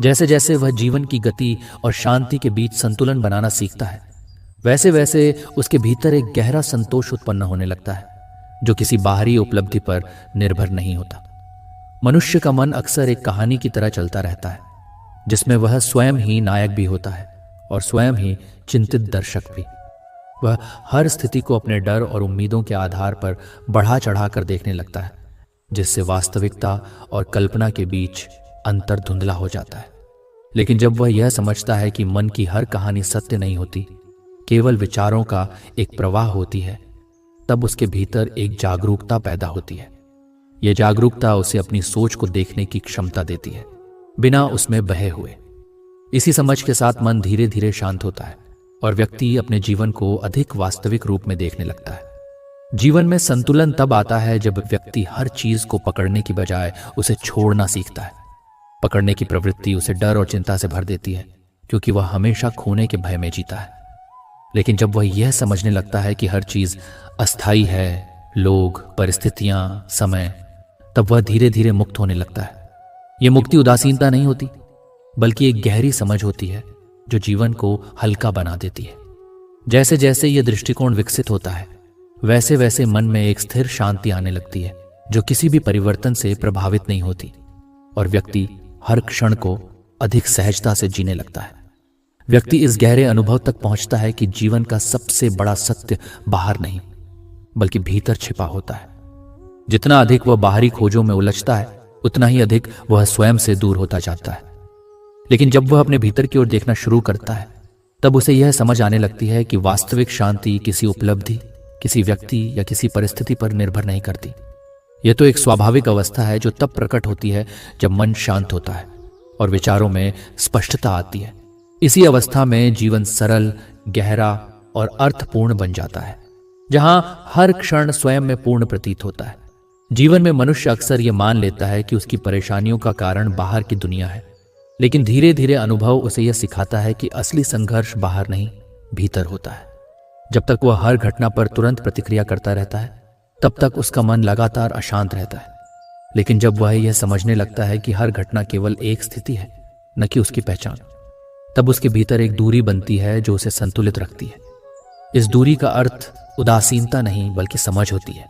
जैसे जैसे वह जीवन की गति और शांति के बीच संतुलन बनाना सीखता है, वैसे वैसे उसके भीतर एक गहरा संतोष उत्पन्न होने लगता है, जो किसी बाहरी उपलब्धि पर निर्भर नहीं होता। मनुष्य का मन अक्सर एक कहानी की तरह चलता रहता है, जिसमें वह स्वयं ही नायक भी होता है और स्वयं ही चिंतित दर्शक भी। वह हर स्थिति को अपने डर और उम्मीदों के आधार पर बढ़ा चढ़ा कर देखने लगता है, जिससे वास्तविकता और कल्पना के बीच अंतर धुंधला हो जाता है। लेकिन जब वह यह समझता है कि मन की हर कहानी सत्य नहीं होती, केवल विचारों का एक प्रवाह होती है, तब उसके भीतर एक जागरूकता पैदा होती है। यह जागरूकता उसे अपनी सोच को देखने की क्षमता देती है, बिना उसमें बहे हुए। इसी समझ के साथ मन धीरे धीरे शांत होता है और व्यक्ति अपने जीवन को अधिक वास्तविक रूप में देखने लगता है। जीवन में संतुलन तब आता है जब व्यक्ति हर चीज को पकड़ने की बजाय उसे छोड़ना सीखता है। पकड़ने की प्रवृत्ति उसे डर और चिंता से भर देती है, क्योंकि वह हमेशा खोने के भय में जीता है। लेकिन जब वह यह समझने लगता है कि हर चीज अस्थायी है, लोग, परिस्थितियां, समय, तब वह धीरे धीरे मुक्त होने लगता है। यह मुक्ति उदासीनता नहीं होती, बल्कि एक गहरी समझ होती है जो जीवन को हल्का बना देती है। जैसे जैसे यह दृष्टिकोण विकसित होता है, वैसे वैसे मन में एक स्थिर शांति आने लगती है, जो किसी भी परिवर्तन से प्रभावित नहीं होती, और व्यक्ति हर क्षण को अधिक सहजता से जीने लगता है। व्यक्ति इस गहरे अनुभव तक पहुंचता है कि जीवन का सबसे बड़ा सत्य बाहर नहीं, बल्कि भीतर छिपा होता है। जितना अधिक वह बाहरी खोजों में उलझता है, उतना ही अधिक वह स्वयं से दूर होता जाता है। लेकिन जब वह अपने भीतर की ओर देखना शुरू करता है, तब उसे यह समझ आने लगती है कि वास्तविक शांति किसी उपलब्धि, किसी व्यक्ति या किसी परिस्थिति पर निर्भर नहीं करती। यह तो एक स्वाभाविक अवस्था है जो तब प्रकट होती है जब मन शांत होता है और विचारों में स्पष्टता आती है। इसी अवस्था में जीवन सरल, गहरा और अर्थपूर्ण बन जाता है, जहां हर क्षण स्वयं में पूर्ण प्रतीत होता है। जीवन में मनुष्य अक्सर यह मान लेता है कि उसकी परेशानियों का कारण बाहर की दुनिया है, लेकिन धीरे धीरे अनुभव उसे यह सिखाता है कि असली संघर्ष बाहर नहीं, भीतर होता है। जब तक वह हर घटना पर तुरंत प्रतिक्रिया करता रहता है, तब तक उसका मन लगातार अशांत रहता है। लेकिन जब वह यह समझने लगता है कि हर घटना केवल एक स्थिति है, न कि उसकी पहचान, तब उसके भीतर एक दूरी बनती है जो उसे संतुलित रखती है। इस दूरी का अर्थ उदासीनता नहीं बल्कि समझ होती है।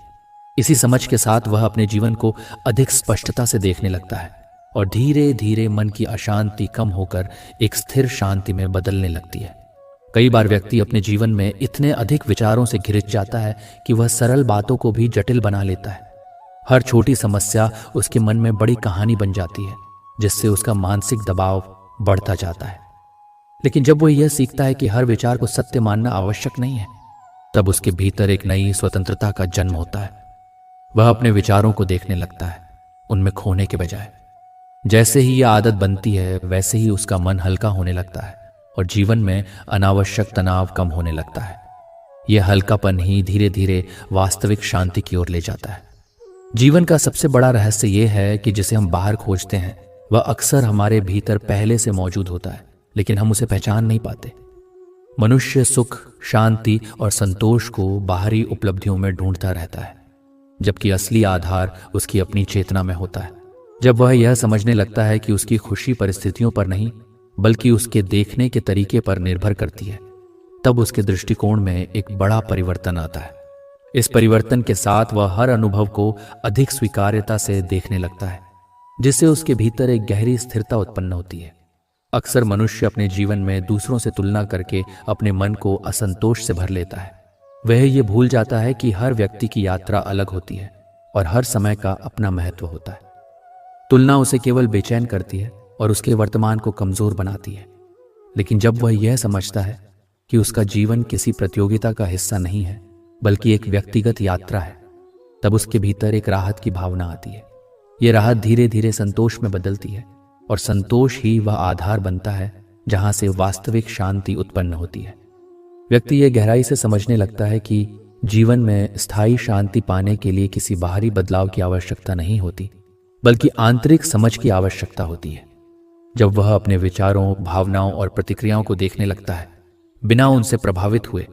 इसी समझ के साथ वह अपने जीवन को अधिक स्पष्टता से देखने लगता है और धीरे धीरे मन की अशांति कम होकर एक स्थिर शांति में बदलने लगती है। कई बार व्यक्ति अपने जीवन में इतने अधिक विचारों से घिर जाता है कि वह सरल बातों को भी जटिल बना लेता है। हर छोटी समस्या उसके मन में बड़ी कहानी बन जाती है, जिससे उसका मानसिक दबाव बढ़ता जाता है। लेकिन जब वह यह सीखता है कि हर विचार को सत्य मानना आवश्यक नहीं है, तब उसके भीतर एक नई स्वतंत्रता का जन्म होता है। वह अपने विचारों को देखने लगता है, उनमें खोने के बजाय। जैसे ही यह आदत बनती है, वैसे ही उसका मन हल्का होने लगता है और जीवन में अनावश्यक तनाव कम होने लगता है। यह हल्कापन ही धीरे धीरे वास्तविक शांति की ओर ले जाता है। जीवन का सबसे बड़ा रहस्य यह है कि जिसे हम बाहर खोजते हैं, वह अक्सर हमारे भीतर पहले से मौजूद होता है, लेकिन हम उसे पहचान नहीं पाते। मनुष्य सुख, शांति और संतोष को बाहरी उपलब्धियों में ढूंढता रहता है, जबकि असली आधार उसकी अपनी चेतना में होता है। जब वह यह समझने लगता है कि उसकी खुशी परिस्थितियों पर नहीं, बल्कि उसके देखने के तरीके पर निर्भर करती है, तब उसके दृष्टिकोण में एक बड़ा परिवर्तन आता है। इस परिवर्तन के साथ वह हर अनुभव को अधिक स्वीकार्यता से देखने लगता है, जिससे उसके भीतर एक गहरी स्थिरता उत्पन्न होती है। अक्सर मनुष्य अपने जीवन में दूसरों से तुलना करके अपने मन को असंतोष से भर लेता है। वह ये भूल जाता है कि हर व्यक्ति की यात्रा अलग होती है और हर समय का अपना महत्व होता है। तुलना उसे केवल बेचैन करती है और उसके वर्तमान को कमजोर बनाती है। लेकिन जब वह यह समझता है कि उसका जीवन किसी प्रतियोगिता का हिस्सा नहीं है, बल्कि एक व्यक्तिगत यात्रा है, तब उसके भीतर एक राहत की भावना आती है। यह राहत धीरे धीरे संतोष में बदलती है और संतोष ही वह आधार बनता है जहां से वास्तविक शांति उत्पन्न होती है। व्यक्ति यह गहराई से समझने लगता है कि जीवन में स्थायी शांति पाने के लिए किसी बाहरी बदलाव की आवश्यकता नहीं होती, बल्कि आंतरिक समझ की आवश्यकता होती है। जब वह अपने विचारों, भावनाओं और प्रतिक्रियाओं को देखने लगता है बिना उनसे प्रभावित हुए,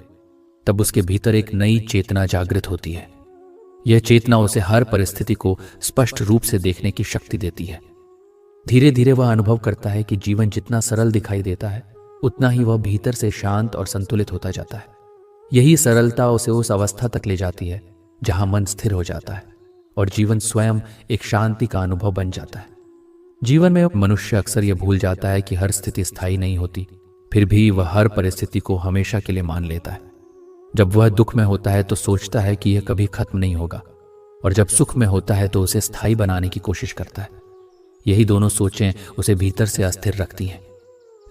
तब उसके भीतर एक नई चेतना जागृत होती है। यह चेतना उसे हर परिस्थिति को स्पष्ट रूप से देखने की शक्ति देती है। धीरे धीरे वह अनुभव करता है कि जीवन जितना सरल दिखाई देता है, उतना ही वह भीतर से शांत और संतुलित होता जाता है। यही सरलता उसे उस अवस्था तक ले जाती है जहां मन स्थिर हो जाता है और जीवन स्वयं एक शांति का अनुभव बन जाता है। जीवन में मनुष्य अक्सर यह भूल जाता है कि हर स्थिति स्थायी नहीं होती, फिर भी वह हर परिस्थिति को हमेशा के लिए मान लेता है। जब वह दुख में होता है तो सोचता है कि यह कभी खत्म नहीं होगा, और जब सुख में होता है तो उसे स्थायी बनाने की कोशिश करता है। यही दोनों सोचें उसे भीतर से अस्थिर रखती हैं।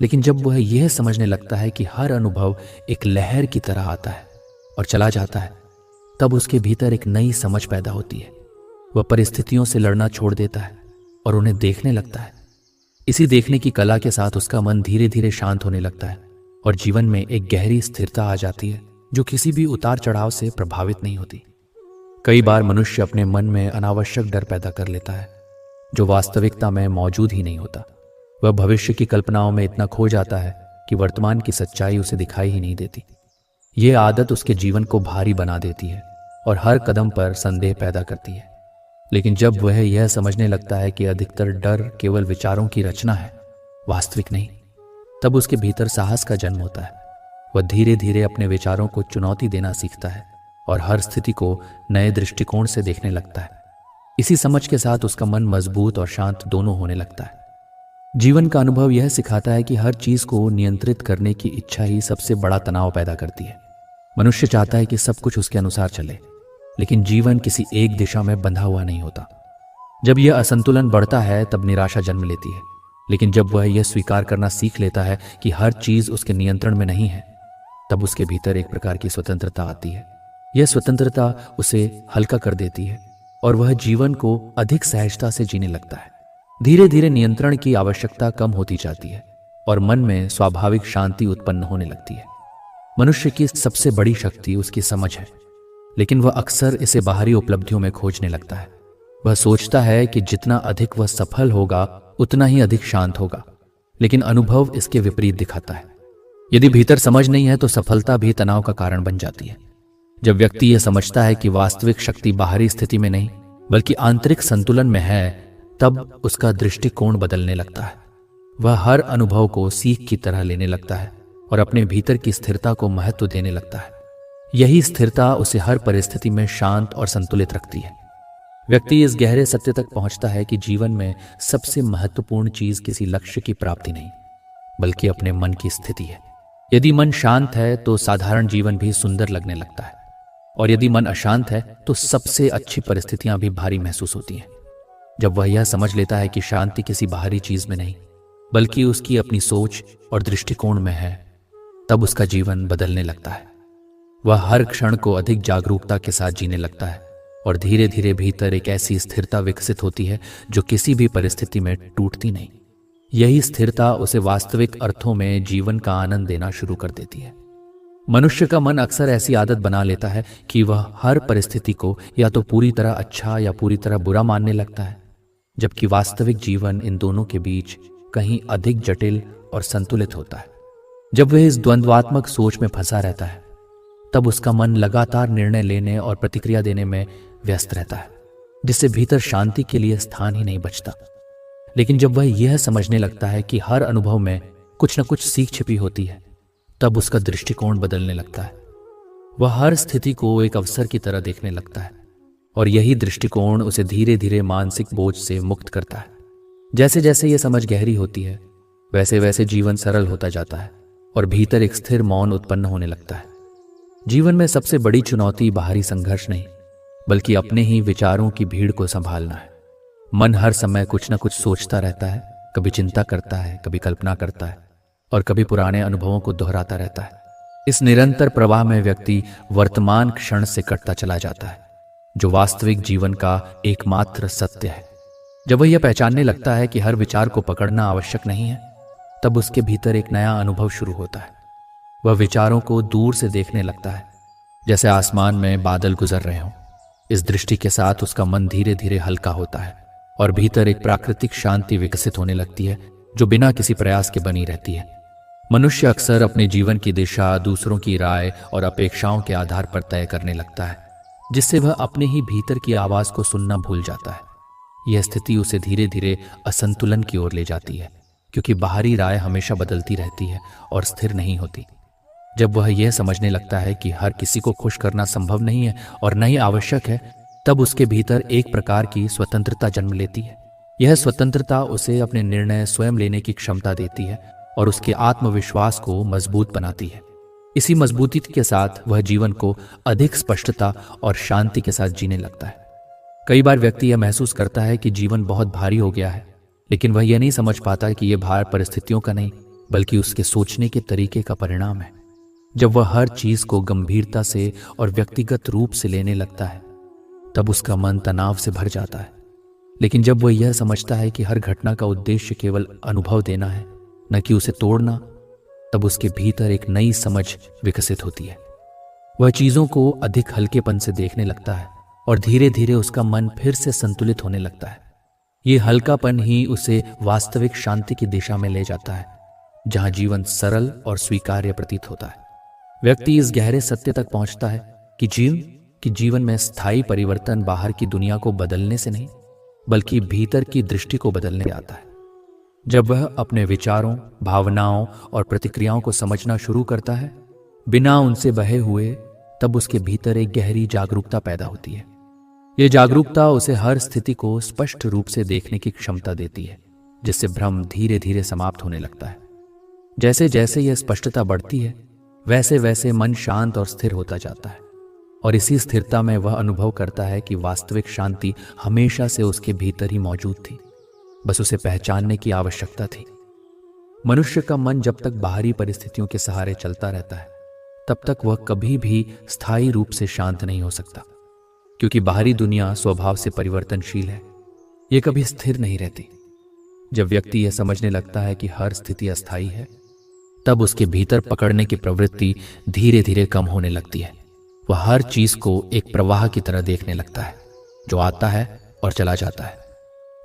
लेकिन जब वह यह समझने लगता है कि हर अनुभव एक लहर की तरह आता है और चला जाता है, तब उसके भीतर एक नई समझ पैदा होती है। वह परिस्थितियों से लड़ना छोड़ देता है और उन्हें देखने लगता है। इसी देखने की कला के साथ उसका मन धीरे धीरे शांत होने लगता है और जीवन में एक गहरी स्थिरता आ जाती है जो किसी भी उतार चढ़ाव से प्रभावित नहीं होती। कई बार मनुष्य अपने मन में अनावश्यक डर पैदा कर लेता है जो वास्तविकता में मौजूद ही नहीं होता। वह भविष्य की कल्पनाओं में इतना खो जाता है कि वर्तमान की सच्चाई उसे दिखाई ही नहीं देती। यह आदत उसके जीवन को भारी बना देती है और हर कदम पर संदेह पैदा करती है। लेकिन जब वह यह समझने लगता है कि अधिकतर डर केवल विचारों की रचना है, वास्तविक नहीं, तब उसके भीतर साहस का जन्म होता है। वह धीरे धीरे अपने विचारों को चुनौती देना सीखता है और हर स्थिति को नए दृष्टिकोण से देखने लगता है। इसी समझ के साथ उसका मन मजबूत और शांत दोनों होने लगता है। जीवन का अनुभव यह सिखाता है कि हर चीज को नियंत्रित करने की इच्छा ही सबसे बड़ा तनाव पैदा करती है। मनुष्य चाहता है कि सब कुछ उसके अनुसार चले, लेकिन जीवन किसी एक दिशा में बंधा हुआ नहीं होता। जब यह असंतुलन बढ़ता है तब निराशा जन्म लेती है लेकिन जब वह यह स्वीकार करना सीख लेता है कि हर चीज उसके नियंत्रण में नहीं है, तब उसके भीतर एक प्रकार की स्वतंत्रता आती है। यह स्वतंत्रता उसे हल्का कर देती है और वह जीवन को अधिक सहजता से जीने लगता है। धीरे धीरे नियंत्रण की आवश्यकता कम होती जाती है और मन में स्वाभाविक शांति उत्पन्न होने लगती है। मनुष्य की सबसे बड़ी शक्ति उसकी समझ है, लेकिन वह अक्सर इसे बाहरी उपलब्धियों में खोजने लगता है। वह सोचता है कि जितना अधिक वह सफल होगा उतना ही अधिक शांत होगा, लेकिन अनुभव इसके विपरीत दिखाता है। यदि भीतर समझ नहीं है तो सफलता भी तनाव का कारण बन जाती है। जब व्यक्ति यह समझता है कि वास्तविक शक्ति बाहरी स्थिति में नहीं बल्कि आंतरिक संतुलन में है, तब उसका दृष्टिकोण बदलने लगता है। वह हर अनुभव को सीख की तरह लेने लगता है और अपने भीतर की स्थिरता को महत्व देने लगता है। यही स्थिरता उसे हर परिस्थिति में शांत और संतुलित रखती है। व्यक्ति इस गहरे सत्य तक पहुंचता है कि जीवन में सबसे महत्वपूर्ण चीज किसी लक्ष्य की प्राप्ति नहीं बल्कि अपने मन की स्थिति है। यदि मन शांत है तो साधारण जीवन भी सुंदर लगने लगता है, और यदि मन अशांत है तो सबसे अच्छी परिस्थितियां भी भारी महसूस होती हैं। जब वह यह समझ लेता है कि शांति किसी बाहरी चीज में नहीं बल्कि उसकी अपनी सोच और दृष्टिकोण में है, तब उसका जीवन बदलने लगता है। वह हर क्षण को अधिक जागरूकता के साथ जीने लगता है और धीरे धीरे भीतर एक ऐसी स्थिरता विकसित होती है जो किसी भी परिस्थिति में टूटती नहीं। यही स्थिरता उसे वास्तविक अर्थों में जीवन का आनंद देना शुरू कर देती है। मनुष्य का मन अक्सर ऐसी आदत बना लेता है कि वह हर परिस्थिति को या तो पूरी तरह अच्छा या पूरी तरह बुरा मानने लगता है, जबकि वास्तविक जीवन इन दोनों के बीच कहीं अधिक जटिल और संतुलित होता है। जब वह इस द्वंद्वात्मक सोच में फंसा रहता है, तब उसका मन लगातार निर्णय लेने और प्रतिक्रिया देने में व्यस्त रहता है, जिससे भीतर शांति के लिए स्थान ही नहीं बचता। लेकिन जब वह यह समझने लगता है कि हर अनुभव में कुछ न कुछ सीख छिपी होती है, तब उसका दृष्टिकोण बदलने लगता है। वह हर स्थिति को एक अवसर की तरह देखने लगता है और यही दृष्टिकोण उसे धीरे धीरे मानसिक बोझ से मुक्त करता है। जैसे जैसे यह समझ गहरी होती है, वैसे वैसे जीवन सरल होता जाता है और भीतर एक स्थिर मौन उत्पन्न होने लगता है। जीवन में सबसे बड़ी चुनौती बाहरी संघर्ष नहीं बल्कि अपने ही विचारों की भीड़ को संभालना है। मन हर समय कुछ न कुछ सोचता रहता है, कभी चिंता करता है, कभी कल्पना करता है और कभी पुराने अनुभवों को दोहराता रहता है। इस निरंतर प्रवाह में व्यक्ति वर्तमान क्षण से कटता चला जाता है, जो वास्तविक जीवन का एकमात्र सत्य है। जब वह यह पहचानने लगता है कि हर विचार को पकड़ना आवश्यक नहीं है, तब उसके भीतर एक नया अनुभव शुरू होता है। वह विचारों को दूर से देखने लगता है, जैसे आसमान में बादल गुजर रहे हों। इस दृष्टि के साथ उसका मन धीरे धीरे हल्का होता है और भीतर एक प्राकृतिक शांति विकसित होने लगती है, जो बिना किसी प्रयास के बनी रहती है। मनुष्य अक्सर अपने जीवन की दिशा दूसरों की राय और अपेक्षाओं के आधार पर तय करने लगता है, जिससे वह अपने ही भीतर की आवाज को सुनना भूल जाता है। यह स्थिति उसे धीरे धीरे असंतुलन की ओर ले जाती है, क्योंकि बाहरी राय हमेशा बदलती रहती है और स्थिर नहीं होती। जब वह यह समझने लगता है कि हर किसी को खुश करना संभव नहीं है और न ही आवश्यक है, तब उसके भीतर एक प्रकार की स्वतंत्रता जन्म लेती है। यह स्वतंत्रता उसे अपने निर्णय स्वयं लेने की क्षमता देती है और उसके आत्मविश्वास को मजबूत बनाती है। इसी मजबूती के साथ वह जीवन को अधिक स्पष्टता और शांति के साथ जीने लगता है। कई बार व्यक्ति यह महसूस करता है कि जीवन बहुत भारी हो गया है, लेकिन वह यह नहीं समझ पाता कि यह भार परिस्थितियों का नहीं बल्कि उसके सोचने के तरीके का परिणाम है। जब वह हर चीज को गंभीरता से और व्यक्तिगत रूप से लेने लगता है, तब उसका मन तनाव से भर जाता है। लेकिन जब वह यह समझता है कि हर घटना का उद्देश्य केवल अनुभव देना है, न कि उसे तोड़ना, तब उसके भीतर एक नई समझ विकसित होती है। वह चीजों को अधिक हल्केपन से देखने लगता है और धीरे धीरे उसका मन फिर से संतुलित होने लगता है। ये हल्कापन ही उसे वास्तविक शांति की दिशा में ले जाता है, जहां जीवन सरल और स्वीकार्य प्रतीत होता है। व्यक्ति इस गहरे सत्य तक पहुंचता है कि जीवन में स्थायी परिवर्तन बाहर की दुनिया को बदलने से नहीं बल्कि भीतर की दृष्टि को बदलने से आता है। जब वह अपने विचारों, भावनाओं और प्रतिक्रियाओं को समझना शुरू करता है बिना उनसे बहे हुए, तब उसके भीतर एक गहरी जागरूकता पैदा होती है। यह जागरूकता उसे हर स्थिति को स्पष्ट रूप से देखने की क्षमता देती है, जिससे भ्रम धीरे धीरे समाप्त होने लगता है। जैसे जैसे यह स्पष्टता बढ़ती है, वैसे वैसे मन शांत और स्थिर होता जाता है और इसी स्थिरता में वह अनुभव करता है कि वास्तविक शांति हमेशा से उसके भीतर ही मौजूद थी। बस उसे पहचानने की आवश्यकता थी। मनुष्य का मन जब तक बाहरी परिस्थितियों के सहारे चलता रहता है तब तक वह कभी भी स्थायी रूप से शांत नहीं हो सकता, क्योंकि बाहरी दुनिया स्वभाव से परिवर्तनशील है, यह कभी स्थिर नहीं रहती। जब व्यक्ति यह समझने लगता है कि हर स्थिति अस्थायी है, तब उसके भीतर पकड़ने की प्रवृत्ति धीरे धीरे कम होने लगती है। वह हर चीज को एक प्रवाह की तरह देखने लगता है, जो आता है और चला जाता है।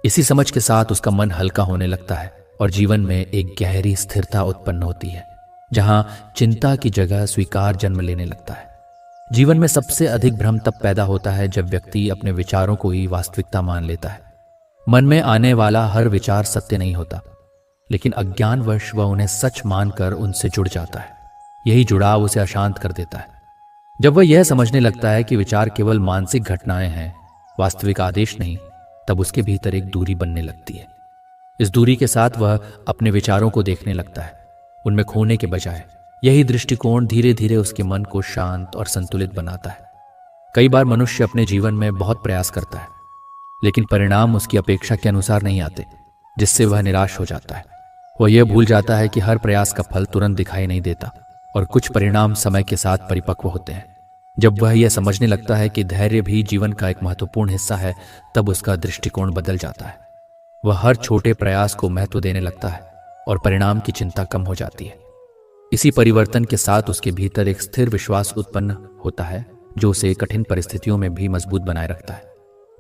इसी समझ के साथ उसका मन हल्का होने लगता है और जीवन में एक गहरी स्थिरता उत्पन्न होती है, जहां चिंता की जगह स्वीकार जन्म लेने लगता है। जीवन में सबसे अधिक भ्रम तब पैदा होता है जब व्यक्ति अपने विचारों को ही वास्तविकता मान लेता है। मन में आने वाला हर विचार सत्य नहीं होता, लेकिन अज्ञानवश वह उन्हें सच मानकर उनसे जुड़ जाता है। यही जुड़ाव उसे अशांत कर देता है। जब वह यह समझने लगता है कि विचार केवल मानसिक घटनाएं हैं, वास्तविक आदेश नहीं, तब उसके भीतर एक दूरी बनने लगती है। इस दूरी के साथ वह अपने विचारों को देखने लगता है, उनमें खोने के बजाय। यही दृष्टिकोण धीरे धीरे उसके मन को शांत और संतुलित बनाता है। कई बार मनुष्य अपने जीवन में बहुत प्रयास करता है, लेकिन परिणाम उसकी अपेक्षा के अनुसार नहीं आते, जिससे वह निराश हो जाता है। वह यह भूल जाता है कि हर प्रयास का फल तुरंत दिखाई नहीं देता और कुछ परिणाम समय के साथ परिपक्व होते हैं। जब वह यह समझने लगता है कि धैर्य भी जीवन का एक महत्वपूर्ण हिस्सा है, तब उसका दृष्टिकोण बदल जाता है। वह हर छोटे प्रयास को महत्व देने लगता है और परिणाम की चिंता कम हो जाती है। इसी परिवर्तन के साथ उसके भीतर एक स्थिर विश्वास उत्पन्न होता है, जो उसे कठिन परिस्थितियों में भी मजबूत बनाए रखता है।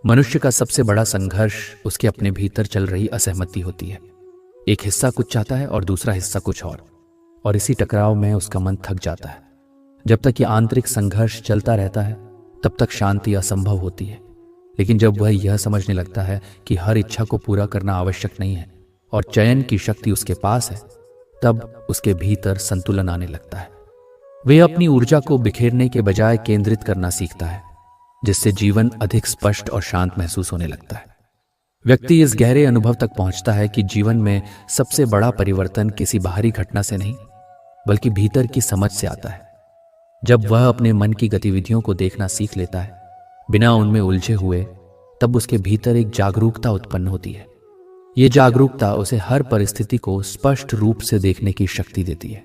मनुष्य का सबसे बड़ा संघर्ष उसके अपने भीतर चल रही असहमति होती है। एक हिस्सा कुछ चाहता है और दूसरा हिस्सा कुछ और इसी टकराव में उसका मन थक जाता है। जब तक ये आंतरिक संघर्ष चलता रहता है, तब तक शांति असंभव होती है। लेकिन जब वह यह समझने लगता है कि हर इच्छा को पूरा करना आवश्यक नहीं है और चयन की शक्ति उसके पास है, तब उसके भीतर संतुलन आने लगता है। वह अपनी ऊर्जा को बिखेरने के बजाय केंद्रित करना सीखता है, जिससे जीवन अधिक स्पष्ट और शांत महसूस होने लगता है। व्यक्ति इस गहरे अनुभव तक पहुंचता है कि जीवन में सबसे बड़ा परिवर्तन किसी बाहरी घटना से नहीं, बल्कि भीतर की समझ से आता है। जब वह अपने मन की गतिविधियों को देखना सीख लेता है, बिना उनमें उलझे हुए, तब उसके भीतर एक जागरूकता उत्पन्न होती है। यह जागरूकता उसे हर परिस्थिति को स्पष्ट रूप से देखने की शक्ति देती है।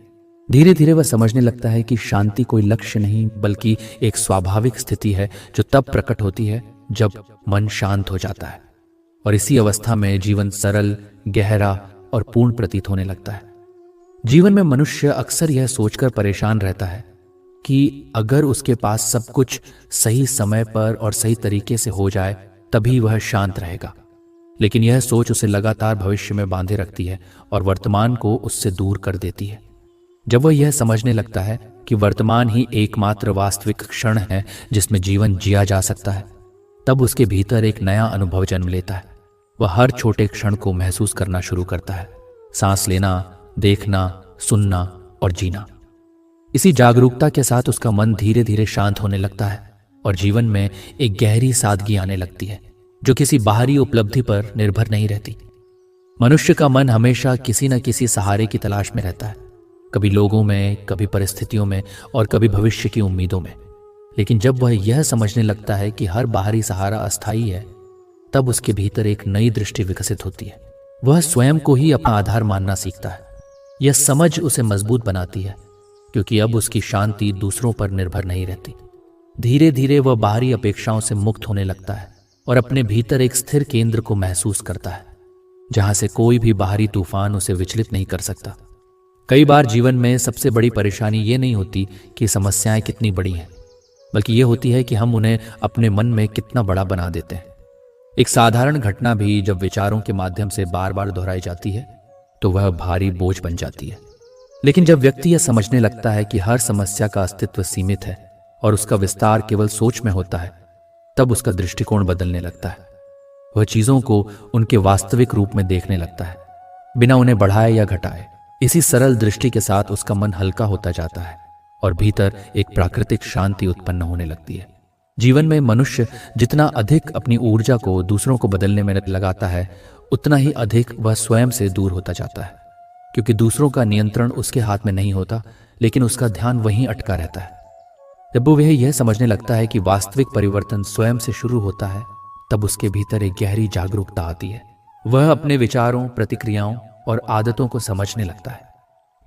धीरे धीरे वह समझने लगता है कि शांति कोई लक्ष्य नहीं, बल्कि एक स्वाभाविक स्थिति है, जो तब प्रकट होती है जब मन शांत हो जाता है। और इसी अवस्था में जीवन सरल, गहरा और पूर्ण प्रतीत होने लगता है। जीवन में मनुष्य अक्सर यह सोचकर परेशान रहता है कि अगर उसके पास सब कुछ सही समय पर और सही तरीके से हो जाए, तभी वह शांत रहेगा। लेकिन यह सोच उसे लगातार भविष्य में बांधे रखती है और वर्तमान को उससे दूर कर देती है। जब वह यह समझने लगता है कि वर्तमान ही एकमात्र वास्तविक क्षण है जिसमें जीवन जिया जा सकता है, तब उसके भीतर एक नया अनुभव जन्म लेता है। वह हर छोटे क्षण को महसूस करना शुरू करता है, सांस लेना, देखना, सुनना और जीना। इसी जागरूकता के साथ उसका मन धीरे धीरे शांत होने लगता है और जीवन में एक गहरी सादगी आने लगती है, जो किसी बाहरी उपलब्धि पर निर्भर नहीं रहती। मनुष्य का मन हमेशा किसी न किसी सहारे की तलाश में रहता है, कभी लोगों में, कभी परिस्थितियों में और कभी भविष्य की उम्मीदों में। लेकिन जब वह यह समझने लगता है कि हर बाहरी सहारा अस्थायी है, तब उसके भीतर एक नई दृष्टि विकसित होती है। वह स्वयं को ही अपना आधार मानना सीखता है। यह समझ उसे मजबूत बनाती है, क्योंकि अब उसकी शांति दूसरों पर निर्भर नहीं रहती। धीरे धीरे वह बाहरी अपेक्षाओं से मुक्त होने लगता है और अपने भीतर एक स्थिर केंद्र को महसूस करता है, जहां से कोई भी बाहरी तूफान उसे विचलित नहीं कर सकता। कई बार जीवन में सबसे बड़ी परेशानी ये नहीं होती कि समस्याएं कितनी बड़ी हैं, बल्कि ये होती है कि हम उन्हें अपने मन में कितना बड़ा बना देते हैं। एक साधारण घटना भी जब विचारों के माध्यम से बार बार दोहराई जाती है, तो वह भारी बोझ बन जाती है। लेकिन जब व्यक्ति यह समझने लगता है कि हर समस्या का अस्तित्व सीमित है और उसका विस्तार केवल सोच में होता है, तब उसका दृष्टिकोण बदलने लगता है। वह चीजों को उनके वास्तविक रूप में देखने लगता है, बिना उन्हें बढ़ाए या घटाए। इसी सरल दृष्टि के साथ उसका मन हल्का होता जाता है और भीतर एक प्राकृतिक शांति उत्पन्न होने लगती है। जीवन में मनुष्य जितना अधिक अपनी ऊर्जा को दूसरों को बदलने में लगाता है, उतना ही अधिक वह स्वयं से दूर होता जाता है, क्योंकि दूसरों का नियंत्रण उसके हाथ में नहीं होता, लेकिन उसका ध्यान वहीं अटका रहता है। जब वह यह समझने लगता है कि वास्तविक परिवर्तन स्वयं से शुरू होता है, तब उसके भीतर एक गहरी जागरूकता आती है। वह अपने विचारों, प्रतिक्रियाओं और आदतों को समझने लगता है।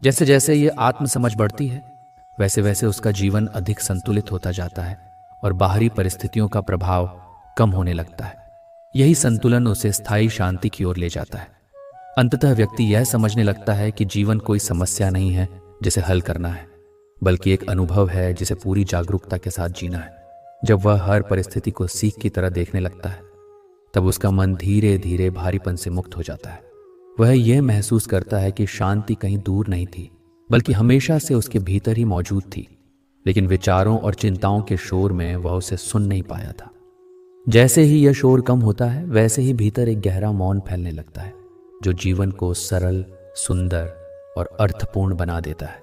जैसे जैसे ये आत्म समझ बढ़ती है, वैसे वैसे उसका जीवन अधिक संतुलित होता जाता है और बाहरी परिस्थितियों का प्रभाव कम होने लगता है। यही संतुलन उसे स्थायी शांति की ओर ले जाता है। अंततः व्यक्ति यह समझने लगता है कि जीवन कोई समस्या नहीं है जिसे हल करना है, बल्कि एक अनुभव है जिसे पूरी जागरूकता के साथ जीना है। जब वह हर परिस्थिति को सीख की तरह देखने लगता है, तब उसका मन धीरे धीरे भारीपन से मुक्त हो जाता है। वह यह महसूस करता है कि शांति कहीं दूर नहीं थी, बल्कि हमेशा से उसके भीतर ही मौजूद थी, लेकिन विचारों और चिंताओं के शोर में वह उसे सुन नहीं पाया था। जैसे ही यह शोर कम होता है, वैसे ही भीतर एक गहरा मौन फैलने लगता है, जो जीवन को सरल, सुंदर और अर्थपूर्ण बना देता है।